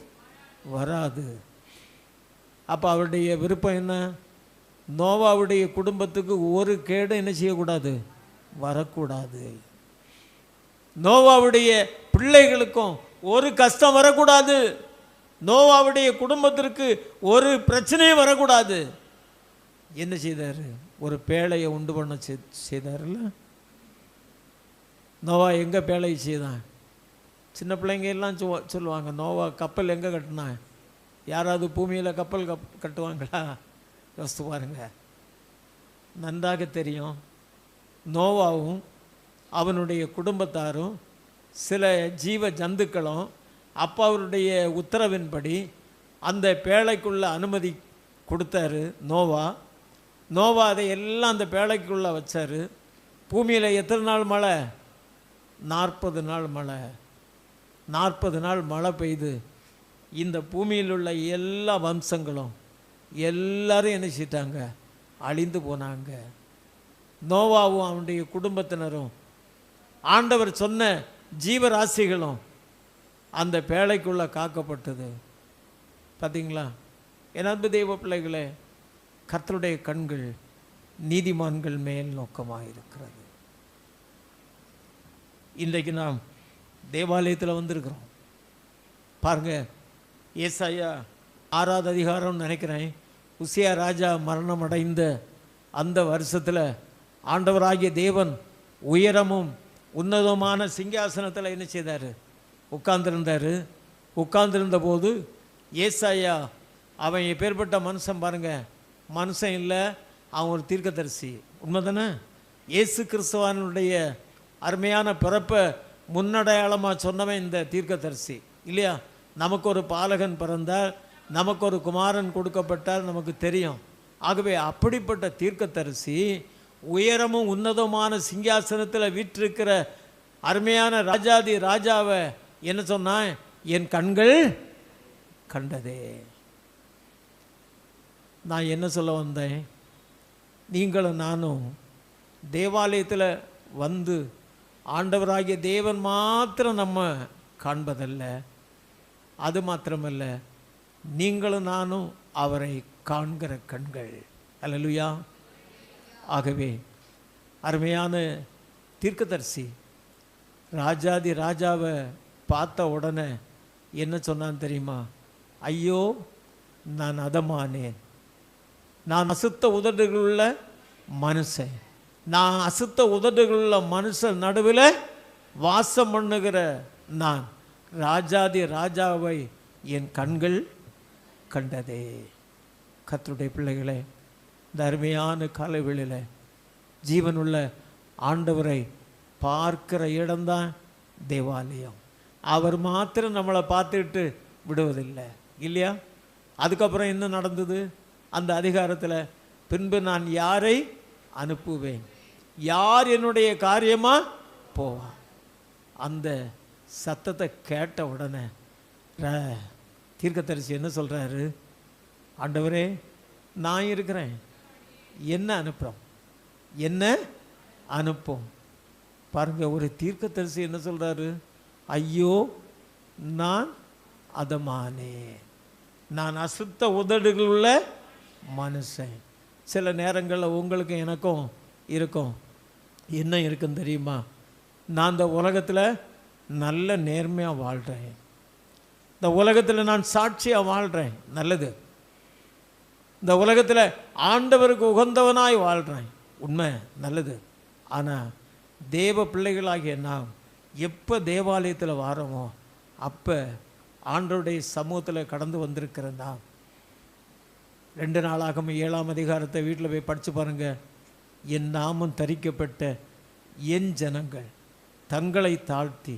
வராது. அப்போ அவருடைய விருப்பம் என்ன? நோவாவுடைய குடும்பத்துக்கு ஒரு கேடும் என்ன செய்யக்கூடாது? வரக்கூடாது. நோவாவுடைய பிள்ளைகளுக்கும் ஒரு கஷ்டம் வரக்கூடாது. நோவாவுடைய குடும்பத்திற்கு ஒரு பிரச்சனையும் வரக்கூடாது. என்ன செய்தார்? ஒரு பேழையை உண்டு பண்ண செய்தார்ல. நோவா எங்கே பேழையை செய்தான்? சின்ன பிள்ளைங்க எல்லாம் சொல்லுவாங்க, நோவா கப்பல் எங்கே கட்டினா? யாராவது பூமியில் கப்பல் கட்டுவாங்களா? யோசித்து பாருங்க. நன்றாக தெரியும், நோவாவும் அவனுடைய குடும்பத்தாரும் சில ஜீவ ஜந்துக்களும் அப்பாவுடைய உத்தரவின்படி அந்த பேழைக்குள்ள அனுமதி கொடுத்தாரு நோவா. நோவா அதை எல்லாம் அந்த பேழைக்குள்ளே வச்சார். பூமியில் எத்தனை நாள் மழை? 40 நாள் மழை. 40 நாள் மழை பெய்து இந்த பூமியில் உள்ள எல்லா வம்சங்களும் எல்லாரும் என்ன செய்தாங்க? அழிந்து போனாங்க. நோவாவும் அவனுடைய குடும்பத்தினரும் ஆண்டவர் சொன்ன ஜீவராசிகளும் அந்த பேழைக்குள்ளே காக்கப்பட்டது. பார்த்தீங்களா? என் அன்பு தெய்வ பிள்ளைகளே, கர்த்தருடைய கண்கள் நீதிமான்கள் மேல் நோக்கமாக இருக்கிறது. இன்றைக்கு நாம் தேவாலயத்தில் வந்திருக்கிறோம். பாருங்க, ஏசாயா 6வது அதிகாரம் நினைக்கிறேன், உசியா ராஜா மரணம் அடைந்த அந்த வருஷத்தில் ஆண்டவராகிய தேவன் உயரமும் உன்னதமான சிங்காசனத்தில் என்ன செய்தார்? உட்கார்ந்துருந்தார். உட்கார்ந்துருந்த போது ஏசாயா, அவன் எப்பேற்பட்ட மனுஷன் பாருங்க, மனுஷன் இல்லை, அவன் ஒரு தீர்க்கதரிசி. உண்மை தானே? இயேசு கிறிஸ்துவனுடைய அருமையான பிறப்பை முன்னடையாளமாக சொன்னவன் இந்த தீர்க்கதரிசி இல்லையா? நமக்கு ஒரு பாலகன் பிறந்தால், நமக்கு ஒரு குமாரன் கொடுக்கப்பட்டால் நமக்கு தெரியும். ஆகவே அப்படிப்பட்ட தீர்க்கதரிசி உயரமும் உன்னதமான சிங்காசனத்தில் வீற்றிருக்கிற அருமையான ராஜாதி ராஜாவை என்ன சொன்னான்? என் கண்கள் கண்டதே. நான் என்ன சொல்ல வந்தேன்? நீங்களும் நானும் தேவாலயத்தில் வந்து ஆண்டவராகிய தேவன் மாத்திரம் நம்ம காண்பதல்ல, அது மாத்திரமல்ல, நீங்களும் நானும் அவரை காண்கிற கண்கள். அல்லேலூயா. ஆகவே அருமையான தீர்க்கதரிசி ராஜாதி ராஜாவை பார்த்த உடனே என்ன சொன்னான் தெரியுமா? ஐயோ, நான் அதமானேன், நான் அசுத்த உதடுகளுள்ள மனுஷன், நான் அசுத்த உதடுகளுள்ள மனுஷன் நடுவில் வாசம் பண்ணுகிற நான், ராஜாதி ராஜாவை என் கண்கள் கண்டதே. கர்த்தருடைய பிள்ளைகளே, இந்த அருமையான காலவெளியில் ஜீவனுள்ள ஆண்டவரை பார்க்கிற இடம்தான் தேவாலயம். அவர் மாத்திரம் நம்மளை பார்த்துட்டு விடுவதில்லை, இல்லையா? அதுக்கப்புறம் என்ன நடந்தது அந்த அதிகாரத்தில்? பின்பு நான் யாரை அனுப்புவேன், யார் என்னுடைய காரியமாக போவான். அந்த சத்தத்தை கேட்ட உடனே தீர்க்கதரிசி என்ன சொல்கிறாரு? ஆண்டவரே, நான் இருக்கிறேன், என்ன அனுப்புகிறோம், என்ன அனுப்பும். பாருங்க, ஒரு தீர்க்கதரிசி என்ன சொல்கிறாரு? ஐயோ, நான் அதமானே, நான் அசுத்த உதடுகள் உள்ள மனுஷன். சில நேரங்களில் உங்களுக்கும் எனக்கும் இருக்கும். என்ன இருக்குன்னு தெரியுமா? நான் இந்த உலகத்தில் நல்ல நேர்மையாக வாழ்கிறேன், இந்த உலகத்தில் நான் சாட்சியாக வாழ்கிறேன், நல்லது. இந்த உலகத்தில் ஆண்டவருக்கு உகந்தவனாய் வாழ்கிறேன், உண்மை, நல்லது. ஆனால் தேவ பிள்ளைகளாகிய நாம் எப்போ தேவாலயத்தில் வாரோமோ அப்போ ஆண்டவருடைய சமூகத்தில் கடந்து வந்திருக்கிற நாம், 2 நாளாகம 7ஆம் அதிகாரத்தை வீட்டில் போய் படித்து பாருங்கள். என் நாமம் தரிக்கப்பட்ட என் ஜனங்கள் தங்களை தாழ்த்தி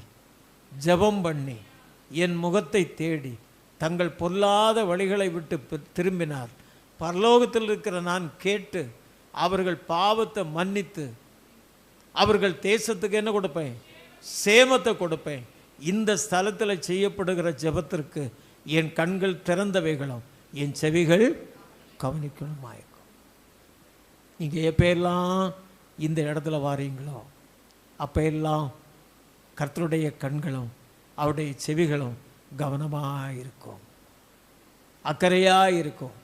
ஜெபம் பண்ணி என் முகத்தை தேடி தங்கள் பொல்லாத வழிகளை விட்டு திரும்பினார், பரலோகத்தில் இருக்கிற நான் கேட்டு அவர்கள் பாவத்தை மன்னித்து அவர்கள் தேசத்துக்கு என்ன கொடுப்பேன்? சேமத்தை கொடுப்பேன். இந்த ஸ்தலத்தில் செய்யப்படுகிற ஜெபத்திற்கு என் கண்கள் திறந்தவைகளும் என் செவிகள் கவனிக்கணுமாயிருக்கும். நீங்கள் எப்பெல்லாம் இந்த இடத்துல வாரீங்களோ அப்போ எல்லாம் கர்த்தருடைய கண்களும் அவருடைய செவிகளும் கவனமாக இருக்கும், அக்கறையாக இருக்கும்,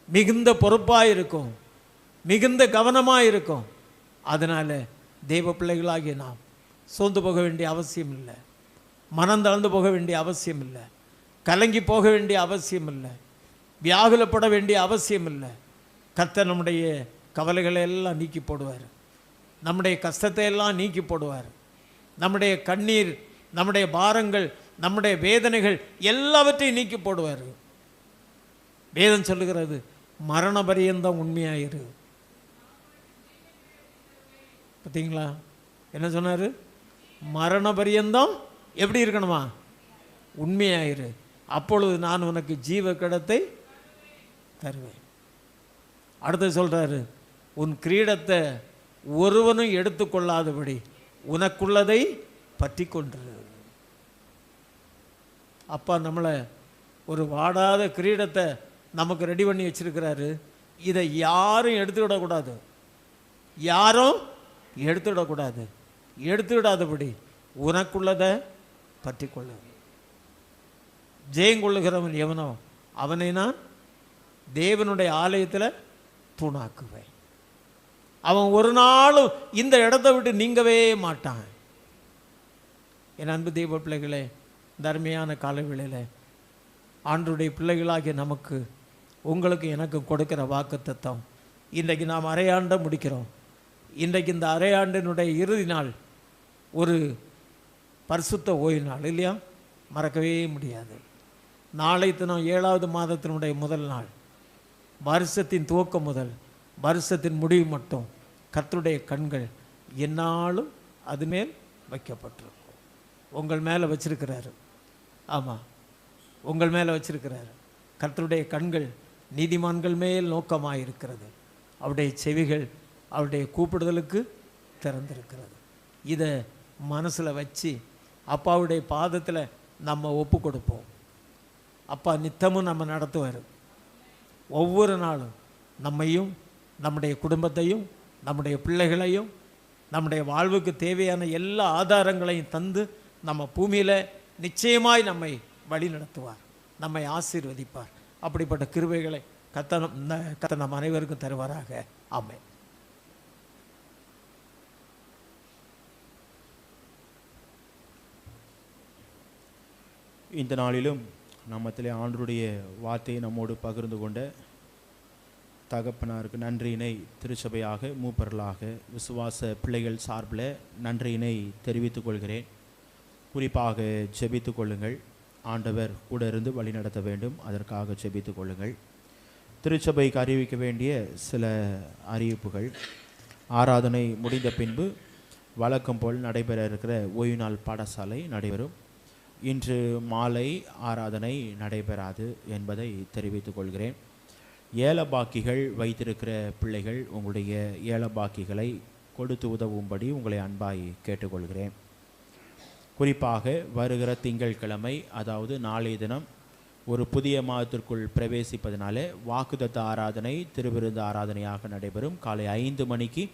மிகுந்த பொறுப்பாக இருக்கும், மிகுந்த கவனமாக இருக்கும். அதனால் தெய்வ பிள்ளைகளாகிய நாம் சோர்ந்து போக வேண்டிய அவசியம் இல்லை, மனம் தளர்ந்து போக வேண்டிய அவசியம் இல்லை, கலங்கி போக வேண்டிய அவசியம் இல்லை, வியாகுலப்பட வேண்டிய அவசியம் இல்லை. கர்த்தர் நம்முடைய கவலைகளை எல்லாம் நீக்கி போடுவார், நம்முடைய கஷ்டத்தை எல்லாம் நீக்கி போடுவார். நம்முடைய கண்ணீர், நம்முடைய பாரங்கள், நம்முடைய வேதனைகள் எல்லாவற்றையும் நீக்கி போடுவார். வேதம் சொல்லுகிறது, மரண பரியந்தம் உண்மையாயிரு. பார்த்தீங்களா என்ன சொன்னார்? மரண பரியந்தம் எப்படி இருக்கணுமா? உண்மையாயிரு, அப்பொழுது நான் உனக்கு ஜீவ கடத்தை தருவேன். அடுத்து சொல்கிறாரு, உன் கிரீடத்தை ஒருவனும் எடுத்துக்கொள்ளாதபடி உனக்குள்ளதை பற்றி கொண்டு. அப்பா நம்மளை ஒரு வாடாத கிரீடத்தை நமக்கு ரெடி பண்ணி வச்சிருக்கிறாரு. இதை யாரும் எடுத்துவிடக்கூடாது, யாரும் எடுத்துவிடக்கூடாது. எடுத்துவிடாதபடி உனக்குள்ளதை பற்றி கொள்ளு. ஜெயங்கொள்ளுகிறவன் எவனோ அவனை நான் தேவனுடைய ஆலயத்தில் தூணாக்குவேன். அவன் ஒரு நாளும் இந்த இடத்தை விட்டு நீங்கவே மாட்டான். என் அன்பு தெய்வ பிள்ளைகளே, இந்த அருமையான காலவேளையில் ஆண்டவருடைய பிள்ளைகளாகிய நமக்கு, உங்களுக்கு எனக்கு கொடுக்கிற வாக்குத்தத்தம், இன்றைக்கு நாம் அரையாண்டை முடிக்கிறோம். இன்றைக்கு இந்த அரையாண்டினுடைய இறுதி நாள் ஒரு பரிசுத்த ஓய்வு நாள், இல்லையா? மறக்கவே முடியாது. நாளை தினம் 7வது மாதத்தினுடைய முதல் நாள், வருஷத்தின் துவக்கம் முதல் வருஷத்தின் முடிவு மட்டும் கர்த்தருடைய கண்கள் என்னாலும் அது மேல் வைக்கப்பட்டிருக்கும். உங்கள் மேலே வச்சிருக்கிறாரு. ஆமாம், உங்கள் மேலே வச்சிருக்கிறாரு. கர்த்தருடைய கண்கள் நீதிமான்கள் மேல் நோக்கமாக இருக்கிறது. அவருடைய செவிகள் அவருடைய கூப்பிடுதலுக்கு திறந்திருக்கிறது. இதை மனசில் வச்சு அப்பாவுடைய பாதத்தில் நம்ம ஒப்பு கொடுப்போம். அப்பா நித்தமும் நம்ம நடத்துவார். ஒவ்வொரு நாளும் நம்மையும் நம்முடைய குடும்பத்தையும் நம்முடைய பிள்ளைகளையும் நம்முடைய வாழ்வுக்கு தேவையான எல்லா ஆதாரங்களையும் தந்து நம்ம பூமியில் நிச்சயமாய் நம்மை வழி நடத்துவார், நம்மை ஆசீர்வதிப்பார். அப்படிப்பட்ட கிருபைகளை கர்த்தர் நம் அனைவருக்கும் தருவாராக. ஆமென்.
இந்த நாளிலும் நம்மத்திலே ஆண்டவருடைய வார்த்தையை நம்மோடு பகிர்ந்து கொண்ட தகப்பனாருக்கு நன்றியினை திருச்சபையாக மூப்பர்களாக விசுவாச பிள்ளைகள் சார்பில் நன்றியினை தெரிவித்துக் கொள்கிறேன். குறிப்பாக ஜெபித்துக் கொள்ளுங்கள். ஆண்டவர் கூட இருந்து வழி நடத்த வேண்டும், அதற்காக ஜெபித்துக் கொள்ளுங்கள். திருச்சபைக்கு அறிவிக்க வேண்டிய சில அறிவிப்புகள். ஆராதனை முடிந்த பின்பு வழக்கம் போல் நடைபெற இருக்கிற ஓய்வு நாள் பாடசாலை நடைபெறும். இன்று மாலை ஆராதனை நடைபெறாது என்பதை தெரிவித்துக் கொள்கிறேன். ஏலபாக்கிகள் வைத்திருக்கிற பிள்ளைகள் உங்களுடைய ஏலபாக்கிகளை கொடுத்து உதவும்படி உங்களை அன்பாய் கேட்டுக்கொள்கிறேன். குறிப்பாக வருகிற திங்கட்கிழமை, அதாவது நாளைய தினம் ஒரு புதிய மாதத்திற்குள் பிரவேசிப்பதனாலே வாக்குத்தத்த ஆராதனை திருவிருந்து ஆராதனையாக நடைபெறும். காலை 5 மணிக்கு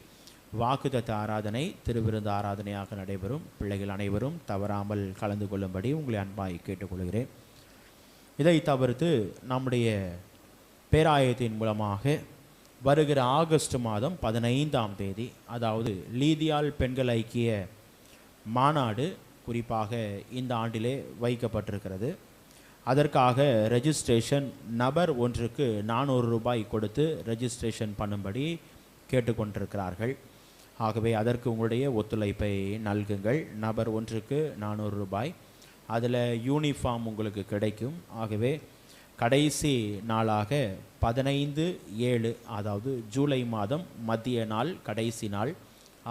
வாக்குத்தத்த ஆராதனை திருவிருந்து ஆராதனையாக நடைபெறும். பிள்ளைகள் அனைவரும் தவறாமல் கலந்து கொள்ளும்படி உங்களை அன்பாய் கேட்டுக்கொள்கிறேன். இதை தவிர்த்து நம்முடைய பேராயத்தின் மூலமாக வருகிற ஆகஸ்ட் மாதம் 15ஆம் தேதி, அதாவது லீதியால் பெண்கள் ஐக்கிய மாநாடு குறிப்பாக இந்த ஆண்டிலே வைக்கப்பட்டிருக்கிறது. அதற்காக ரெஜிஸ்ட்ரேஷன் நபர் ஒன்றுக்கு 400 ரூபாய் கொடுத்து ரெஜிஸ்ட்ரேஷன் பண்ணும்படி கேட்டுக்கொண்டிருக்கிறார்கள். ஆகவே அதற்கு உங்களுடைய ஒத்துழைப்பை நல்குங்கள். நபர் ஒன்றுக்கு 400 ரூபாய். அதில் யூனிஃபார்ம் உங்களுக்கு கிடைக்கும். ஆகவே கடைசி நாளாக 15/7, அதாவது ஜூலை மாதம் மத்திய நாள் கடைசி நாள்.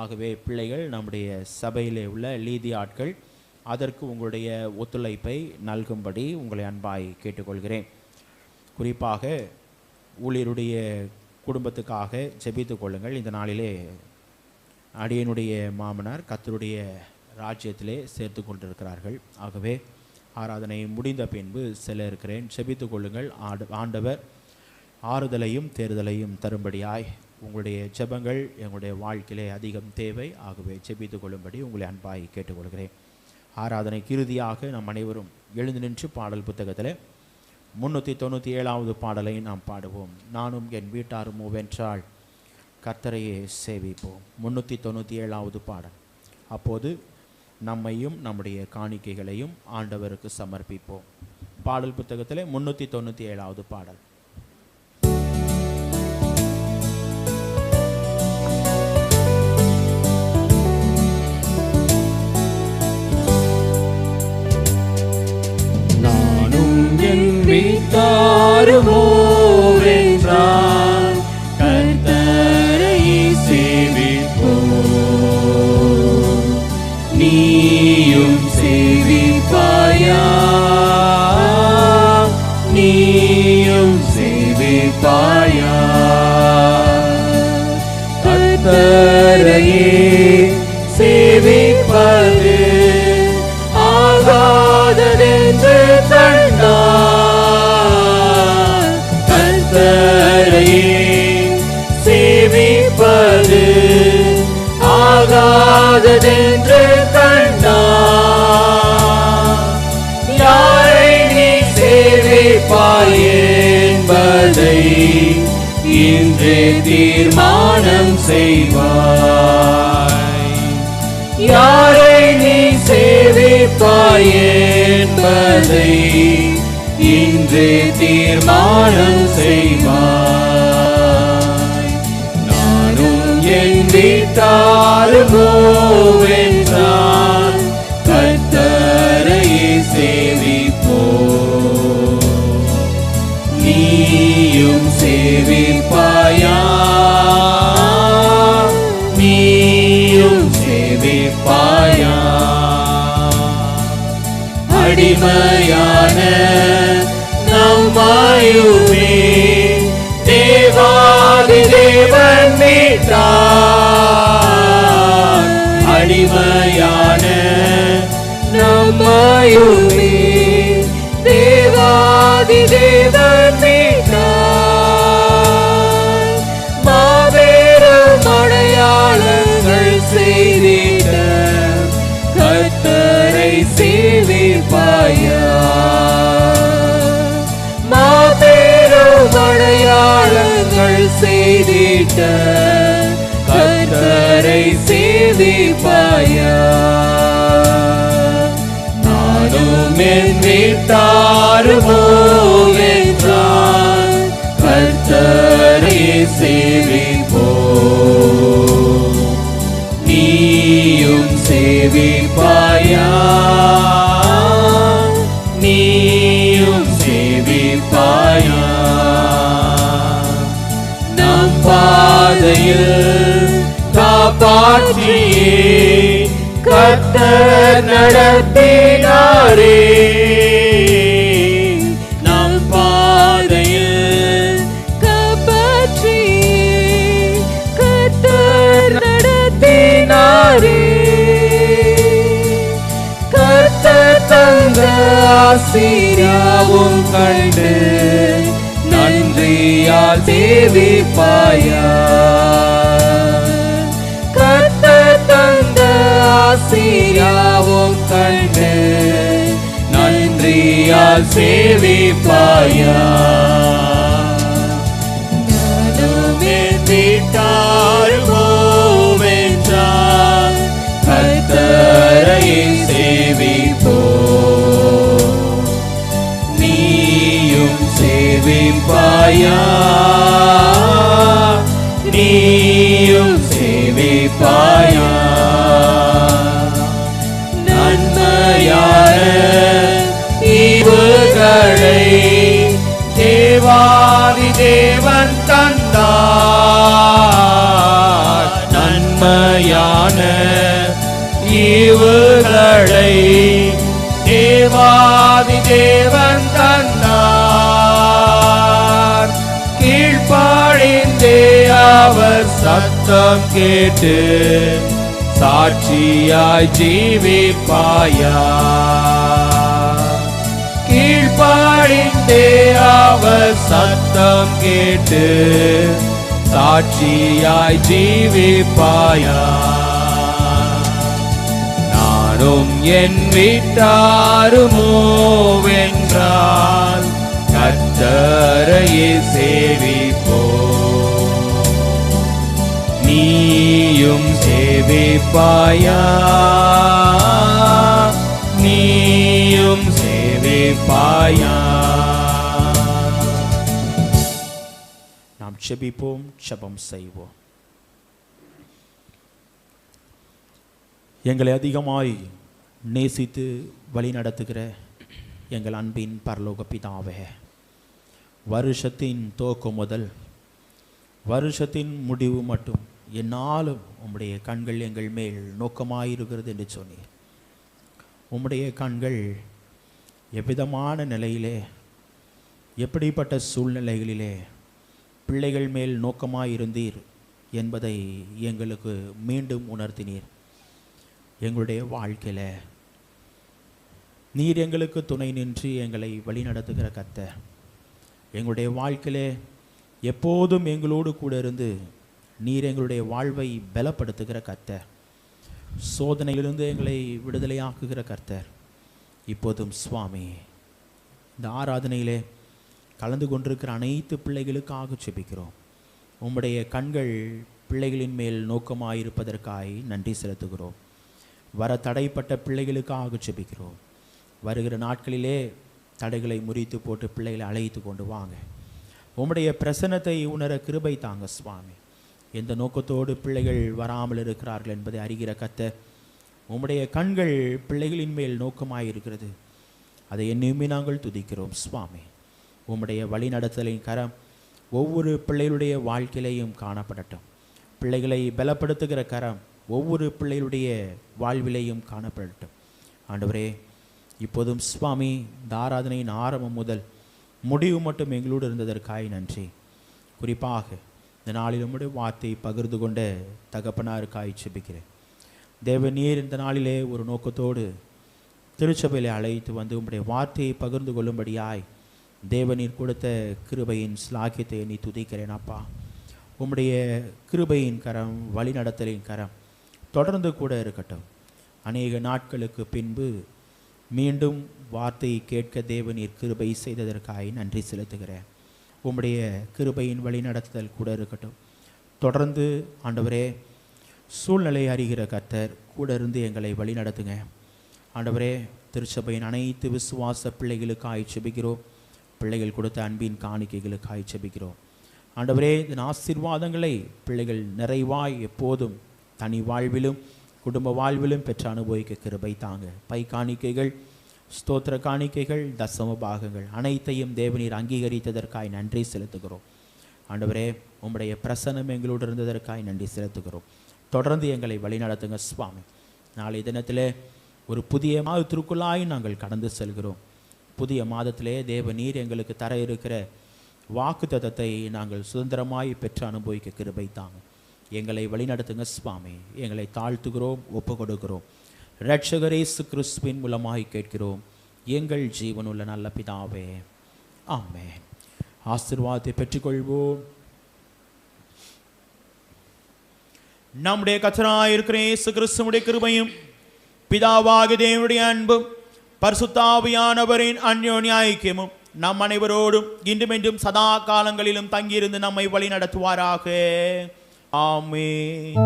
ஆகவே பிள்ளைகள், நம்முடைய சபையிலே உள்ள லீதி ஆட்கள் அதற்கு உங்களுடைய ஒத்துழைப்பை நல்கும்படி உங்களை அன்பாய் கேட்டுக்கொள்கிறேன். குறிப்பாக ஊழியருடைய குடும்பத்துக்காக ஜெபித்துக் கொள்ளுங்கள். இந்த நாளிலே அடியனுடைய மாமனார் கர்த்தருடைய ராஜ்யத்திலே சேர்த்து கொண்டிருக்கிறார்கள். ஆகவே ஆராதனை முடிந்த பின்பு செல்ல இருக்கிறேன். ஜெபித்துக் கொள்ளுங்கள். ஆண்டவர் ஆறுதலையும் தேறுதலையும் தரும்படியாய் உங்களுடைய ஜெபங்கள் எங்களுடைய வாழ்க்கையிலே அதிகம் தேவை. ஆகவே ஜெபித்துக் கொள்ளும்படி உங்களை அன்பாய் கேட்டுக்கொள்கிறேன். ஆராதனைக்கு இறுதியாக நாம் அனைவரும் எழுந்து நின்று பாடல் புத்தகத்தில் 397வது பாடலை நாம் பாடுவோம். நானும் என் வீட்டாரும் வென்றால் கர்த்தரையே சேவிப்போம். 397வது பாடல். அப்போது நம்மையும் நம்முடைய காணிக்கைகளையும் ஆண்டவருக்கு சமர்ப்பிப்போம். பாடல் புத்தகத்தில் 397வது பாடல்.
நானும் என் வீட்டாருமோ வென்றால் கர்த்தரை சேவிப்போம். நீயும் சேவிப்பாயா, நீயும் சேவிப்பாயா. கர்த்தரையே சேவிப்பது ஆகாததென்று கண்டார். கர்த்தரையே சேவிப்பது ஆகாததென்று கண்டார். யாரை நீ சேவிப்பாய் என்பதை இன்றே தீர்மானம் செய்வாய். யாரை நீ சேவிப்பாய் என்பதை இன்றே தீர்மானம் செய்வாய். நானும் என் வீட்டாருமோ வென்றால் கர்த்தரையே சேவிப்போம். நீயும் சேவிப்பாயா, நீயும் சேவிப்பாயா. அடிமையான நம்மையுமே தேவாதி தேவன் மீட்டார். அடிமையான நம்மையுமே தேவாதி தேவன் மீட்டார். மாபெரும் அடையாளங்கள் செய்திட கர்த்தரை செய்திட்ட கர்த்தரை சேவிப்பாயா? நானும் என் வீட்டாருமோ என்றால் கர்த்தரை சேவிப்போ. நீயும் சேவிப்பாயா? நீயும் சேவிப்பாயா? நம் பாதையில் காப்பாற்றியே கர்த்தர் நடத்தினாரே. நம் பாதையில் காப்பாற்றியே கர்த்தர் நடத்தினாரே. கர்த்தர் தந்த ஆசீர்வாதம் கண்டு நன்றியால் சேவிப்பாயா? கர்த்தர் தந்த ஆசீர்வாதம் கண்டு நன்றியால் சேவிப்பாயா? நானும் என் வீட்டாருமோ என்றால் கர்த்தரை சேவிப்போ. நீயும் சேவிப்பாயா? நீயும் சேவிப்பாயா? நன்மையான ஈவுகளை தேவாதி தேவன் தந்தார். நன்மையான ஈவுகளை தேவாதி தேவன் தந்தார். கீழ்ப்படிந்தே அவர் சத்தம் கேட்டு சாட்சியாய் ஜீவிப்பாயா? கீழ்ப்படிந்தே அவர் சத்தம் கேட்டு சாட்சியாய் ஜீவிப்பாயா? நானும் என் வீட்டாருமோ வென்றால் கர்த்தரையே சேவிப்போ. நீயும் சேவிப்பாயா? நீயும் சேவிப்பாயா?
நாம் ஜெபிப்போம், ஜெபம் செய்வோம். எங்களை அதிகமாய் நேசித்து வழி நடத்துகிற எங்கள் அன்பின் பரலோக பிதாவே, வருஷத்தின் துவக்கம் முதல் வருஷத்தின் முடிவு மட்டும் என்னாலும் உம்முடைய கண்கள் எங்கள் மேல் நோக்கமாயிருக்கிறது என்று சொன்னீர். உம்முடைய கண்கள் எவ்விதமான நிலையிலே, எப்படிப்பட்ட சூழ்நிலைகளிலே பிள்ளைகள் மேல் நோக்கமாயிருந்தீர் என்பதை எங்களுக்கு மீண்டும் உணர்த்தினீர். எங்களுடைய வாழ்க்கையில் நீர் எங்களுக்கு துணை நின்று எங்களை வழிநடத்துகிற கர்த்தர். எங்களுடைய வாழ்க்கையிலே எப்போதும் எங்களோடு கூட இருந்து நீர் எங்களுடைய வாழ்வை பலப்படுத்துகிற கர்த்தர். சோதனையிலிருந்து எங்களை விடுதலையாக்குகிற கர்த்தர். இப்போதும் சுவாமி, இந்த ஆராதனையிலே கலந்து கொண்டிருக்கிற அனைத்து பிள்ளைகளுக்காக ஜெபிக்கிறோம். உம்முடைய கண்கள் பிள்ளைகளின் மேல் நோக்கமாயிருப்பதற்காய் நன்றி செலுத்துகிறோம். வர தடைப்பட்ட பிள்ளைகளுக்காக ஜெபிக்கிறோம். வருகிற நாட்களிலே தடைகளை முறித்து போட்டு பிள்ளைகளை அழைத்து கொண்டு வாங்க. உம்முடைய பிரசன்னத்தை உணர கிருபை தாங்க சுவாமி. எந்த நோக்கத்தோடு பிள்ளைகள் வராமல் இருக்கிறார்கள் என்பதை அறிகிற கர்த்தர், உம்முடைய கண்கள் பிள்ளைகளின் மேல் நோக்கமாயிருக்கிறது. அதை என்னையுமே நாங்கள் துதிக்கிறோம் சுவாமி. உம்முடைய வழி நடத்தலின் கரம் ஒவ்வொரு பிள்ளைகளுடைய வாழ்க்கையிலையும் காணப்படட்டும். பிள்ளைகளை பலப்படுத்துகிற கரம் ஒவ்வொரு பிள்ளைகளுடைய வாழ்விலையும் காணப்படட்டும். ஆண்டவரே, இப்போதும் சுவாமி, இந்த ஆராதனையின் ஆரம்பம் முதல் முடிவு மட்டும் எங்களோடு இருந்ததற்காய் நன்றி. குறிப்பாக இந்த நாளில் உம்முடைய வார்த்தையை பகிர்ந்து கொண்ட தகப்பனாருக்காய் ஜெபிக்கிறேன். தேவநீர் இந்த நாளிலே ஒரு நோக்கத்தோடு திருச்சபையிலே அழைத்து வந்து உம்முடைய வார்த்தையை பகிர்ந்து கொள்ளும்படியாய் தேவநீர் கொடுத்த கிருபையின் ஸ்லாக்கியத்தை எண்ணி துதிக்கிறேன். அப்பா, உம்முடைய கிருபையின் கரம், வழி நடத்தலின் கரம் தொடர்ந்து கூட இருக்கட்டும். அநேக நாட்களுக்கு பின்பு மீண்டும் வார்த்தையை கேட்க தேவநீர் கிருபை செய்ததற்காய் நன்றி செலுத்துகிறேன். உம்முடைய கிருபையின் வழி நடத்துதல் கூட இருக்கட்டும். தொடர்ந்து ஆண்டவரே சூழ்நிலை அறிகிற கர்த்தர் கூட இருந்து எங்களை வழி நடத்துங்க. ஆண்டவரே திருச்சபையின் அனைத்து விசுவாச பிள்ளைகளுக்காய் செபிக்கிறோம். பிள்ளைகள் கொடுத்த அன்பின் காணிக்கைகளுக்காய் செபிக்கிறோம். ஆண்டவரே இதன் ஆசீர்வாதங்களை பிள்ளைகள் நிறைவாய் எப்போதும் தனி வாழ்விலும் குடும்ப வாழ்விலும் பெற்று அனுபவிக்க கிருபை தாங்க. பை காணிக்கைகள், ஸ்தோத்திர காணிக்கைகள், தசம பாகங்கள் அனைத்தையும் தேவநீர் அங்கீகரித்ததற்காய் நன்றி செலுத்துகிறோம். ஆண்டவரே உம்முடைய பிரசன்னம் எங்களோடு இருந்ததற்காய் நன்றி செலுத்துகிறோம். தொடர்ந்து எங்களை வழிநடத்துங்க சுவாமி. நாளை தினத்திலே ஒரு புதிய மாதத்திற்குள்ளாய் நாங்கள் கடந்து செல்கிறோம். புதிய மாதத்திலே தேவநீர் எங்களுக்கு தர இருக்கிற வாக்குத்தத்தத்தை நாங்கள் சுதந்திரமாய் பெற்று அனுபவிக்க கிருபை தாங்க. எங்களை வழிநடத்துங்க சுவாமி. எங்களை தாழ்த்துகிறோம், ஒப்பு கொடுக்கிறோம். இரட்சகர் இயேசு கிறிஸ்துவின் மூலமாய் கேட்கிறோம் எங்கள் ஜீவனுள்ள நல்ல பிதாவே, ஆமென். ஆசீர்வாதத்தை பெற்றுக்கொள்வோம். நம்முடைய கர்த்தராய் இருக்கிற இயேசு கிறிஸ்துவுடைய கிருபையும் பிதாவாகிய தேவனுடைய அன்பும் பரிசுத்த ஆவியானவரின் அன்யோன்ய ஐக்கியமும் நம் அனைவரோடும் இன்றுமென்றும் சதா காலங்களிலும் தங்கியிருந்து நம்மை வழி நடத்துவாராக. ஆமென்.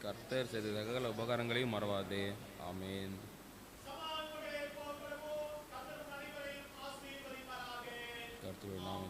கர்த்தர் செய்த சகல உபகாரங்களையும் மறவாதே. ஆமென். கர்த்தருடைய நாமம்